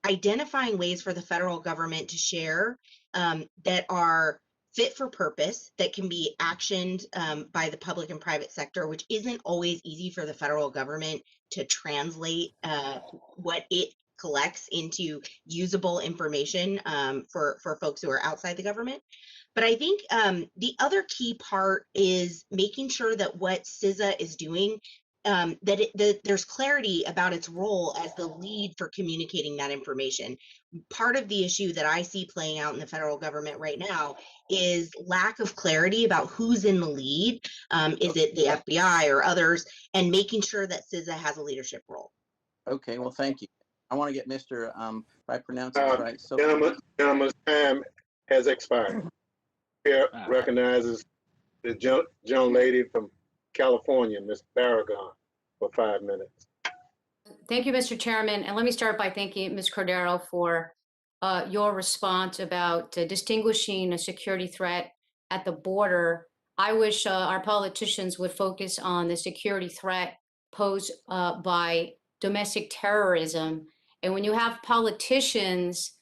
identifying ways for the federal government to share that are fit for purpose, that can be actioned by the public and private sector, which isn't always easy for the federal government to translate what it collects into usable information for folks who are outside the government. But I think the other key part is making sure that what Cisa is doing, that there's clarity about its role as the lead for communicating that information. Part of the issue that I see playing out in the federal government right now is lack of clarity about who's in the lead. Is it the FBI or others? And making sure that Cisa has a leadership role. Okay, well, thank you. I want to get Mr. If I pronounce it right. So, Gentleman's time has expired. Here recognizes the young lady from California, Ms. Barragon, for 5 minutes. Thank you, Mr. Chairman. And let me start by thanking Ms. Cordero for your response about distinguishing a security threat at the border. I wish our politicians would focus on the security threat posed by domestic terrorism. And when you have politicians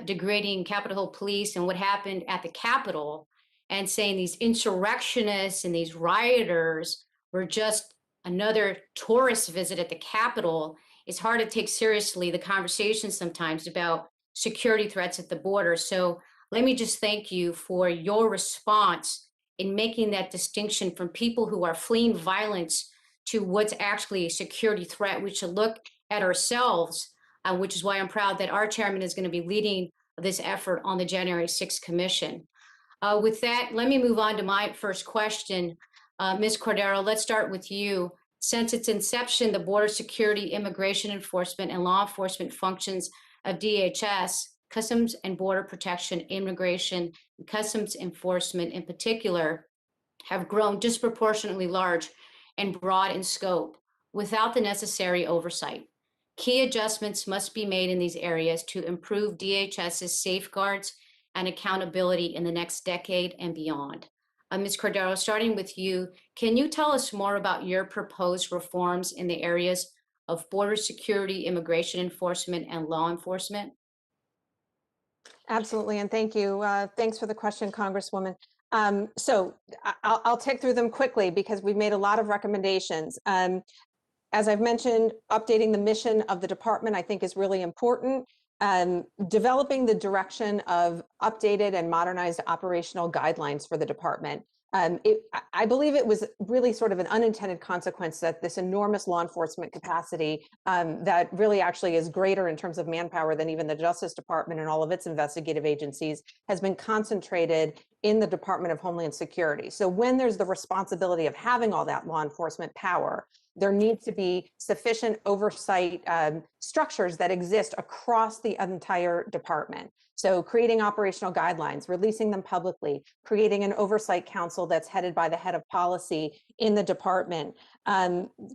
degrading Capitol Police and what happened at the Capitol and saying these insurrectionists and these rioters were just another tourist visit at the Capitol, it's hard to take seriously the conversation sometimes about security threats at the border. So let me just thank you for your response in making that distinction from people who are fleeing violence to what's actually a security threat. We should look at ourselves, which is why I'm proud that our chairman is going to be leading this effort on the January 6th Commission. With that, let me move on to my first question. Ms. Cordero, let's start with you. Since its inception, the border security, immigration enforcement, and law enforcement functions of DHS, Customs and Border Protection, Immigration, and Customs Enforcement in particular, have grown disproportionately large and broad in scope without the necessary oversight. Key adjustments must be made in these areas to improve DHS's safeguards and accountability in the next decade and beyond. Ms. Cordero, starting with you, can you tell us more about your proposed reforms in the areas of border security, immigration enforcement, and law enforcement? Absolutely, and thank you. Thanks for the question, Congresswoman. So I'll take through them quickly because we've made a lot of recommendations. As I've mentioned, updating the mission of the department, I think, is really important. Developing the direction of updated and modernized operational guidelines for the department. I believe it was really sort of an unintended consequence that this enormous law enforcement capacity that really actually is greater in terms of manpower than even the Justice Department and all of its investigative agencies has been concentrated in the Department of Homeland Security. So when there's the responsibility of having all that law enforcement power, there needs to be sufficient oversight structures that exist across the entire department. So creating operational guidelines, releasing them publicly, creating an oversight council that's headed by the head of policy in the department,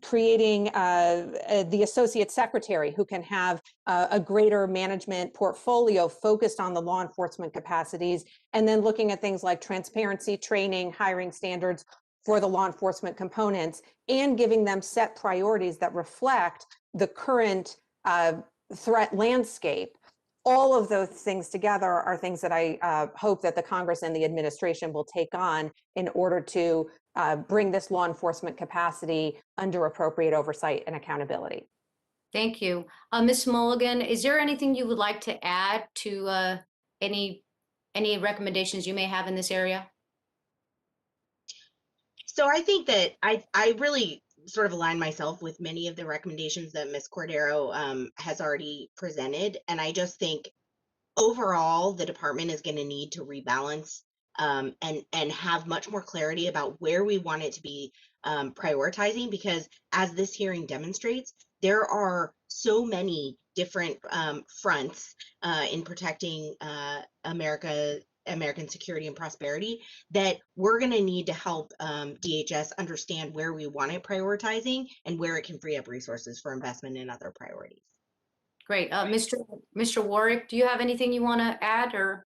creating the associate secretary who can have a greater management portfolio focused on the law enforcement capacities, and then looking at things like transparency, training, hiring standards for the law enforcement components, and giving them set priorities that reflect the current threat landscape. All of those things together are things that I hope that the Congress and the administration will take on in order to bring this law enforcement capacity under appropriate oversight and accountability. Thank you. Ms. Mulligan, is there anything you would like to add to any recommendations you may have in this area? So I think that I really sort of align myself with many of the recommendations that Ms. Cordero has already presented. And I just think overall, the department is going to need to rebalance and have much more clarity about where we want it to be prioritizing, because as this hearing demonstrates, there are so many different fronts in protecting American security and prosperity that we're going to need to help DHS understand where we want it prioritizing and where it can free up resources for investment in other priorities. Great. Mr. Warwick, do you have anything you want to add or?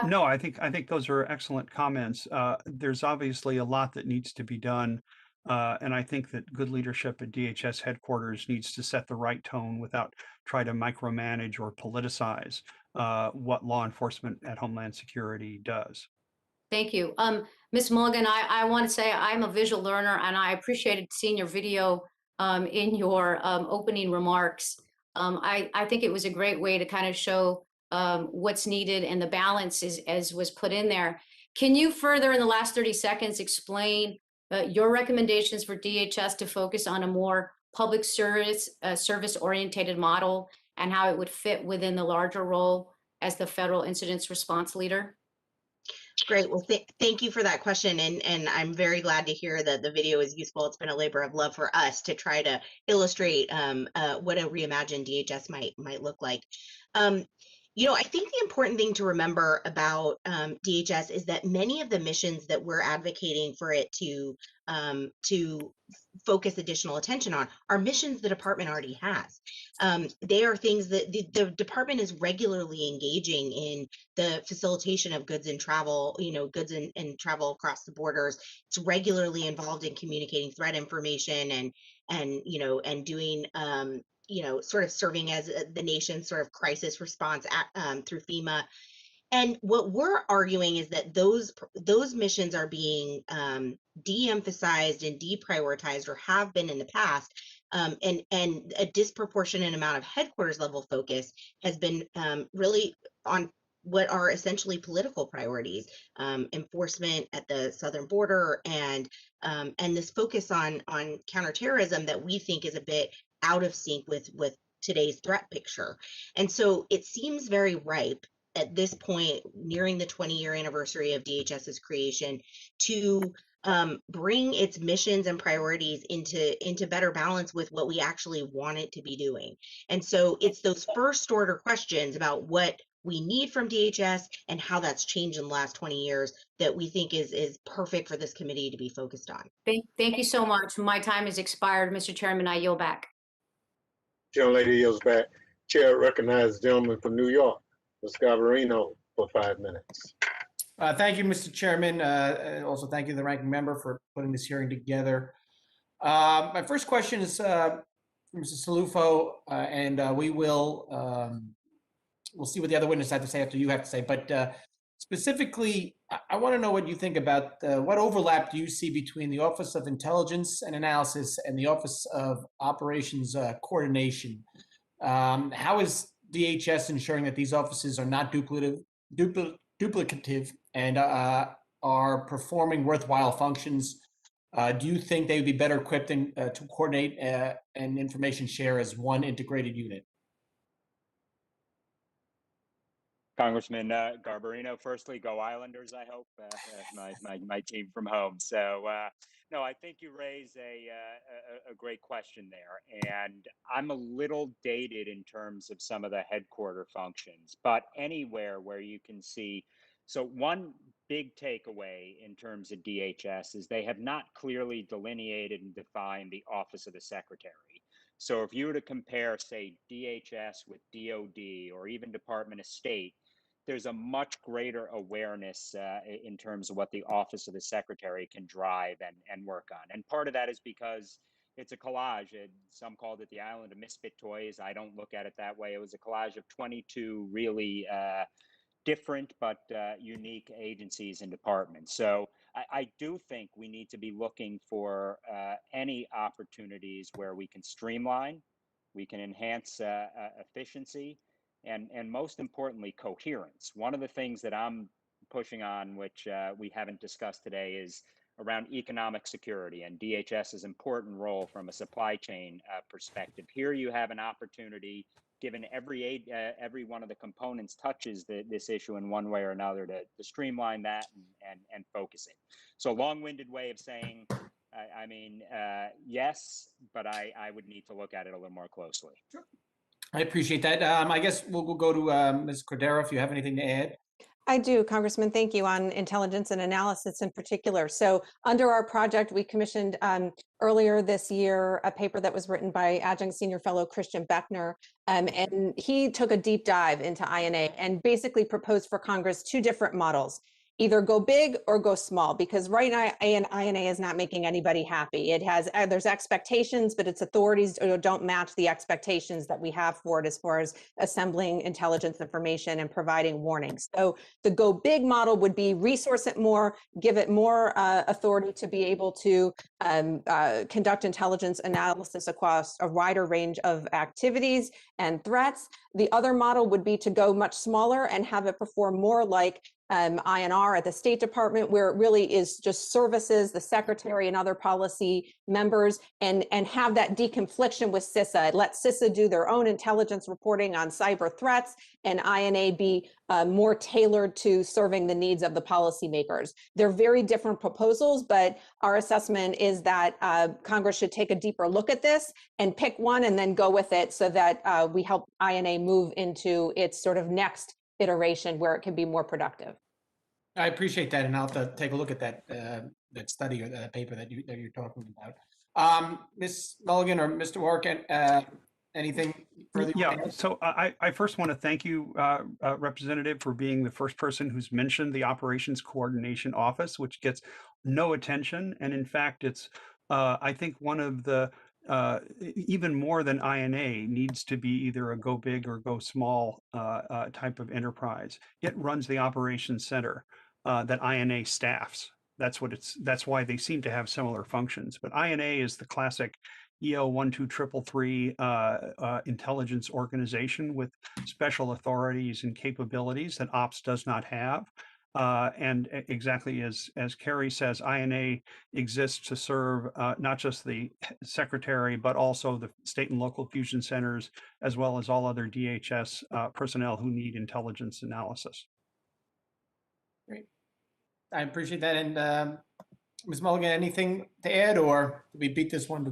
No, I think those are excellent comments. There's obviously a lot that needs to be done. And I think that good leadership at DHS headquarters needs to set the right tone without trying to micromanage or politicize what law enforcement at Homeland Security does. Thank you. Ms. Mulligan, I want to say I'm a visual learner and I appreciated seeing your video in your opening remarks. I think it was a great way to kind of show what's needed and the balance as was put in there. Can you further in the last 30 seconds explain your recommendations for DHS to focus on a more public service oriented model and how it would fit within the larger role as the federal incidents response leader? Great. Well, thank you for that question. And I'm very glad to hear that the video is useful. It's been a labor of love for us to try to illustrate what a reimagined DHS might look like. I think the important thing to remember about DHS is that many of the missions that we're advocating for it to focus additional attention on are missions the department already has. They are things that the department is regularly engaging in the facilitation of goods and travel, goods and travel across the borders. It's regularly involved in communicating threat information and doing sort of serving as the nation's sort of crisis response through FEMA. And what we're arguing is that those missions are being de-emphasized and deprioritized, or have been in the past, and a disproportionate amount of headquarters level focus has been really on what are essentially political priorities, enforcement at the southern border, and this focus on counterterrorism that we think is a bit out of sync with today's threat picture. And so it seems very ripe at this point, nearing the 20-year anniversary of DHS's creation, to bring its missions and priorities into better balance with what we actually want it to be doing. And so it's those first order questions about what we need from DHS and how that's changed in the last 20 years that we think is perfect for this committee to be focused on. Thank you so much. My time has expired, Mr. Chairman. I yield back. Gentlelady yields back. Chair recognizes the gentleman from New York, Ms. Garbarino, for 5 minutes. Thank you, Mr. Chairman. And also thank you to the ranking member for putting this hearing together. My first question is for Mr. Salufo, and we'll see what the other witnesses have to say after you have to say. But specifically, I want to know what you think about what overlap do you see between the Office of Intelligence and Analysis and the Office of Operations Coordination? How is DHS ensuring that these offices are not duplicative and are performing worthwhile functions? Do you think they would be better equipped to coordinate and information share as one integrated unit? Congressman Garbarino, firstly, go Islanders, I hope, my team from home. So, no, I think you raise a great question there. And I'm a little dated in terms of some of the headquarter functions, but anywhere where you can see. So one big takeaway in terms of DHS is they have not clearly delineated and defined the Office of the Secretary. So if you were to compare, say, DHS with DOD or even Department of State, there's a much greater awareness in terms of what the Office of the Secretary can drive and work on. And part of that is because it's a collage. Some called it the island of misfit toys. I don't look at it that way. It was a collage of 22 really different but unique agencies and departments. So I do think we need to be looking for any opportunities where we can streamline, we can enhance efficiency, and most importantly, coherence. One of the things that I'm pushing on, which we haven't discussed today, is around economic security and DHS's important role from a supply chain perspective. Here you have an opportunity, given every one of the components touches this issue in one way or another, to streamline that and focus it. So long-winded way of saying, yes, but I would need to look at it a little more closely. Sure. I appreciate that. I guess we'll go to Ms. Cordero if you have anything to add. I do, Congressman. Thank you. On intelligence and analysis in particular. So under our project, we commissioned earlier this year a paper that was written by Adjunct Senior Fellow Christian Beckner, and he took a deep dive into INA and basically proposed for Congress two different models. Either go big or go small, because right now INA is not making anybody happy. It has, there's expectations, but its authorities don't match the expectations that we have for it as far as assembling intelligence information and providing warnings. So the go big model would be resource it more, give it more authority to be able to conduct intelligence analysis across a wider range of activities and threats. The other model would be to go much smaller and have it perform more like INR at the State Department, where it really is just services, the secretary and other policy members, and have that deconfliction with Sysa. Let Sysa do their own intelligence reporting on cyber threats, and INA be more tailored to serving the needs of the policymakers. They're very different proposals, but our assessment is that Congress should take a deeper look at this and pick one and then go with it so that we help INA move into its sort of next iteration where it can be more productive. I appreciate that, and I'll have to take a look at that that study or that paper that you're talking about. Ms. Mulligan or Mr. Wark, anything further? Yeah, so I first want to thank you, Representative, for being the first person who's mentioned the Operations Coordination Office, which gets no attention. And in fact, it's, I think, one of the, even more than INA, needs to be either a go big or go small type of enterprise. It runs the Operations Center that INA staffs. That's why they seem to have similar functions. But INA is the classic EO 12333 intelligence organization with special authorities and capabilities that Ops does not have. And exactly as Carrie says, INA exists to serve not just the secretary, but also the state and local fusion centers, as well as all other DHS personnel who need intelligence analysis. Great. I appreciate that. And Ms. Mulligan, anything to add, or did we beat this horse?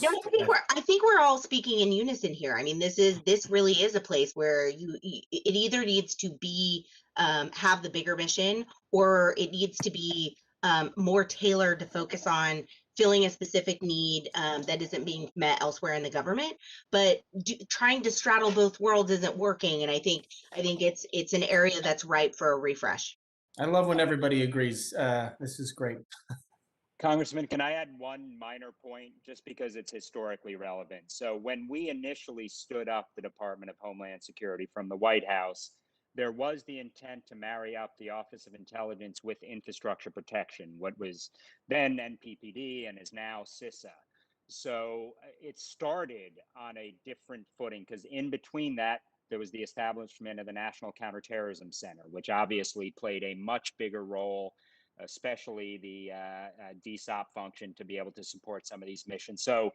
No, I think we're all speaking in unison here. I mean, this really is a place where it either needs to be have the bigger mission, or it needs to be more tailored to focus on filling a specific need that isn't being met elsewhere in the government. But trying to straddle both worlds isn't working, and I think it's an area that's ripe for a refresh. I love when everybody agrees. This is great. Congressman, can I add one minor point just because it's historically relevant? So when we initially stood up the Department of Homeland Security from the White House, there was the intent to marry up the Office of Intelligence with Infrastructure Protection, what was then NPPD and is now Cisa. So it started on a different footing because in between that, there was the establishment of the National Counterterrorism Center, which obviously played a much bigger role, especially the DSOP function, to be able to support some of these missions. So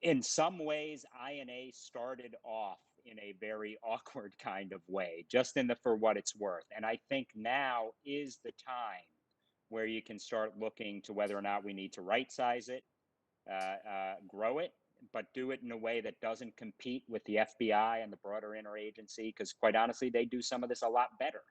in some ways, INA started off in a very awkward kind of way, just for what it's worth. And I think now is the time where you can start looking to whether or not we need to right-size it, grow it, but do it in a way that doesn't compete with the FBI and the broader interagency, because quite honestly, they do some of this a lot better.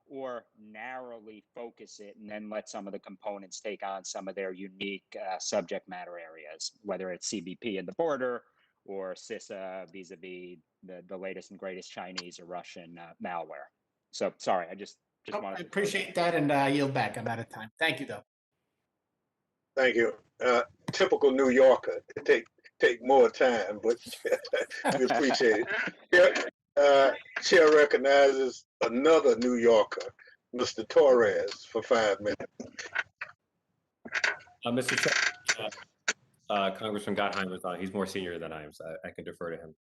Or narrowly focus it and then let some of the components take on some of their unique subject matter areas, whether it's CBP and the border or Sysa vis-a-vis the latest and greatest Chinese or Russian malware. So sorry, I just wanted to appreciate that, and I yield back. I'm out of time. Thank you, though. Thank you. Typical New Yorker, take more time, but we appreciate it. Chair recognizes another New Yorker, Mr. Torres, for 5 minutes. Mr. Chair, Congressman Gottheimer's on. He's more senior than I am, so I can defer to him.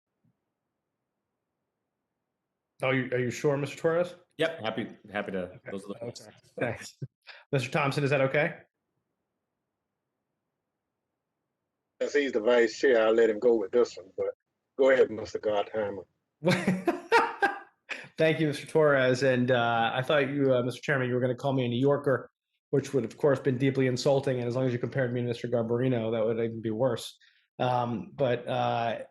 Oh, are you sure, Mr. Torres? Yep, happy to. Okay. Those are the okay. Thanks. Mr. Thompson, is that okay? Since he's the vice chair, I'll let him go with this one, but go ahead, Mr. Gottheimer. Thank you, Mr. Torres. And I thought you, Mr. Chairman, you were going to call me a New Yorker, which would, of course, been deeply insulting. And as long as you compared me to Mr. Garbarino, that would even be worse. I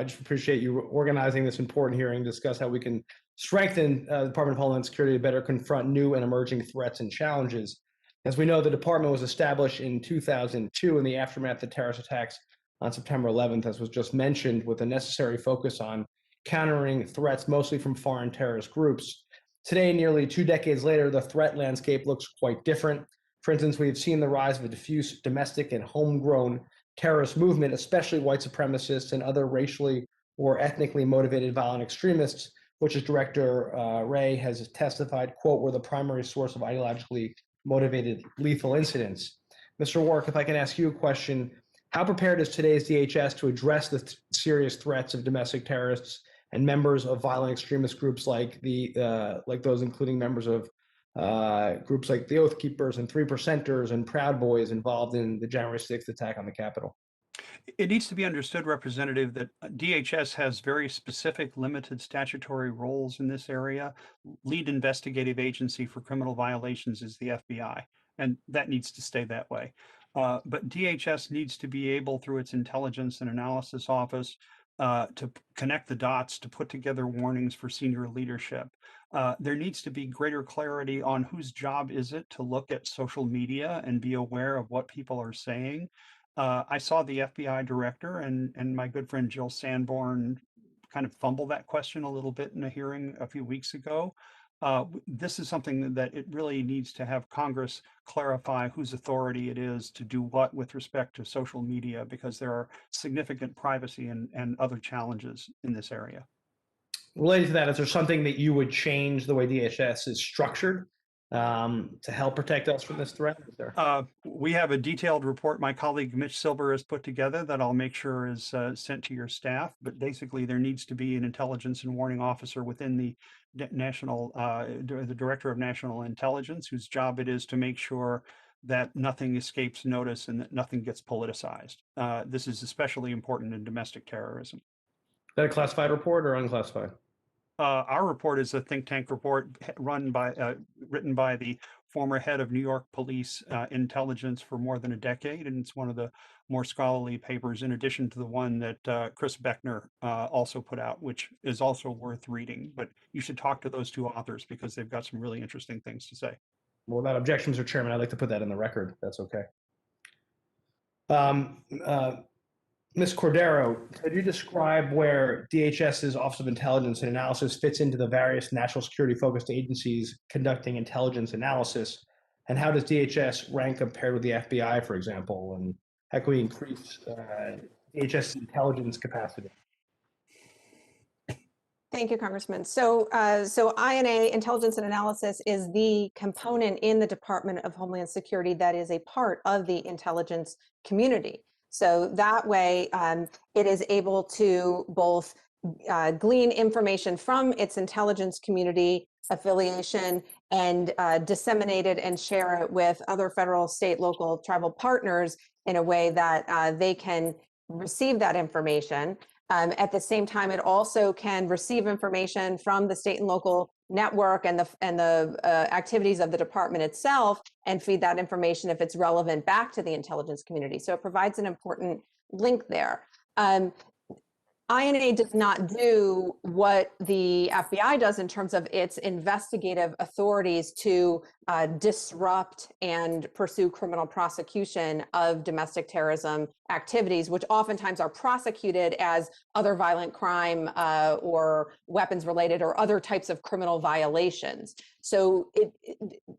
just appreciate you organizing this important hearing to discuss how we can strengthen the Department of Homeland Security to better confront new and emerging threats and challenges. As we know, the department was established in 2002 in the aftermath of terrorist attacks on September 11th, as was just mentioned, with a necessary focus on countering threats mostly from foreign terrorist groups. Today, nearly 2 decades later, the threat landscape looks quite different. For instance, we've seen the rise of a diffuse domestic and homegrown terrorist movement, especially white supremacists and other racially or ethnically motivated violent extremists, which, as Director Wray has testified, quote, were the primary source of ideologically motivated lethal incidents. Mr. Wark, if I can ask you a question, how prepared is today's DHS to address the serious threats of domestic terrorists and members of violent extremist groups like those including members of groups like the Oath Keepers and 3%ers and Proud Boys involved in the January 6th attack on the Capitol. It needs to be understood, Representative, that DHS has very specific limited statutory roles in this area. Lead investigative agency for criminal violations is the FBI, and that needs to stay that way. But DHS needs to be able, through its intelligence and analysis office, to connect the dots, to put together warnings for senior leadership. There needs to be greater clarity on whose job is it to look at social media and be aware of what people are saying. I saw the FBI director and my good friend Jill Sanborn kind of fumble that question a little bit in a hearing a few weeks ago. This is something that it really needs to have Congress clarify whose authority it is to do what with respect to social media, because there are significant privacy and other challenges in this area. Related to that, is there something that you would change the way DHS is structured to help protect us from this threat? We have a detailed report my colleague Mitch Silver has put together that I'll make sure is sent to your staff. But basically, there needs to be an intelligence and warning officer within the the Director of National Intelligence, whose job it is to make sure that nothing escapes notice and that nothing gets politicized. This is especially important in domestic terrorism. Is that a classified report or unclassified? Our report is a think tank report written by the former head of New York Police Intelligence for more than a decade, and it's one of the more scholarly papers, in addition to the one that Chris Beckner also put out, which is also worth reading. But you should talk to those two authors because they've got some really interesting things to say. Well, without objection, Mr. Chairman, I'd like to put that in the record, if that's okay. Ms. Cordero, could you describe where DHS's Office of Intelligence and Analysis fits into the various national security-focused agencies conducting intelligence analysis? And how does DHS rank compared with the FBI, for example? And how can we increase DHS's intelligence capacity? Thank you, Congressman. So INA, Intelligence and Analysis, is the component in the Department of Homeland Security that is a part of the intelligence community. So that way, it is able to both glean information from its intelligence community affiliation and disseminate it and share it with other federal, state, local, tribal partners in a way that they can receive that information. At the same time, it also can receive information from the state and local network and the activities of the department itself and feed that information, if it's relevant, back to the intelligence community. So it provides an important link there. INA does not do what the FBI does in terms of its investigative authorities to disrupt and pursue criminal prosecution of domestic terrorism activities, which oftentimes are prosecuted as other violent crime or weapons related or other types of criminal violations. So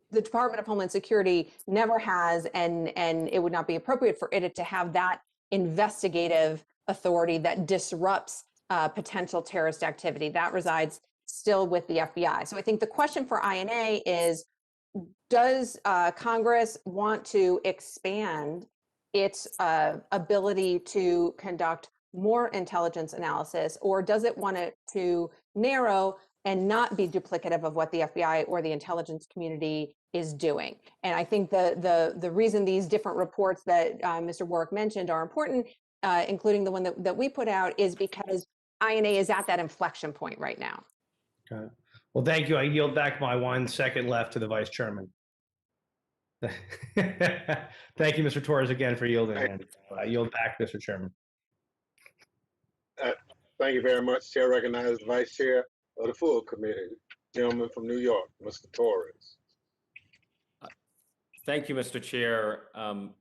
the Department of Homeland Security never has, and it would not be appropriate for it to have that investigative authority that disrupts potential terrorist activity. That resides still with the FBI. So I think the question for INA is, does Congress want to expand its ability to conduct more intelligence analysis, or does it want it to narrow and not be duplicative of what the FBI or the intelligence community is doing? And I think the reason these different reports that Mr. Warwick mentioned are important, including the one that we put out, is because INA is at that inflection point right now. Okay. Well, thank you. I yield back my 1 second left to the Vice Chairman. Thank you, Mr. Torres, again for yielding. And I yield back, Mr. Chairman. Thank you very much. Chair recognizes the Vice Chair of the full committee, gentleman from New York, Mr. Torres. Thank you, Mr. Chair.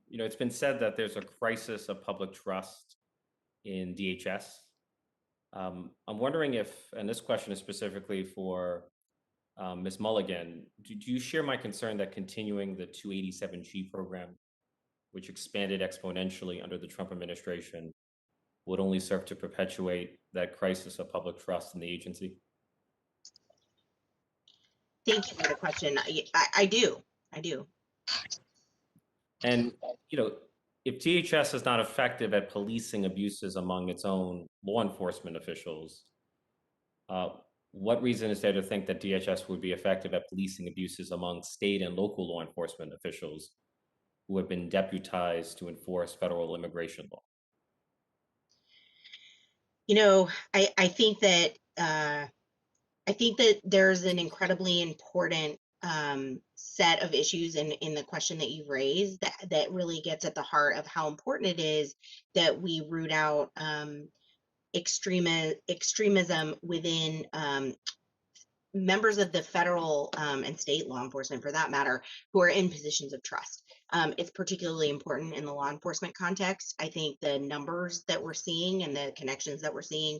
It's been said that there's a crisis of public trust in DHS. I'm wondering if, and this question is specifically for Ms. Mulligan, do you share my concern that continuing the 287G program, which expanded exponentially under the Trump administration, would only serve to perpetuate that crisis of public trust in the agency? Thank you for the question. I do. And, if DHS is not effective at policing abuses among its own law enforcement officials, what reason is there to think that DHS would be effective at policing abuses among state and local law enforcement officials who have been deputized to enforce federal immigration law? You know, I think that there's an incredibly important set of issues in the question that you've raised that really gets at the heart of how important it is that we root out extremism within members of the federal and state law enforcement, for that matter, who are in positions of trust. It's particularly important in the law enforcement context. I think the numbers that we're seeing and the connections that we're seeing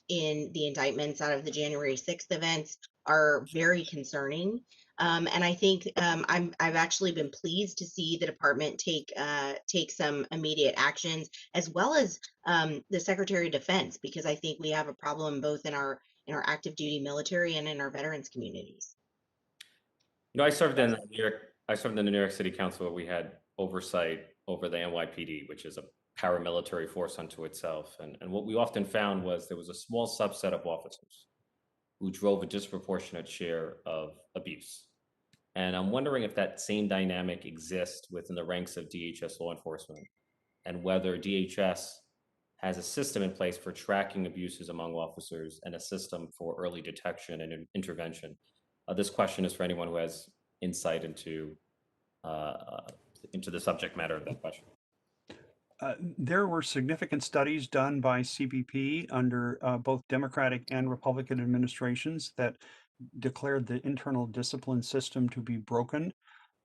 in the indictments out of the January 6th events are very concerning. And I think I've actually been pleased to see the department take some immediate actions, as well as the Secretary of Defense, because I think we have a problem both in our active duty military and in our veterans communities. You know, I served in the New York City Council where we had oversight over the NYPD, which is a paramilitary force unto itself. And what we often found was there was a small subset of officers who drove a disproportionate share of abuse. And I'm wondering if that same dynamic exists within the ranks of DHS law enforcement, and whether DHS has a system in place for tracking abuses among officers and a system for early detection and intervention. This question is for anyone who has insight into the subject matter of that question. There were significant studies done by CBP under both Democratic and Republican administrations that declared the internal discipline system to be broken.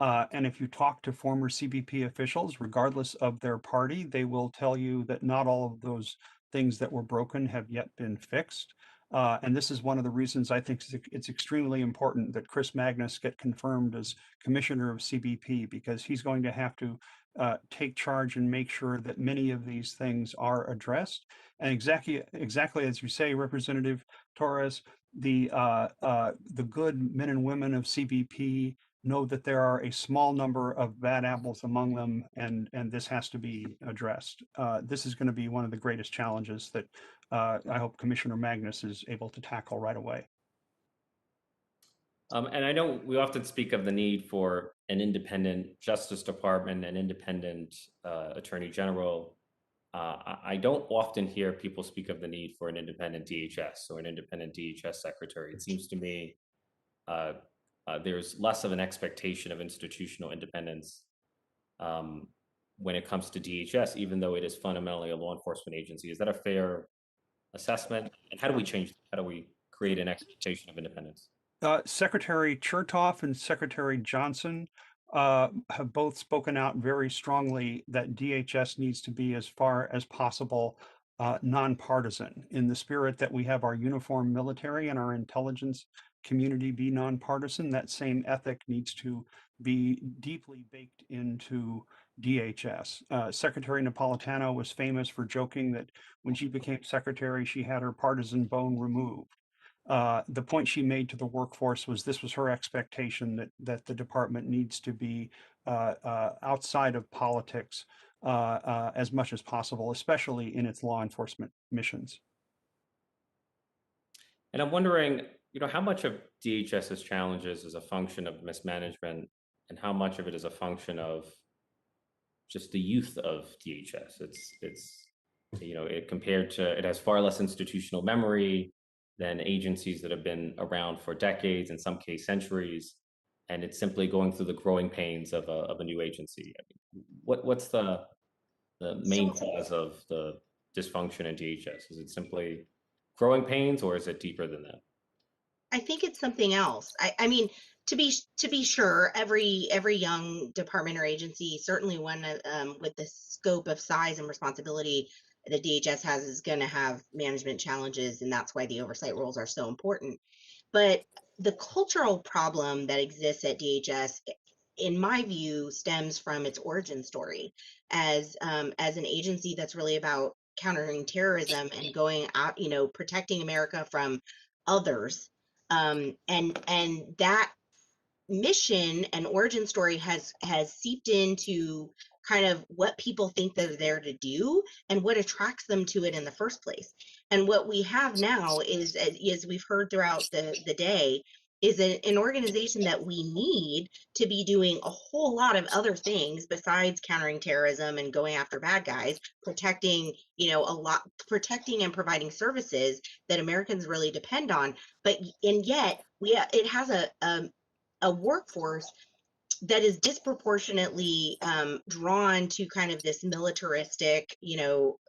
And if you talk to former CBP officials, regardless of their party, they will tell you that not all of those things that were broken have yet been fixed. And this is one of the reasons I think it's extremely important that Chris Magnus get confirmed as commissioner of CBP, because he's going to have to take charge and make sure that many of these things are addressed. And exactly as you say, Representative Torres, the good men and women of CBP know that there are a small number of bad apples among them, and this has to be addressed. This is going to be one of the greatest challenges that I hope Commissioner Magnus is able to tackle right away. And I know we often speak of the need for an independent Justice Department, an independent Attorney General. I don't often hear people speak of the need for an independent DHS or an independent DHS secretary. It seems to me there's less of an expectation of institutional independence when it comes to DHS, even though it is fundamentally a law enforcement agency. Is that a fair assessment? And how do we change that? How do we create an expectation of independence? Secretary Chertoff and Secretary Johnson have both spoken out very strongly that DHS needs to be, as far as possible, nonpartisan, in the spirit that we have our uniformed military and our intelligence community be nonpartisan. That same ethic needs to be deeply baked into DHS. Secretary Napolitano was famous for joking that when she became secretary, she had her partisan bone removed. The point she made to the workforce was this was her expectation that the department needs to be outside of politics as much as possible, especially in its law enforcement missions. And I'm wondering, how much of DHS's challenges is a function of mismanagement, and how much of it is a function of just the youth of DHS? It has far less institutional memory than agencies that have been around for decades, in some case centuries, and it's simply going through the growing pains of a new agency. What's the main cause of the dysfunction in DHS? Is it simply growing pains, or is it deeper than that? I think it's something else. I mean, to be sure, every young department or agency, certainly one with the scope of size and responsibility that DHS has, is going to have management challenges, and that's why the oversight roles are so important. But the cultural problem that exists at DHS, in my view, stems from its origin story as an agency that's really about countering terrorism and going out, protecting America from others. And that mission and origin story has seeped into kind of what people think they're there to do and what attracts them to it in the first place. And what we have now is, as we've heard throughout the day, is an organization that we need to be doing a whole lot of other things besides countering terrorism and going after bad guys, protecting, protecting and providing services that Americans really depend on. And yet it has a workforce that is disproportionately drawn to kind of this militaristic,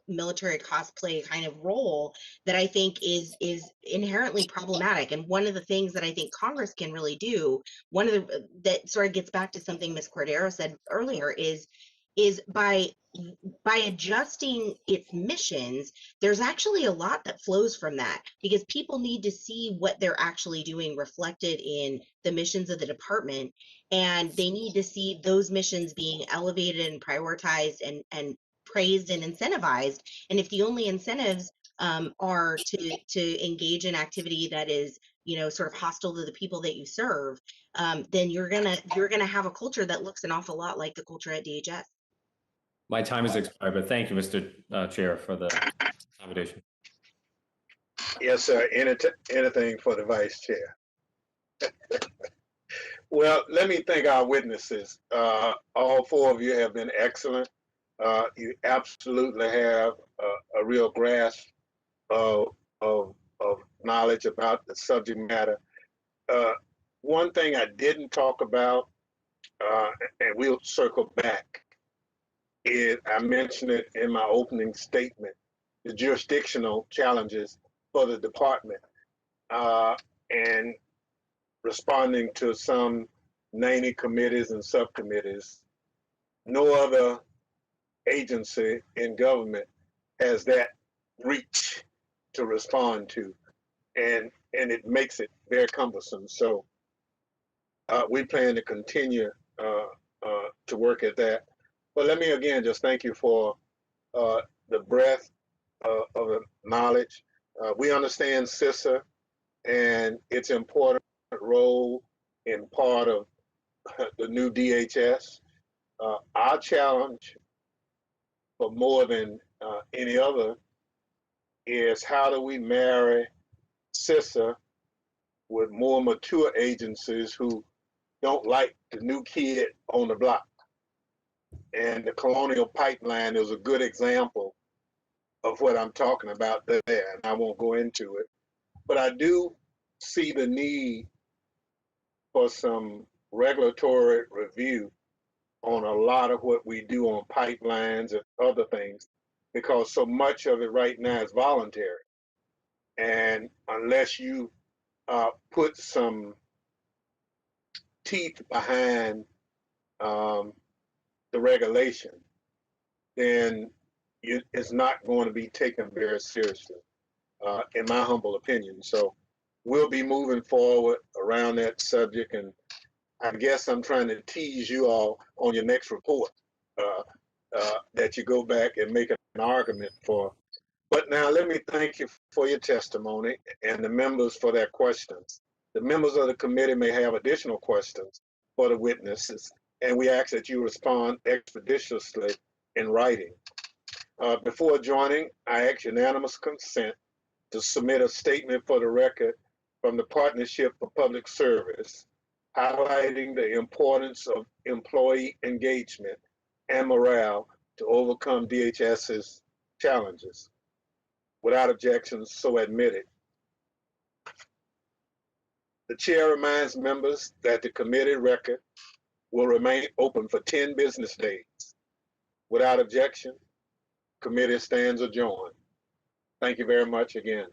military cosplay kind of role that I think is inherently problematic. And one of the things that I think Congress can really do, that sort of gets back to something Ms. Cordero said earlier, is by adjusting its missions, there's actually a lot that flows from that, because people need to see what they're actually doing reflected in the missions of the department, and they need to see those missions being elevated and prioritized and praised and incentivized. And if the only incentives are to engage in activity that is sort of hostile to the people that you serve, then you're gonna have a culture that looks an awful lot like the culture at DHS. My time has expired, but thank you, Mr. Chair, for the accommodation. Yes, sir. Anything for the vice chair. Well, let me thank our witnesses. All four of you have been excellent. You absolutely have a real grasp of knowledge about the subject matter. One thing I didn't talk about, and we'll circle back, is I mentioned it in my opening statement, the jurisdictional challenges for the department, and responding to some 90 committees and subcommittees. No other agency in government has that reach to respond to, and it makes it very cumbersome. So we plan to continue to work at that. But let me again just thank you for the breadth of the knowledge. We understand Sysa and its important role in part of the new DHS. Our challenge, for more than any other, is how do we marry Sysa with more mature agencies who don't like the new kid on the block. And the Colonial Pipeline is a good example of what I'm talking about there, and I won't go into it. But I do see the need for some regulatory review on a lot of what we do on pipelines and other things, because so much of it right now is voluntary. And unless you put some teeth behind the regulation, then it's not going to be taken very seriously, in my humble opinion. So we'll be moving forward around that subject, and I guess I'm trying to tease you all on your next report, that you go back and make an argument for. But now let me thank you for your testimony and the members for their questions. The members of the committee may have additional questions for the witnesses, and we ask that you respond expeditiously in writing. Before joining, I ask unanimous consent to submit a statement for the record from the Partnership for Public Service, highlighting the importance of employee engagement and morale to overcome DHS's challenges. Without objections, so admitted. The chair reminds members that the committee record will remain open for 10 business days. Without objection, committee stands adjourned. Thank you very much again.